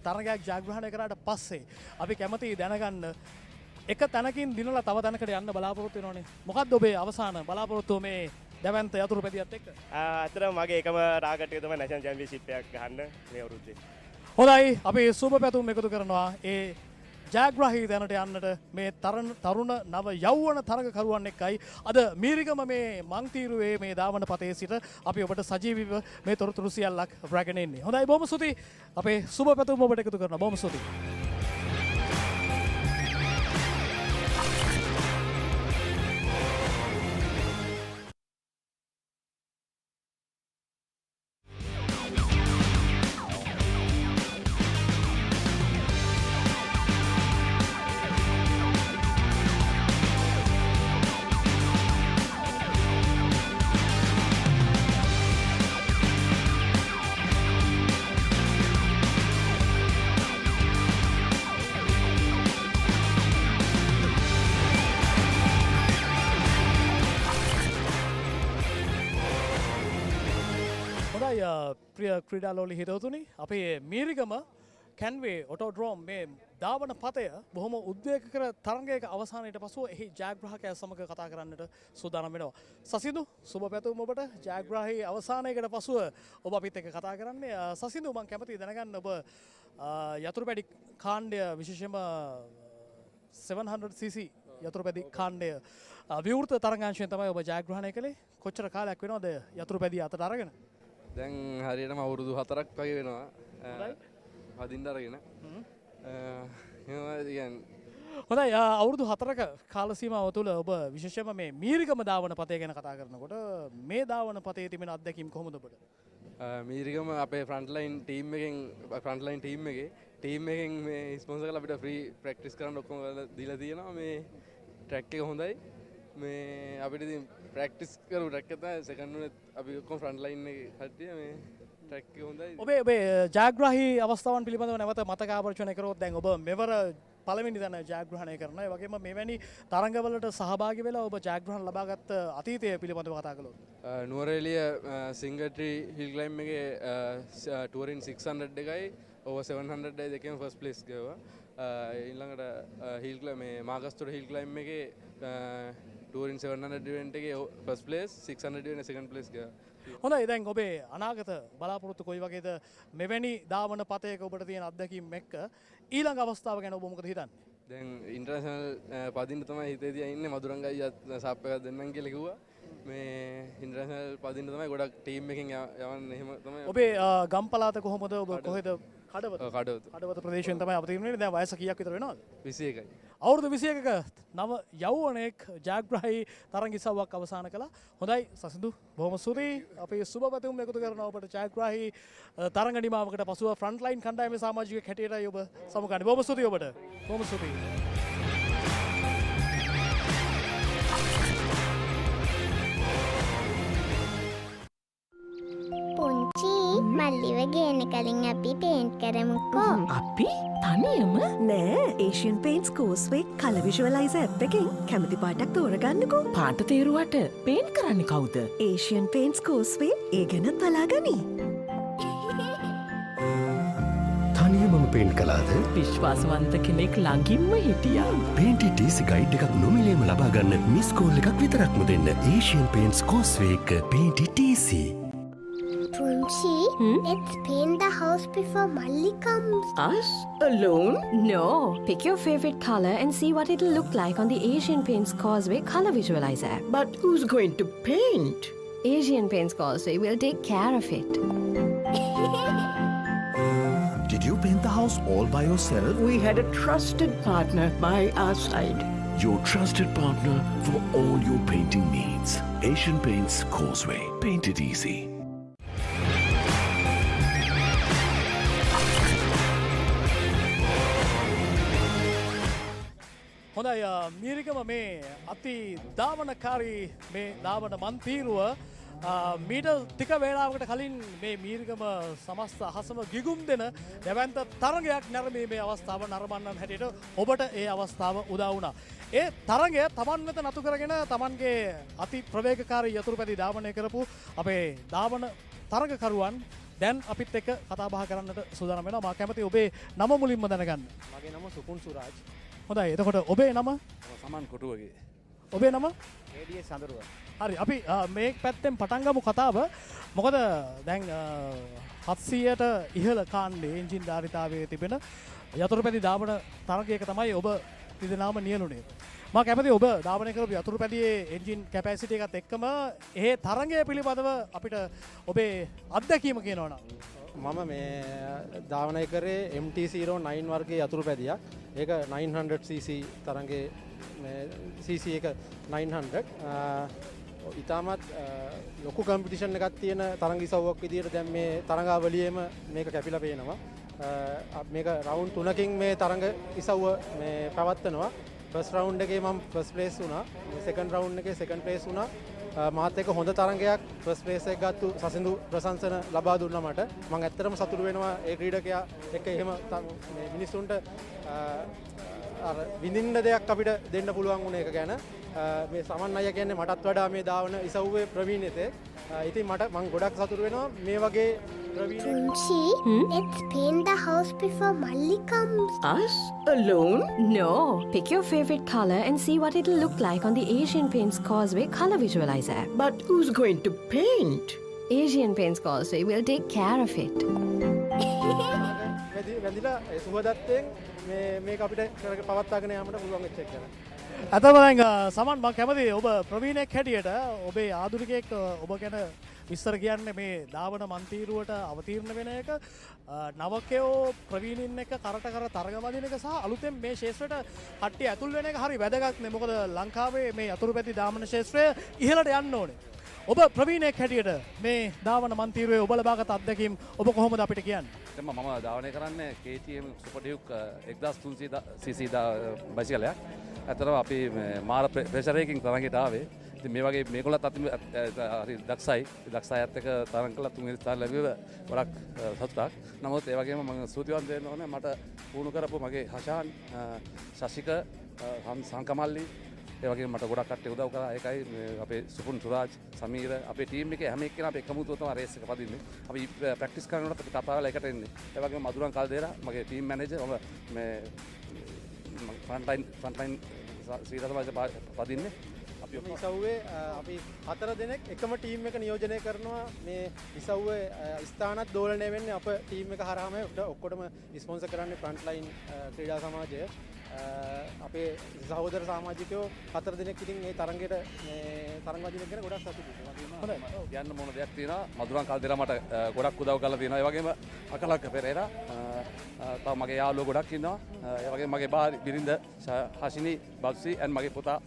තරගයක් ජයග්‍රහණය කරාට පස්සේ අපි කැමති දැනගන්න එක තැනකින් දිනලා තව තැනකට යන්න බලාපොරොත්තු වෙනවනේ. මොකක්ද ඔබේ අවසාන බලාපොරොත්තුව මේ දැවන්ත යතුරු පැදියත් එක්ක? ඇත්තටම මගේ එකම ටාගට් එක තමයි නැෂනල් චැම්පියන්ෂිප් එකක් ගහන්න මේ අවුරුද්දේ. හොඳයි අපි සුබ පැතුම් එකතු කරනවා ඒ ජයග්‍රාහී තැනට යන්නට මේ තරුණ නව යෞවන තරගකරුවන් එක්කයි අද මීරිගම මේ මංතීරුවේ මේ දාවන පතේ සිට අපි ඔබට සජීවීව මේ තොරතුරු සියල්ලක් රැගෙන එන්නේ. හොඳයි බොහොම ස්තුතියි. අපේ සුබ පැතුම් ඔබට එකතු කරනවා. බොහොම ස්තුතියි. ප්‍රිය ක්‍රීඩාලෝලි හිතවතුනි අපේ මීරිගම කැන්වේ ඔටෝඩ්‍රෝම් මේ ධාවන පතය බොහොම උද්වේගකර තරගයක අවසානයට පසුව එහි ජයග්‍රාහකයා සමග කතා කරන්නට සූදානම් වෙනවා. සසිඳු සුබ පැතුම් ඔබට ජයග්‍රාහී අවසානයකට පසුව ඔබ අපිත් එක්ක කතා කරන්නේ. සසිඳු මම කැමතියි දැනගන්න ඔබ යතුරුපැඩි කාණ්ඩය විශේෂයෙන්ම 700cc යතුරුපැඩි කාණ්ඩය විවෘත තරගාංශයෙන් තමයි ඔබ ජයග්‍රහණය කළේ. කොච්චර කාලයක් වෙනවද යතුරුපැඩි අතට අරගෙන? දැන් හරියටම අවුරුදු 4ක් වගේ වෙනවා. හදින්න අරගෙන. හොඳයි අවුරුදු 4ක කාල සීමාව තුළ ඔබ විශේෂයෙන්ම මේ මීරිගම ධාවන පතේ ගැන කතා කරනකොට මේ ධාවන පතේ තිබෙන අත්දැකීම් කොහොමද ඔබට? මීරිගම අපේ ෆ්‍රන්ට්ලයින් ටීම් එකෙන් මේ ස්පොන්සර් කරලා අපිට ෆ්‍රී ප්‍රැක්ටිස් කරන්න ඔක්කොම දීලා තියෙනවා. මේ ට්‍රැක් එක හොඳයි. මේ අපිට ඉතින් ප්‍රැක්ටිස් කරු ට්‍රැක් එක තමයි සෙකන්ඩ් උනේ අපි ඔක්කොම ෆ්‍රන්ට් ලයින් එකේ කට්ටිය මේ ට්‍රැක් එක හොඳයි. ඔබේ ජයග්‍රාහී අවස්ථාවන් පිළිබඳව නැවත මතක ආවර්ජනය කරොත් දැන් ඔබ මෙවර පළවෙනි තැන ජයග්‍රහණය කරනවා. ඒ වගේම මෙවැනි තරඟවලට සහභාගී වෙලා ඔබ ජයග්‍රහණ ලබාගත් අතීතය පිළිබඳව කතා කළොත්. නුවරඑළිය සිංගට්‍රි හිල් ක්ලයිම්බ් එකේ ටුවරින් 600 එකයි over 700 දෙකේම ෆස්ට් ප්ලේස් ගියා. ඊළඟට හිල් ක්ලයිම්බ් මේ මාගස්තුර හිල් ක්ලයිම්බ් එකේ ටුවරින් 700 ඉවෙන්ට් එකේ first place 600 event second place ගියා. හොඳයි දැන් ඔබේ අනාගත බලාපොරොත්තු කොයි වගේද මෙවැනි ධාවන පතයක ඔබට තියෙන අත්දැකීම් එක්ක ඊළඟ අවස්ථාව ගැන ඔබ මොකද හිතන්නේ? දැන් ඉන්ටර්නැෂනල් පදින්න තමයි හිතේ තියා ඉන්නේ. මදුරංග අයියත් සාප් එකක් දෙන්නම් කියලා කිව්වා. මේ ඉන්ටර්නැෂනල් පදින්න තමයි ගොඩක් ටීම් එකෙන් යවන්න එහෙම තමයි. ඔබේ ගම් පළාත කොහොමද? ඔබ කොහෙද? කඩවත. කඩවත ප්‍රදේශයෙන් තමයි අවතීර්ණ වෙන්නේ. දැන් වයස කීයක් විතර වෙනවද? 21යි. අවුරුදු 21ක නව යෞවනයෙක් ජයග්‍රහී තරඟ ඉසව්වක් අවසන් කළා. හොඳයි සසිඳු බොහොම ස්තුතියි. අපි සුබ පැතුම් එකතු කරනවා ඔබට ජයග්‍රහී තරඟ නිමාවකට පසුව ෆ්‍රන්ට් ලයින් කණ්ඩායමේ සමාජිකයෙක් හැටියටයි ඔබ සමුගන්නේ. බොහොම ස්තුතියි ඔබට. බොහොම ස්තුතියි. පුංචි මල්ලිව ගේන කලින් අපි පේන්ට් කරමුකෝ. අපි තනියම නෑ ඒෂන් පේන්ස් කෝස්වේ කල විශවලයිස ඇප් එකෙන් කැමති පාටක් තෝරගන්නකෝ. පාට තේරුවට පේන් කරන්න කවුද? ඒෂන් පේන්ස් කෝස්වේ ඒ ගැනත් බලාගනි. තනියමම පේන්ට් කලාද? විශ්වාසවන්ත කෙනෙක් ළඟින්ම හිටියා. පේන්ටි ටීසි ගයිඩ් එකක් නොමිලේම ලබාගන්න මිස් කෝල් එකක් විතරක්ම දෙන්න. ඒෂියන් පේන්ට්ස් කෝස්වේ එක පේන්ටි ටීසි. Punchi, let's paint the house before Malli comes. Us? Alone? No. Pick your favorite color and see what it'll look like on the Asian Paints Causeway Color Visualizer app. But who's going to paint? Asian Paints Causeway will take care of it. Did you paint the house all by yourself? We had a trusted partner by our side. Your trusted partner for all your painting needs. Asian Paints Causeway. Paint it easy. හොඳයි මීරිකම මේ අති ධාවනකාරී මේ ධාවන මන්තීරුව මීට ටික වේලාවකට කලින් මේ මීරිකම සමස්ත අහසම ගිගුම් දෙන දැවැන්ත තරගයක් නැරඹීමේ අවස්ථාව නරඹන්නන් හැටියට ඔබට ඒ අවස්ථාව උදා වුණා. ඒ තරගය තමන් වෙත නතු කරගෙන තමන්ගේ අති ප්‍රවේගකාරී යතුරුපැදි ධාවනය කරපු අපේ ධාවන තරගකරුවන් දැන් අපිත් එක්ක කතා බහ කරන්නට සූදානම් වෙනවා. මා කැමති ඔබේ නම මුලින්ම දැනගන්න. මගේ නම සුකුන් සුරාජ්. හොඳයි එතකොට ඔබේ නම සමන් කොටුවගේ. ඔබේ නම ඒඩියස් සඳරුව. හරි අපි මේ පැත්තෙන් පටන් ගමු කතාව. මොකද දැන් 700ට ඉහළ කාණ්ඩේ එන්ජින් ධාරිතාවයේ තිබෙන යතුරුපැදි ධාවන තරගයක තමයි ඔබ තිදෙනාම නියලුනේ. මම කැමති ඔබ ධාවනය කරපු යතුරුපැදියේ එන්ජින් කැපැසිටි එකත් එක්කම ඒ තරගය පිළිබඳව අපිට ඔබේ අත්දැකීම කියනවා නම්. මම මේ ධාවනය කරේ MT-09 වර්ගයේ යතුරුපැදියක්. ඒක 900cc තරඟේ cc එක 900. ඉතාමත් ලොකු කම්පිටිෂන් එකක් තියෙන තරඟ ඉසව්වක් විදිහට දැන් මේ තරඟාවලියේම මේක කැපිලා පේනවා. මේක රවුන්ඩ් 3කින් මේ තරඟ ඉසව්ව මේ පැවැත්වනවා. ෆස්ට් රවුන්ඩ් එකේ මම ෆස්ට් ප්ලේස් වුණා. සෙකන්ඩ් රවුන්ඩ් එකේ සෙකන්ඩ් ප්ලේස් වුණා. මාත් එක්ක හොඳ තරඟයක් ෆස්ට් ප්ලේස් එක ගත්තු සසිඳු ප්‍රශංසන ලබා දුන්නා මට. මම ඇත්තටම සතුටු වෙනවා ඒ ක්‍රීඩකයා එක්ක එහෙම මේ මිනිස්සුන්ට අර විඳින්න දෙයක් අපිට දෙන්න පුළුවන් වුණ එක ගැන. මේ සමන් අයියා කියන්නේ මටත් වඩා මේ ධාවන ඉසව්වේ ප්‍රවීණතේ. ඉතින් මම ගොඩක් සතුටු වෙනවා මේ වගේ Punchi, let's paint the house before Malli comes. Us? Alone? No. Pick your favorite color and see what it'll look like on the Asian Paints Causeway Color Visualizer app. But who's going to paint? Asian Paints Causeway will take care of it. වැඳිලා සුබදත්තෙන් මේක අපිට පවත්වාගෙන යාමට පුළුවන් වෙච්ච එක ගැන. අතම දැන් සමන් මම කැමති ඔබ ප්‍රවීණයෙක් හැටියට ඔබේ ආධුනිකයෙක් ඔබ ගැන විස්තර කියන්නේ මේ ධාවන මන්තීරුවට අවතීර්ණ වෙන එක නවකයෝ ප්‍රවීණින් එක කරට කර තරග වදින එක සහ අලුතෙන් මේ ශේත්‍රයට කට්ටිය ඇතුල් වෙන එක හරි වැදගත් නේ. මොකද ලංකාවේ මේ යතුරුපැදි ධාවන ශේත්‍රය ඉහළට යන්න ඕනේ. ඔබ ප්‍රවීණයෙක් හැටියට මේ ධාවන මන්තීරුවේ ඔබ ලබාගත් අත්දැකීම් ඔබ කොහොමද අපිට කියන්නේ? මම ධාවනය කරන්නේ KTM සුපර් ඩියුක් 1300cc බයිසිකලයක්. ඇත්තටම අපි මාර ප්‍රෙෂර් එකකින් තරඟයට ආවේ. ඉතින් මේ වගේ මේගොල්ලත් හරි දක්ෂයි. දක්ෂයත් එක්ක තරඟ කළා තුන්වෙනි ස්ථාන ලැබුවේ ගොඩක් සතුටක්. නමුත් ඒ වගේම මම ස්තුතිවන්ත වෙන්න ඕනේ මට පුහුණු කරපු මගේ හෂාන් ශශික සංකමල්ලි ඒ වගේම මට ගොඩක් කට්ටිය උදව් කරා. ඒකයි අපේ සුපුන් සුරාජ් සමීර අපේ ටීම් එකේ හැම එක්කෙනා අපි එකමුතුව තමයි රේස් එක පදින්නේ. අපි ප්‍රැක්ටිස් කරනකොට අපි කතා කරලා එකට එන්නේ. ඒ වගේම මදුරන් කල්දේරා මගේ ටීම් මැනේජර් මේ ෆ්‍රන්ට්ලයින් සීලා තමයි පදින්නේ. අපි ඉසව්වේ අපි 4 දෙනෙක් එකම ටීම් එක නියෝජනය කරනවා. මේ ඉසව්වේ ස්ථානත් දෝලණය වෙන්නේ අප ටීම් එක හරහාම ඔක්කොටම ස්පොන්සර් කරන්නේ ෆ්‍රන්ට්ලයින් ක්‍රීඩා සමාජය. අපේ සහෝදර සමාජිකයෝ 4 දිනක් ඉතින් මේ තරංගයට මේ තරංග වදින ගැන ගොඩක් සතුටුයි. කියන්න මොන දෙයක් තියෙනවා මදුරන් කල්දෙලා මට ගොඩක් උදව් කරලා තියෙනවා. ඒ වගේම අකලක් පෙරේරා තව මගේ යාළුවෝ ගොඩක් ඉන්නවා. ඒ වගේම මගේ බිරිඳ හෂිනි බස්සි and මගේ පුතා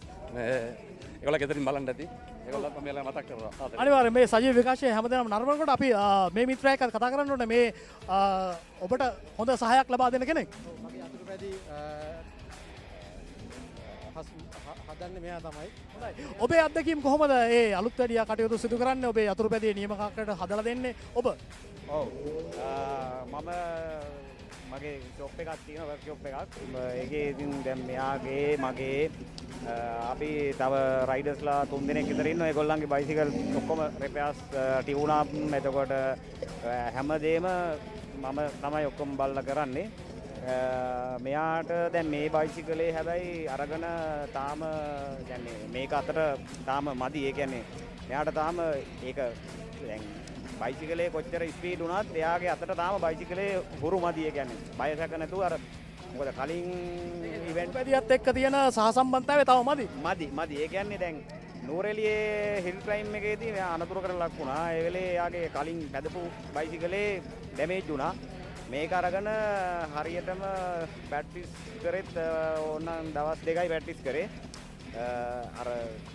ඒගොල්ලෝ ගෙදරින් බලන්න ඇති. ඒගොල්ලන්ට මෙලා මතක් කරනවා. අනිවාර්යෙන් මේ සජීව විකාශයේ හැමදේම නරඹනකොට අපි මේ මිත්‍රයා එක්ක කතා කරන්න ඕනේ මේ ඔබට හොඳ සහායක් ලබා දෙන කෙනෙක්. මගේ අතුරුපැදි හදන්නේ මෙයා තමයි. හොඳයි. ඔබේ අත්දැකීම් කොහොමද මේ අලුත් වැඩියා කටයුතු සිදු කරන්නේ? ඔබේ අතුරුපැදියේ නියමකකට හදලා දෙන්නේ ඔබ? ඔව්. මම මගේ ෂොප් එකක් තියෙනවා වර්ක්ෂොප් එකක්. ඒකේ ඉතින් දැන් මෙයාගේ මගේ අපි තව රයිඩර්ස්ලා 3 දෙනෙක් විතර ඉන්නවා. ඒගොල්ලන්ගේ බයිසිකල් ඔක්කොම රිපෙයාර්ස් ටියුන් අප් එතකොට හැමදේම මම තමයි ඔක්කොම බලලා කරන්නේ. මෙයාට දැන් මේ බයිසිකලේ හැබැයි අරගෙන තාම يعني මේක අතට තාම මදි. ඒ කියන්නේ මෙයාට තාම ඒක දැන් බයිසිකලේ කොච්චර ස්පීඩ් වුණත් එයාගේ අතට තාම බයිසිකලේ හුරු මදි. ඒ කියන්නේ බයසක නැතුව අර මොකද කලින් ඉවෙන්ට් පැදියත් එක්ක තියෙන සහසම්බන්ධතාවය තව මදි. ඒ කියන්නේ දැන් නූරෙලියේ හිල් ක්ලයිම් එකේදී මෙයා අනතුරකට ලක් වුණා. ඒ වෙලේ එයාගේ කලින් පැදපු බයිසිකලේ ඩැමේජ් වුණා. මේක අරගෙන හරියටම ප්‍රැක්ටිස් කරෙත් ඕනනම් දවස් 2යි ප්‍රැක්ටිස් කරේ. අර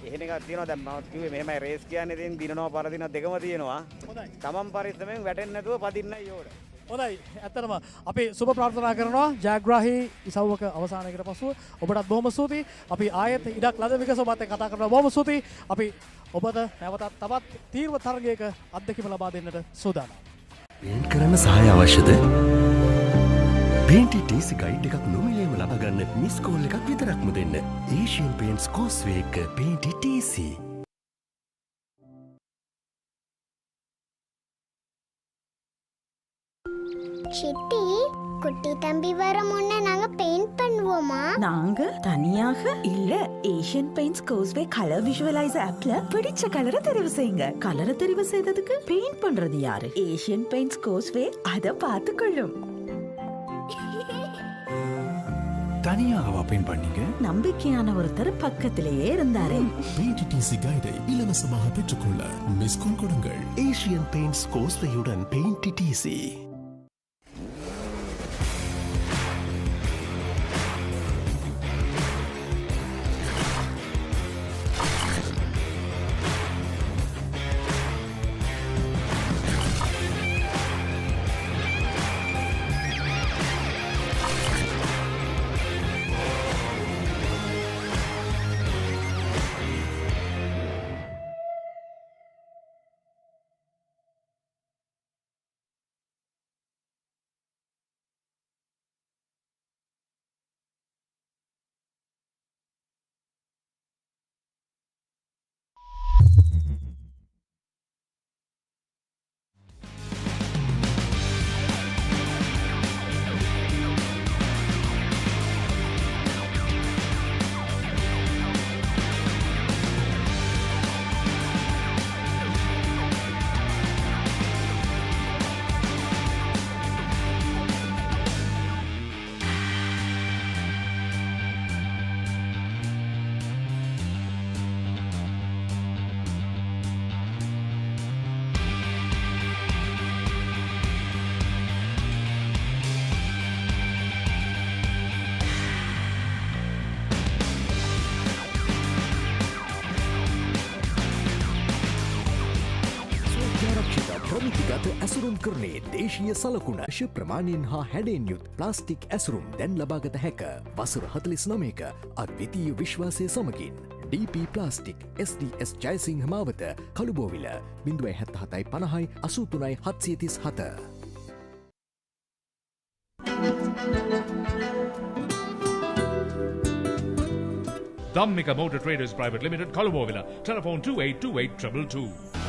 එහෙන එකක් තියෙනවා දැන් මම කිව්වේ මෙහෙමයි රේස් කියන්නේ ඉතින් දිනනවා පරදිනවා දෙකම තියෙනවා. හොඳයි. තමන් පරිස්සමෙන් වැටෙන්නේ නැතුව පදින්නයි ඕන. හොඳයි. ඇත්තටම අපි සුබ ප්‍රාර්ථනා කරනවා ජයග්‍රාහී ඉසව්වක අවසානයකට පසුව ඔබටත් බොහොම ස්තුතියි. අපි ආයෙත් ඉඩක් ලද විගස ඔබත් එක්ක කතා කරනවා බොහොම ස්තුතියි. අපි ඔබට නැවතත් තවත් තීව්‍ර තරගයක අත්දැකීම ලබා දෙන්නට සූදානම්. පේන්ට් කරන්න සහාය අවශ්‍යද? පේන්ට් TC ගයිඩ් එකක් නොමිලේම ලබා ගන්න මිස් කෝල් එකක් විතරක්ම දෙන්න. ඒෂියන් පේන්ට්ස් කෝස්වේ එක පේන්ට් TC. சிட்டி குட்டி தம்பி வர முன்ன நாங்க பெயிண்ட் பண்ணுவோமா? நாங்க தனியாக இல்ல ஏஷியன் பெயிண்ட்ஸ் கோஸ்வே கலர் விஷுவலைசர் ஆப்ல பிடிச்ச கலரை தெரிவு செய்யுங்க. கலரை தெரிவு செய்ததுக்கு பெயிண்ட் பண்றது யாரு? ஏஷியன் பெயிண்ட்ஸ் கோஸ்வே அத பார்த்துக்கொள்ளும். தனியாகவா பெயிண்ட் பண்ணீங்க? நம்பிக்கையான ஒருத்தர் பக்கத்திலேயே இருந்தாரு. பெயிண்ட் டிசி கைடை இலவசமாக பெற்றுக்கொள்ள மிஸ் கால் கொடுங்கள். ஏஷியன் பெயிண்ட்ஸ் கோஸ்வேயுடன் பெயிண்ட் டிசி. ප්‍රමිතිගත ඇසුරුම් කරනේ දේශීය සලකුණ ශ ප්‍රමාණයෙන් හා හැඩෙන් යුත් ප්ලාස්ටික් ඇසුරුම් දැන් ලබාගත හැක. වසර 49ක අද්විතීය විශ්වාසය සමගින් DP ප්ලාස්ටික් SDS ජයසිංහ මාවත Kalubowila 077 50 83 737. Dhammika Motor Traders Private Limited, Kalubovila. Telephone 282822.